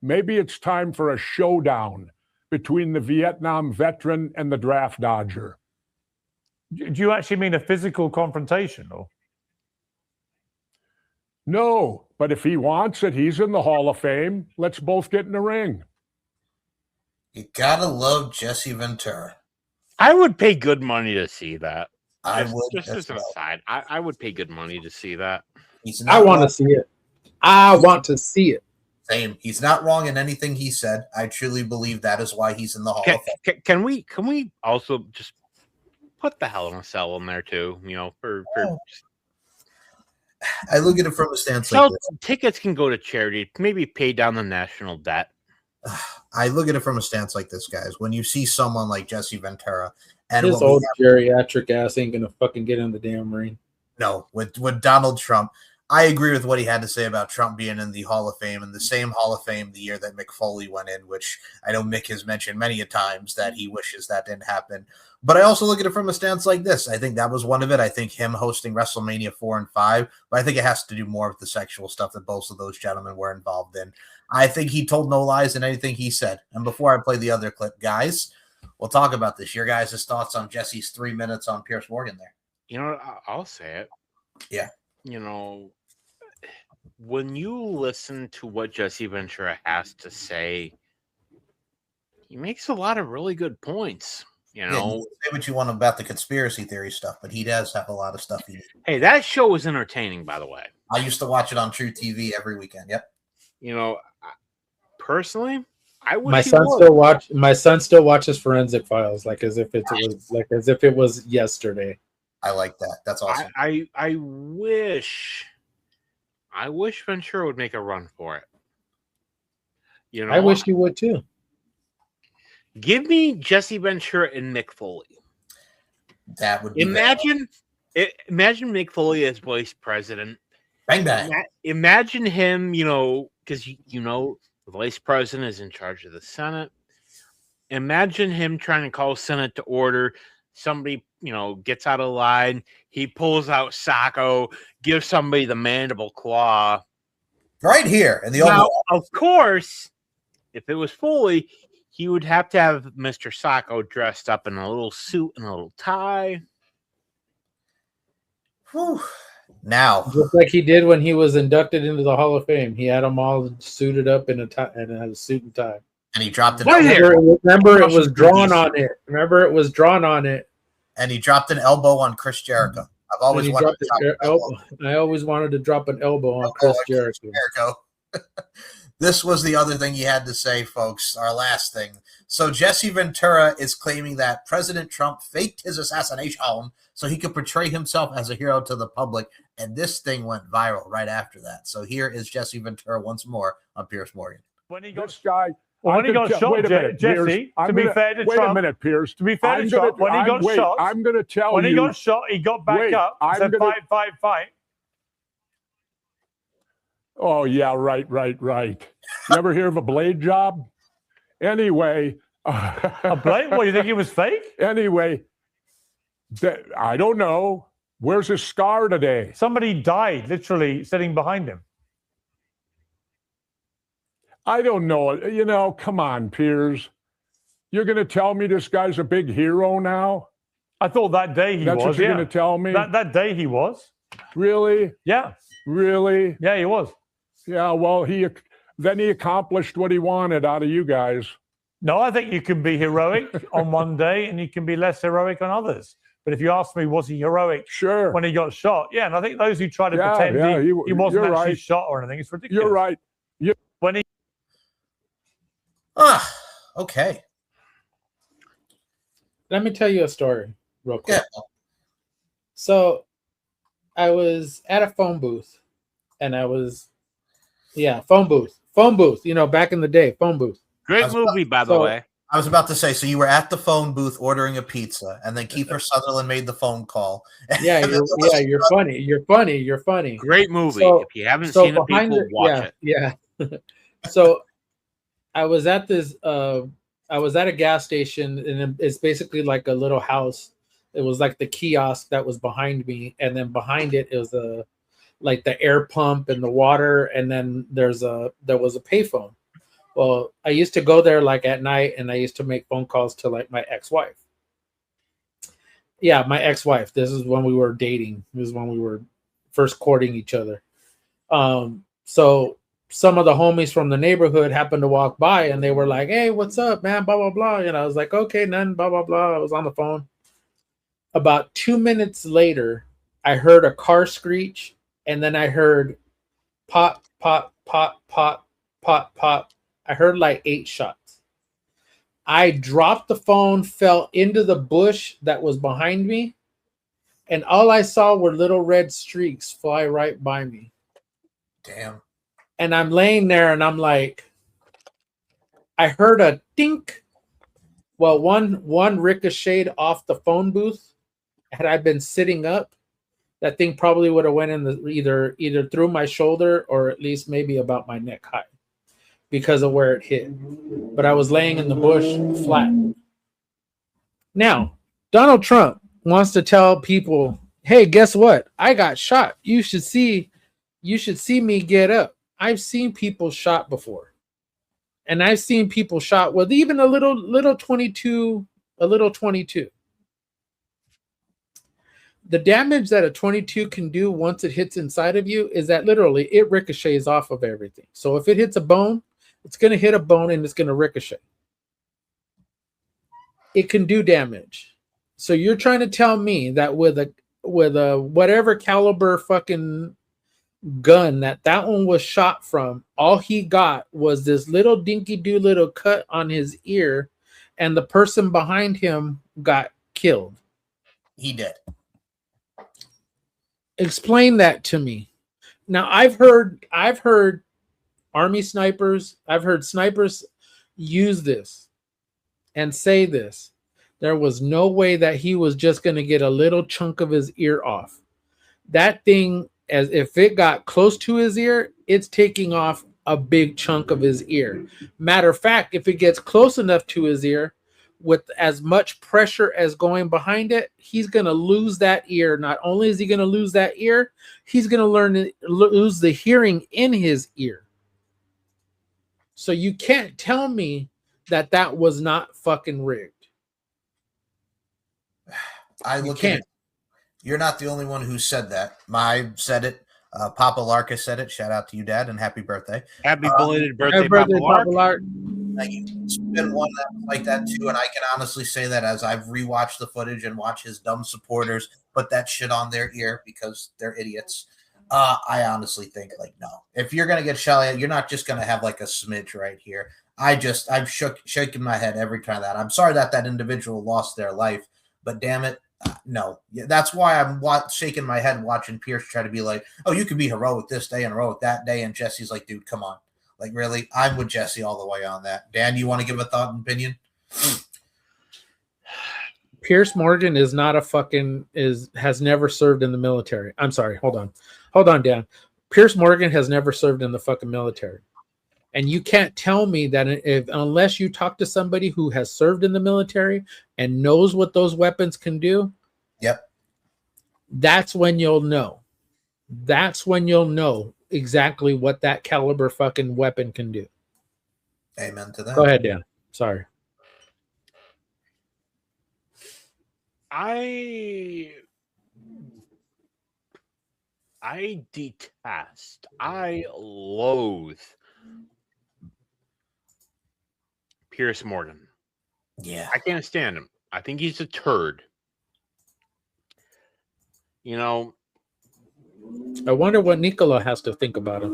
Maybe it's time for a showdown between the Vietnam veteran and the draft dodger. Do you actually mean a physical confrontation, or? No, but if he wants it, he's in the Hall of Fame. Let's both get in the ring. You gotta love Jesse Ventura. I would pay good money to see that. I would. Just as an aside, I would pay good money to see that. I want to see it. I want to see it. Same. He's not wrong in anything he said. I truly believe that is why he's in the Hall of Fame. Can we also just put the Hell in a Cell in there too? You know, for I look at it from a stance like this. Tickets can go to charity, maybe pay down the national debt. I look at it from a stance like this, guys. When you see someone like Jesse Ventura, and his old geriatric ass ain't gonna fucking get in the damn ring. No, with Donald Trump, I agree with what he had to say about Trump being in the Hall of Fame, and the same Hall of Fame the year that Mick Foley went in, which I know Mick has mentioned many a times that he wishes that didn't happen. But I also look at it from a stance like this. I think that was one of it. I think him hosting WrestleMania 4 and 5, but I think it has to do more with the sexual stuff that both of those gentlemen were involved in. I think he told no lies in anything he said. And before I play the other clip, guys, we'll talk about this. Your guys' thoughts on Jesse's 3 minutes on Piers Morgan there. You know, I'll say it. Yeah. You know, when you listen to what Jesse Ventura has to say, he makes a lot of really good points. You know, you say what you want about the conspiracy theory stuff, but he does have a lot of stuff. Hey, that show was entertaining, by the way. I used to watch it on True TV every weekend. Yep. You know, personally, I wish my son still watches Forensic Files as if it was yesterday. I like that. That's awesome. I wish Ventura would make a run for it. You know, I wish he would too. Give me Jesse Ventura and Mick Foley. That would be imagine Mick Foley as vice president. Bang bang. Imagine him, you know, because you know the vice president is in charge of the Senate. Imagine him trying to call Senate to order. somebody, gets out of line. He pulls out Sacco, gives somebody the mandible claw. Right here in the Now, Oval. of course, if it was Foley, he would have to have Mr. Sacco dressed up in a little suit and a little tie. Whew. Now, Just like he did when he was inducted into the Hall of Fame. He had them all suited up in a tie and had a suit and tie. and he dropped an Right elbow. here. Remember, it was drawn on it. Remember, it was drawn on it. And he dropped an elbow on Chris Jericho. I've always And he wanted dropped to drop an elbow. I always wanted to drop an elbow on Chris Jericho. This was the other thing he had to say, folks. Our last thing. So Jesse Ventura is claiming that President Trump faked his assassination so he could portray himself as a hero to the public. And this thing went viral right after that. So here is Jesse Ventura once more on Piers Morgan. When he got This guy. when he got shot, wait a minute, Jesse, Piers. to be fair to wait Trump, a minute, Piers. to be fair to Trump, when he got shot, I'm going to tell when you. he got shot, he got back up, said, fight. Oh, yeah, right. You ever hear of a blade job? Anyway. A blade? What, you think he was fake? Anyway, I don't know. Where's his scar today? Somebody died literally sitting behind him. I don't know. Come on, Piers. You're going to tell me this guy's a big hero now? I thought that day he was. That's what you're going to tell me? That day he was. Really? Yeah. Really? Yeah, he was. Yeah, well, he accomplished what he wanted out of you guys. No, I think you can be heroic on one day and you can be less heroic on others. But if you ask me, was he heroic when he got shot? Yeah, and I think those who try to pretend he wasn't actually shot or anything, it's ridiculous. You're right. When he Okay. Let me tell you a story real quick. Yeah. So I was at a phone booth and phone booth, back in the day, phone booth. Great movie, by the way. I was about to say, so you were at the phone booth ordering a pizza, and then Kiefer Sutherland made the phone call. Yeah, you're funny. You're funny. Great movie. So, if you haven't seen it, people watch it. Yeah. So I was at a gas station, and it's basically like a little house. It was like the kiosk that was behind me, and then behind it is like the air pump and the water, and then there was a payphone. Well, I used to go there like at night, and I used to make phone calls to like my ex-wife. Yeah, my ex-wife. This is when we were dating. This is when we were first courting each other. So some of the homies from the neighborhood happened to walk by, and they were like, "Hey, what's up, man? Blah blah blah." And I was like, "Okay, none." Blah blah blah. I was on the phone. About 2 minutes later, I heard a car screech, and then I heard pop, pop, pop, pop, pop, pop. I heard like 8 shots. I dropped the phone, fell into the bush that was behind me, and all I saw were little red streaks fly right by me. Damn. And I'm laying there, and I'm like, I heard a dink. Well, one ricocheted off the phone booth. Had I been sitting up, that thing probably would have went in the either through my shoulder or at least maybe about my neck high, because of where it hit. But I was laying in the bush flat. Now, Donald Trump wants to tell people, hey, guess what? I got shot. You should see me get up. I've seen people shot before. And I've seen people shot with even a little 22. The damage that a 22 can do once it hits inside of you is that literally it ricochets off of everything. So if it hits a bone, it's going to hit a bone and it's going to ricochet. It can do damage. So you're trying to tell me that with a whatever caliber fucking gun that one was shot from, all he got was this little dinky do little cut on his ear, and the person behind him got killed. He did. Explain that to me. Now I've heard Army snipers, I've heard snipers use this and say this. There was no way that he was just going to get a little chunk of his ear off. That thing, as if it got close to his ear, it's taking off a big chunk of his ear. Matter of fact, if it gets close enough to his ear, with as much pressure as going behind it, he's going to lose that ear. Not only is he going to lose that ear, he's going to lose the hearing in his ear. So you can't tell me that that was not fucking rigged. You're not the only one who said that. I said it. Papa Larka said it. Shout out to you, Dad, and happy birthday. Happy belated birthday, Happy birthday, Papa Lark. It's been one that was like that too, and I can honestly say that as I've rewatched the footage and watched his dumb supporters put that shit on their ear because they're idiots. I honestly think, like, no. If you're gonna get shot, you're not just gonna have like a smidge right here. I've shaken my head every time that. I'm sorry that individual lost their life, but damn it, no. That's why I'm shaking my head watching Pierce try to be like, oh, you can be heroic this day and heroic that day, and Jesse's like, dude, come on. Like, really? I'm with Jesse all the way on that. Dan, you want to give a thought and opinion? Pierce Morgan is not a fucking has never served in the military. I'm sorry. Hold on, Dan. Pierce Morgan has never served in the fucking military. And you can't tell me that unless you talk to somebody who has served in the military and knows what those weapons can do. Yep. That's when you'll know. That's when you'll know exactly what that caliber fucking weapon can do. Amen to that. Go ahead, Dan. Sorry. I detest, I loathe Pierce Morgan. Yeah. I can't stand him. I think he's a turd. You know, I wonder what Nicola has to think about him.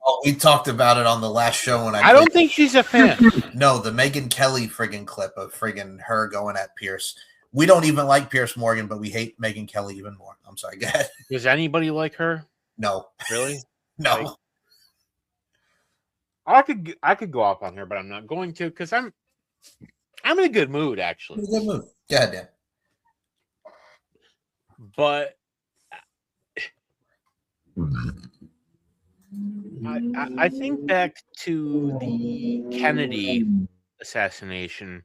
Oh, we talked about it on the last show when I don't think she's a fan. No, the Megyn Kelly friggin' clip of friggin' her going at Pierce. We don't even like Pierce Morgan, but we hate Megyn Kelly even more. I'm sorry, go ahead. Does anybody like her? No. Really? No. Like, I could go off on her, but I'm not going to because I'm in a good mood, actually. Good mood. Go ahead, Dan. But I think back to the Kennedy assassination.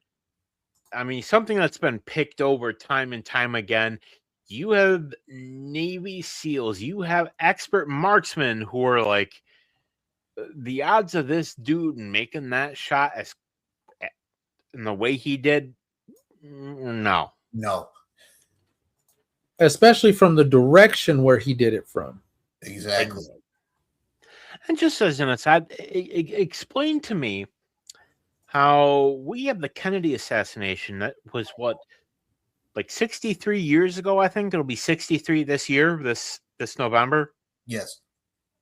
I mean, something that's been picked over time and time again. You have Navy SEALs, you have expert marksmen who are like, the odds of this dude making that shot as in the way he did, no. Especially from the direction where he did it from. Exactly. And just as an aside, explain to me how we have the Kennedy assassination that was what, like 63 years ago, I think. It'll be 63 this year, this November. Yes.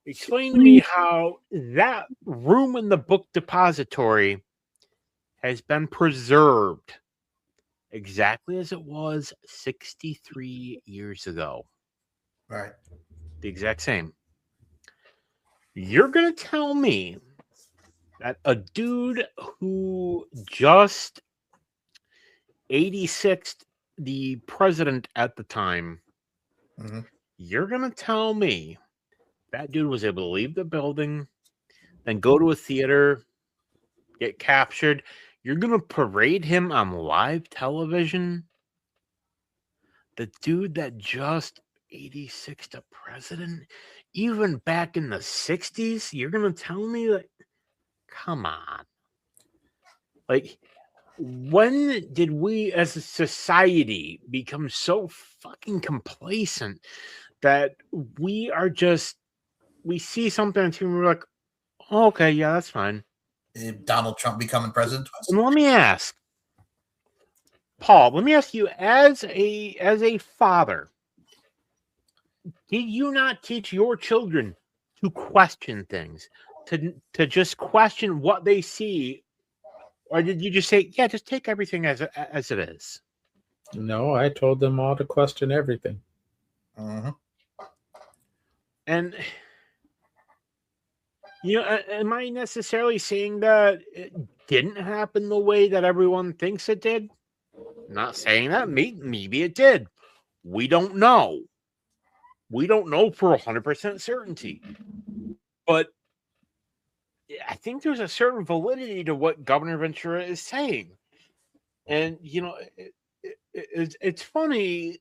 Explain to me how that room in the book depository has been preserved exactly as it was 63 years ago. Right. The exact same. You're going to tell me that a dude who just 86'd the president at the time, you're going to tell me that dude was able to leave the building, then go to a theater, get captured. You're going to parade him on live television? The dude that just 86'd a president, even back in the 60s, you're going to tell me that? Come on. Like, when did we as a society become so fucking complacent that we are just, we see something and we're like, oh, okay, yeah, that's fine. Donald Trump becoming president. And let me ask, Paul, let me ask you, as a father, did you not teach your children to question things, to just question what they see? Or did you just say, yeah, just take everything as it is? No, I told them all to question everything. And, you know, am I necessarily saying that it didn't happen the way that everyone thinks it did? Not saying that. Maybe it did. We don't know. We don't know for 100% certainty. But I think there's a certain validity to what Governor Ventura is saying. And you know, it's funny.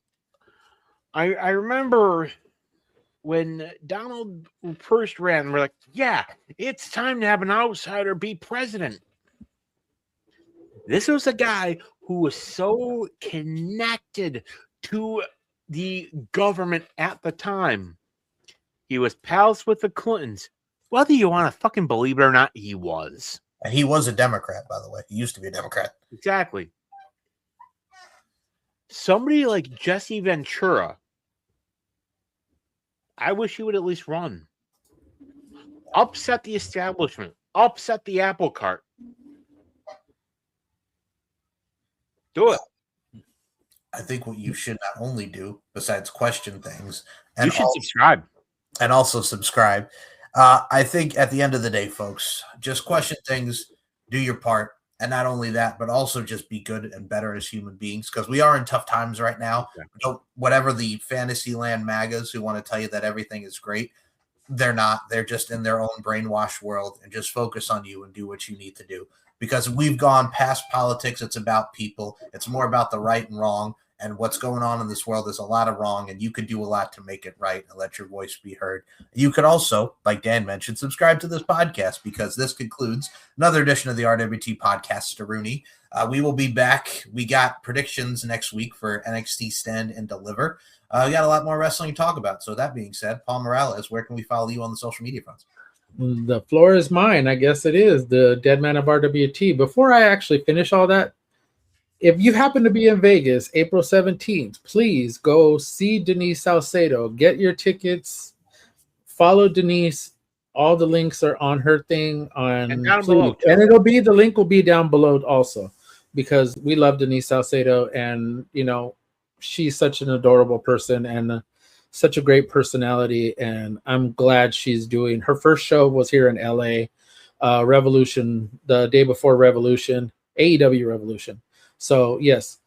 I remember when Donald first ran, we're like, yeah, it's time to have an outsider be president. This was a guy who was so connected to the government at the time. He was pals with the Clintons. Whether you want to fucking believe it or not, he was. And he was a Democrat, by the way. He used to be a Democrat. Exactly. Somebody like Jesse Ventura, I wish he would at least run. Upset the establishment. Upset the apple cart. Do it. I think what you should not only do, besides question things, and you should subscribe. And also subscribe. I think at the end of the day, folks, just question things, do your part. And not only that, but also just be good and better as human beings, because we are in tough times right now. So whatever the Fantasyland MAGAs who want to tell you that everything is great, they're not. They're just in their own brainwashed world, and just focus on you and do what you need to do. Because we've gone past politics. It's about people. It's more about the right and wrong. And what's going on in this world is a lot of wrong, and you can do a lot to make it right and let your voice be heard. You could also, like Dan mentioned, subscribe to this podcast, because this concludes another edition of the RWT podcast, Rooney. We will be back. We got predictions next week for NXT Stand and Deliver. We got a lot more wrestling to talk about. So that being said, Paul Morales, where can we follow you on the social media fronts? The floor is mine. I guess it is the Dead Man of RWT. Before I actually finish all that, if you happen to be in Vegas, April 17th, please go see Denise Salcedo. Get your tickets. Follow Denise. All the links are on her thing. And it'll be, the link will be down below also, because we love Denise Salcedo, and you know, she's such an adorable person and such a great personality. And I'm glad she's doing her first show was here in LA, Revolution, the day before Revolution, AEW Revolution. So yes,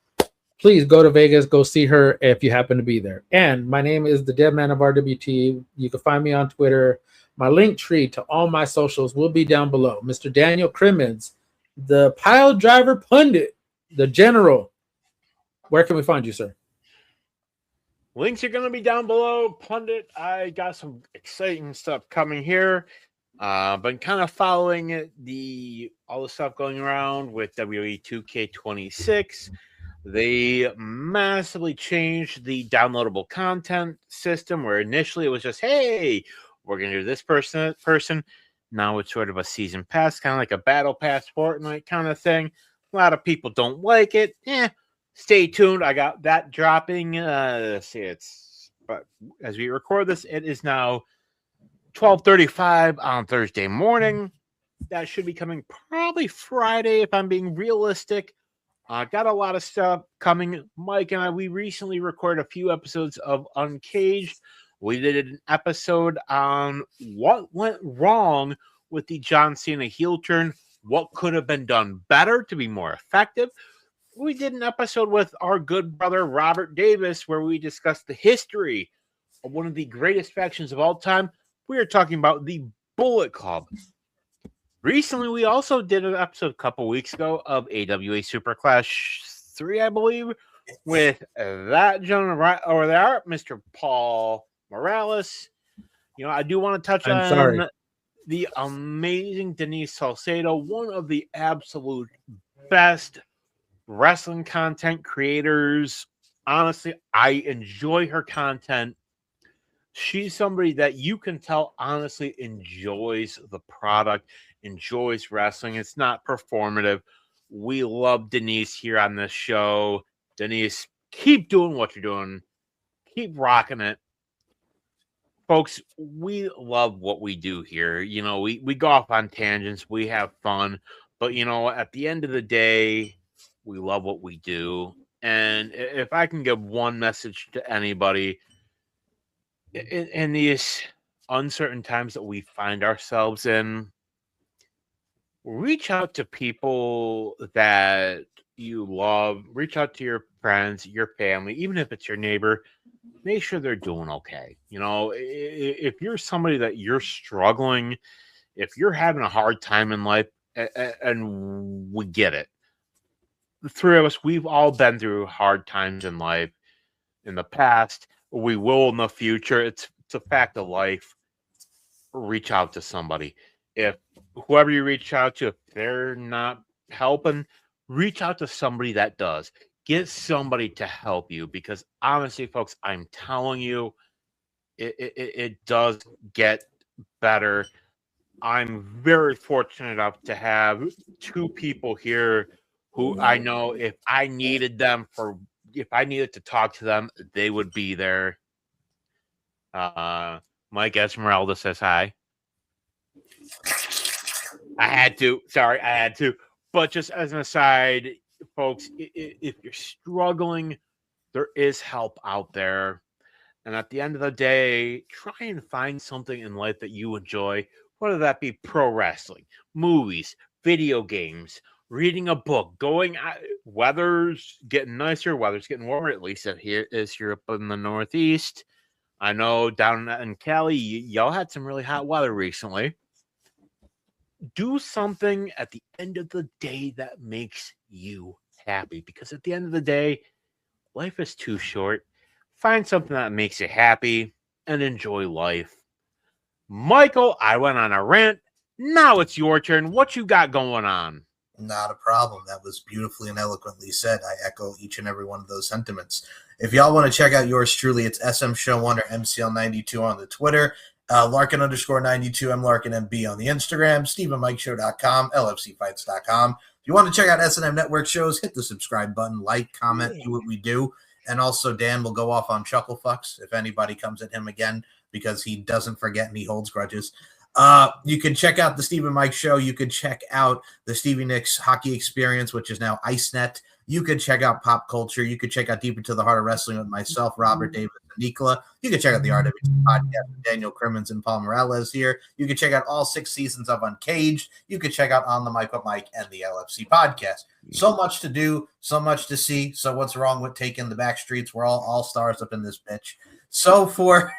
please go to Vegas, go see her if you happen to be there. And my name is the Dead Man of RWT. You can find me on Twitter. My link tree to all my socials will be down below. Mr. Daniel Crimmins, the pile driver pundit, the general. Where can we find you, sir? Links are going to be down below. Pundit, I got some exciting stuff coming here. Been kind of following all the stuff going around with WWE 2K26. They massively changed the downloadable content system, where initially it was just, hey, we're going to do this person. Now it's sort of a season pass, kind of like a battle pass Fortnite kind of thing. A lot of people don't like it. Stay tuned. I got that dropping. But as we record this, it is now 12:35 on Thursday morning. That should be coming probably Friday, if I'm being realistic. Got a lot of stuff coming. Mike and I, we recently recorded a few episodes of Uncaged. We did an episode on what went wrong with the John Cena heel turn, what could have been done better to be more effective. We did an episode with our good brother Robert Davis, where we discussed the history of one of the greatest factions of all time. We are talking about the Bullet Club. Recently, we also did an episode a couple weeks ago of AWA Super Clash 3, I believe, with that gentleman right over there, Mr. Paul Morales. You know, I do want to touch on the amazing Denise Salcedo, one of the absolute best wrestling content creators. Honestly, I enjoy her content. She's somebody that you can tell honestly enjoys the product, enjoys wrestling. It's not performative. We love Denise here on this show. Denise, keep doing what you're doing. Keep rocking it. Folks, we love what we do here. You know, we go off on tangents. We have fun. But, you know, at the end of the day, we love what we do. And if I can give one message to anybody, in these uncertain times that we find ourselves in, reach out to people that you love. Reach out to your friends, your family, even if it's your neighbor. Make sure they're doing okay. You know, if you're somebody that you're struggling, if you're having a hard time in life, and we get it, the three of us, we've all been through hard times in life in the past. We will in the future. It's a fact of life. Reach out to somebody. If whoever you reach out to, if they're not helping, reach out to somebody that does. Get somebody to help you, because honestly, folks, I'm telling you, it does get better. I'm very fortunate enough to have two people here who I know if I needed to talk to them, they would be there. Mike Esmeralda says hi. I had to. But just as an aside, folks, if you're struggling, there is help out there. And at the end of the day, try and find something in life that you enjoy, whether that be pro wrestling, movies, video games, reading a book, going out. Weather's getting nicer, weather's getting warmer, at least here up in the Northeast. I know down in Cali, y'all had some really hot weather recently. Do something at the end of the day that makes you happy, because at the end of the day, life is too short. Find something that makes you happy and enjoy life. Michael, I went on a rant. Now it's your turn. What you got going on? Not a problem. That was beautifully and eloquently said. I echo each and every one of those sentiments. If y'all want to check out yours truly, it's SM Show 1 or MCL92 on the Twitter. Larkin_92, I'm Larkin MB on the Instagram, StephenMikeShow.com, LFCfights.com. If you want to check out S&M Network shows, hit the subscribe button, like, comment, do what we do. And also, Dan will go off on Chuckle Fucks if anybody comes at him again, because he doesn't forget and he holds grudges. You can check out the Stephen Mike Show. You can check out the Stevie Nicks Hockey Experience, which is now IceNet. You can check out Pop Culture. You can check out Deep Into the Heart of Wrestling with myself, Robert Davis, and Nicola. You can check out the RWT podcast with Daniel Crimmins and Paul Morales here. You can check out all 6 seasons of Uncaged. You can check out On the Mic with Mike and the LFC podcast. So much to do, so much to see. So what's wrong with taking the back streets? We're all stars up in this bitch. So for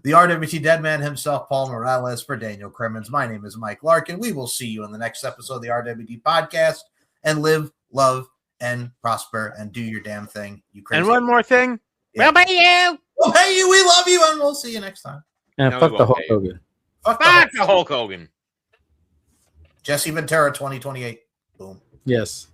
the RWT Deadman himself, Paul Morales, for Daniel Crimmins, my name is Mike Larkin. We will see you in the next episode of the RWT podcast, and live, love, and prosper, and do your damn thing. You crazy. And one more thing. Yeah. We'll pay you. We'll pay you. We love you, and we'll see you next time. And No, fuck we the won't Hulk pay you. Hogan. Fuck Fuck the Hulk Hogan. Jesse Ventura 2028. Boom. Yes.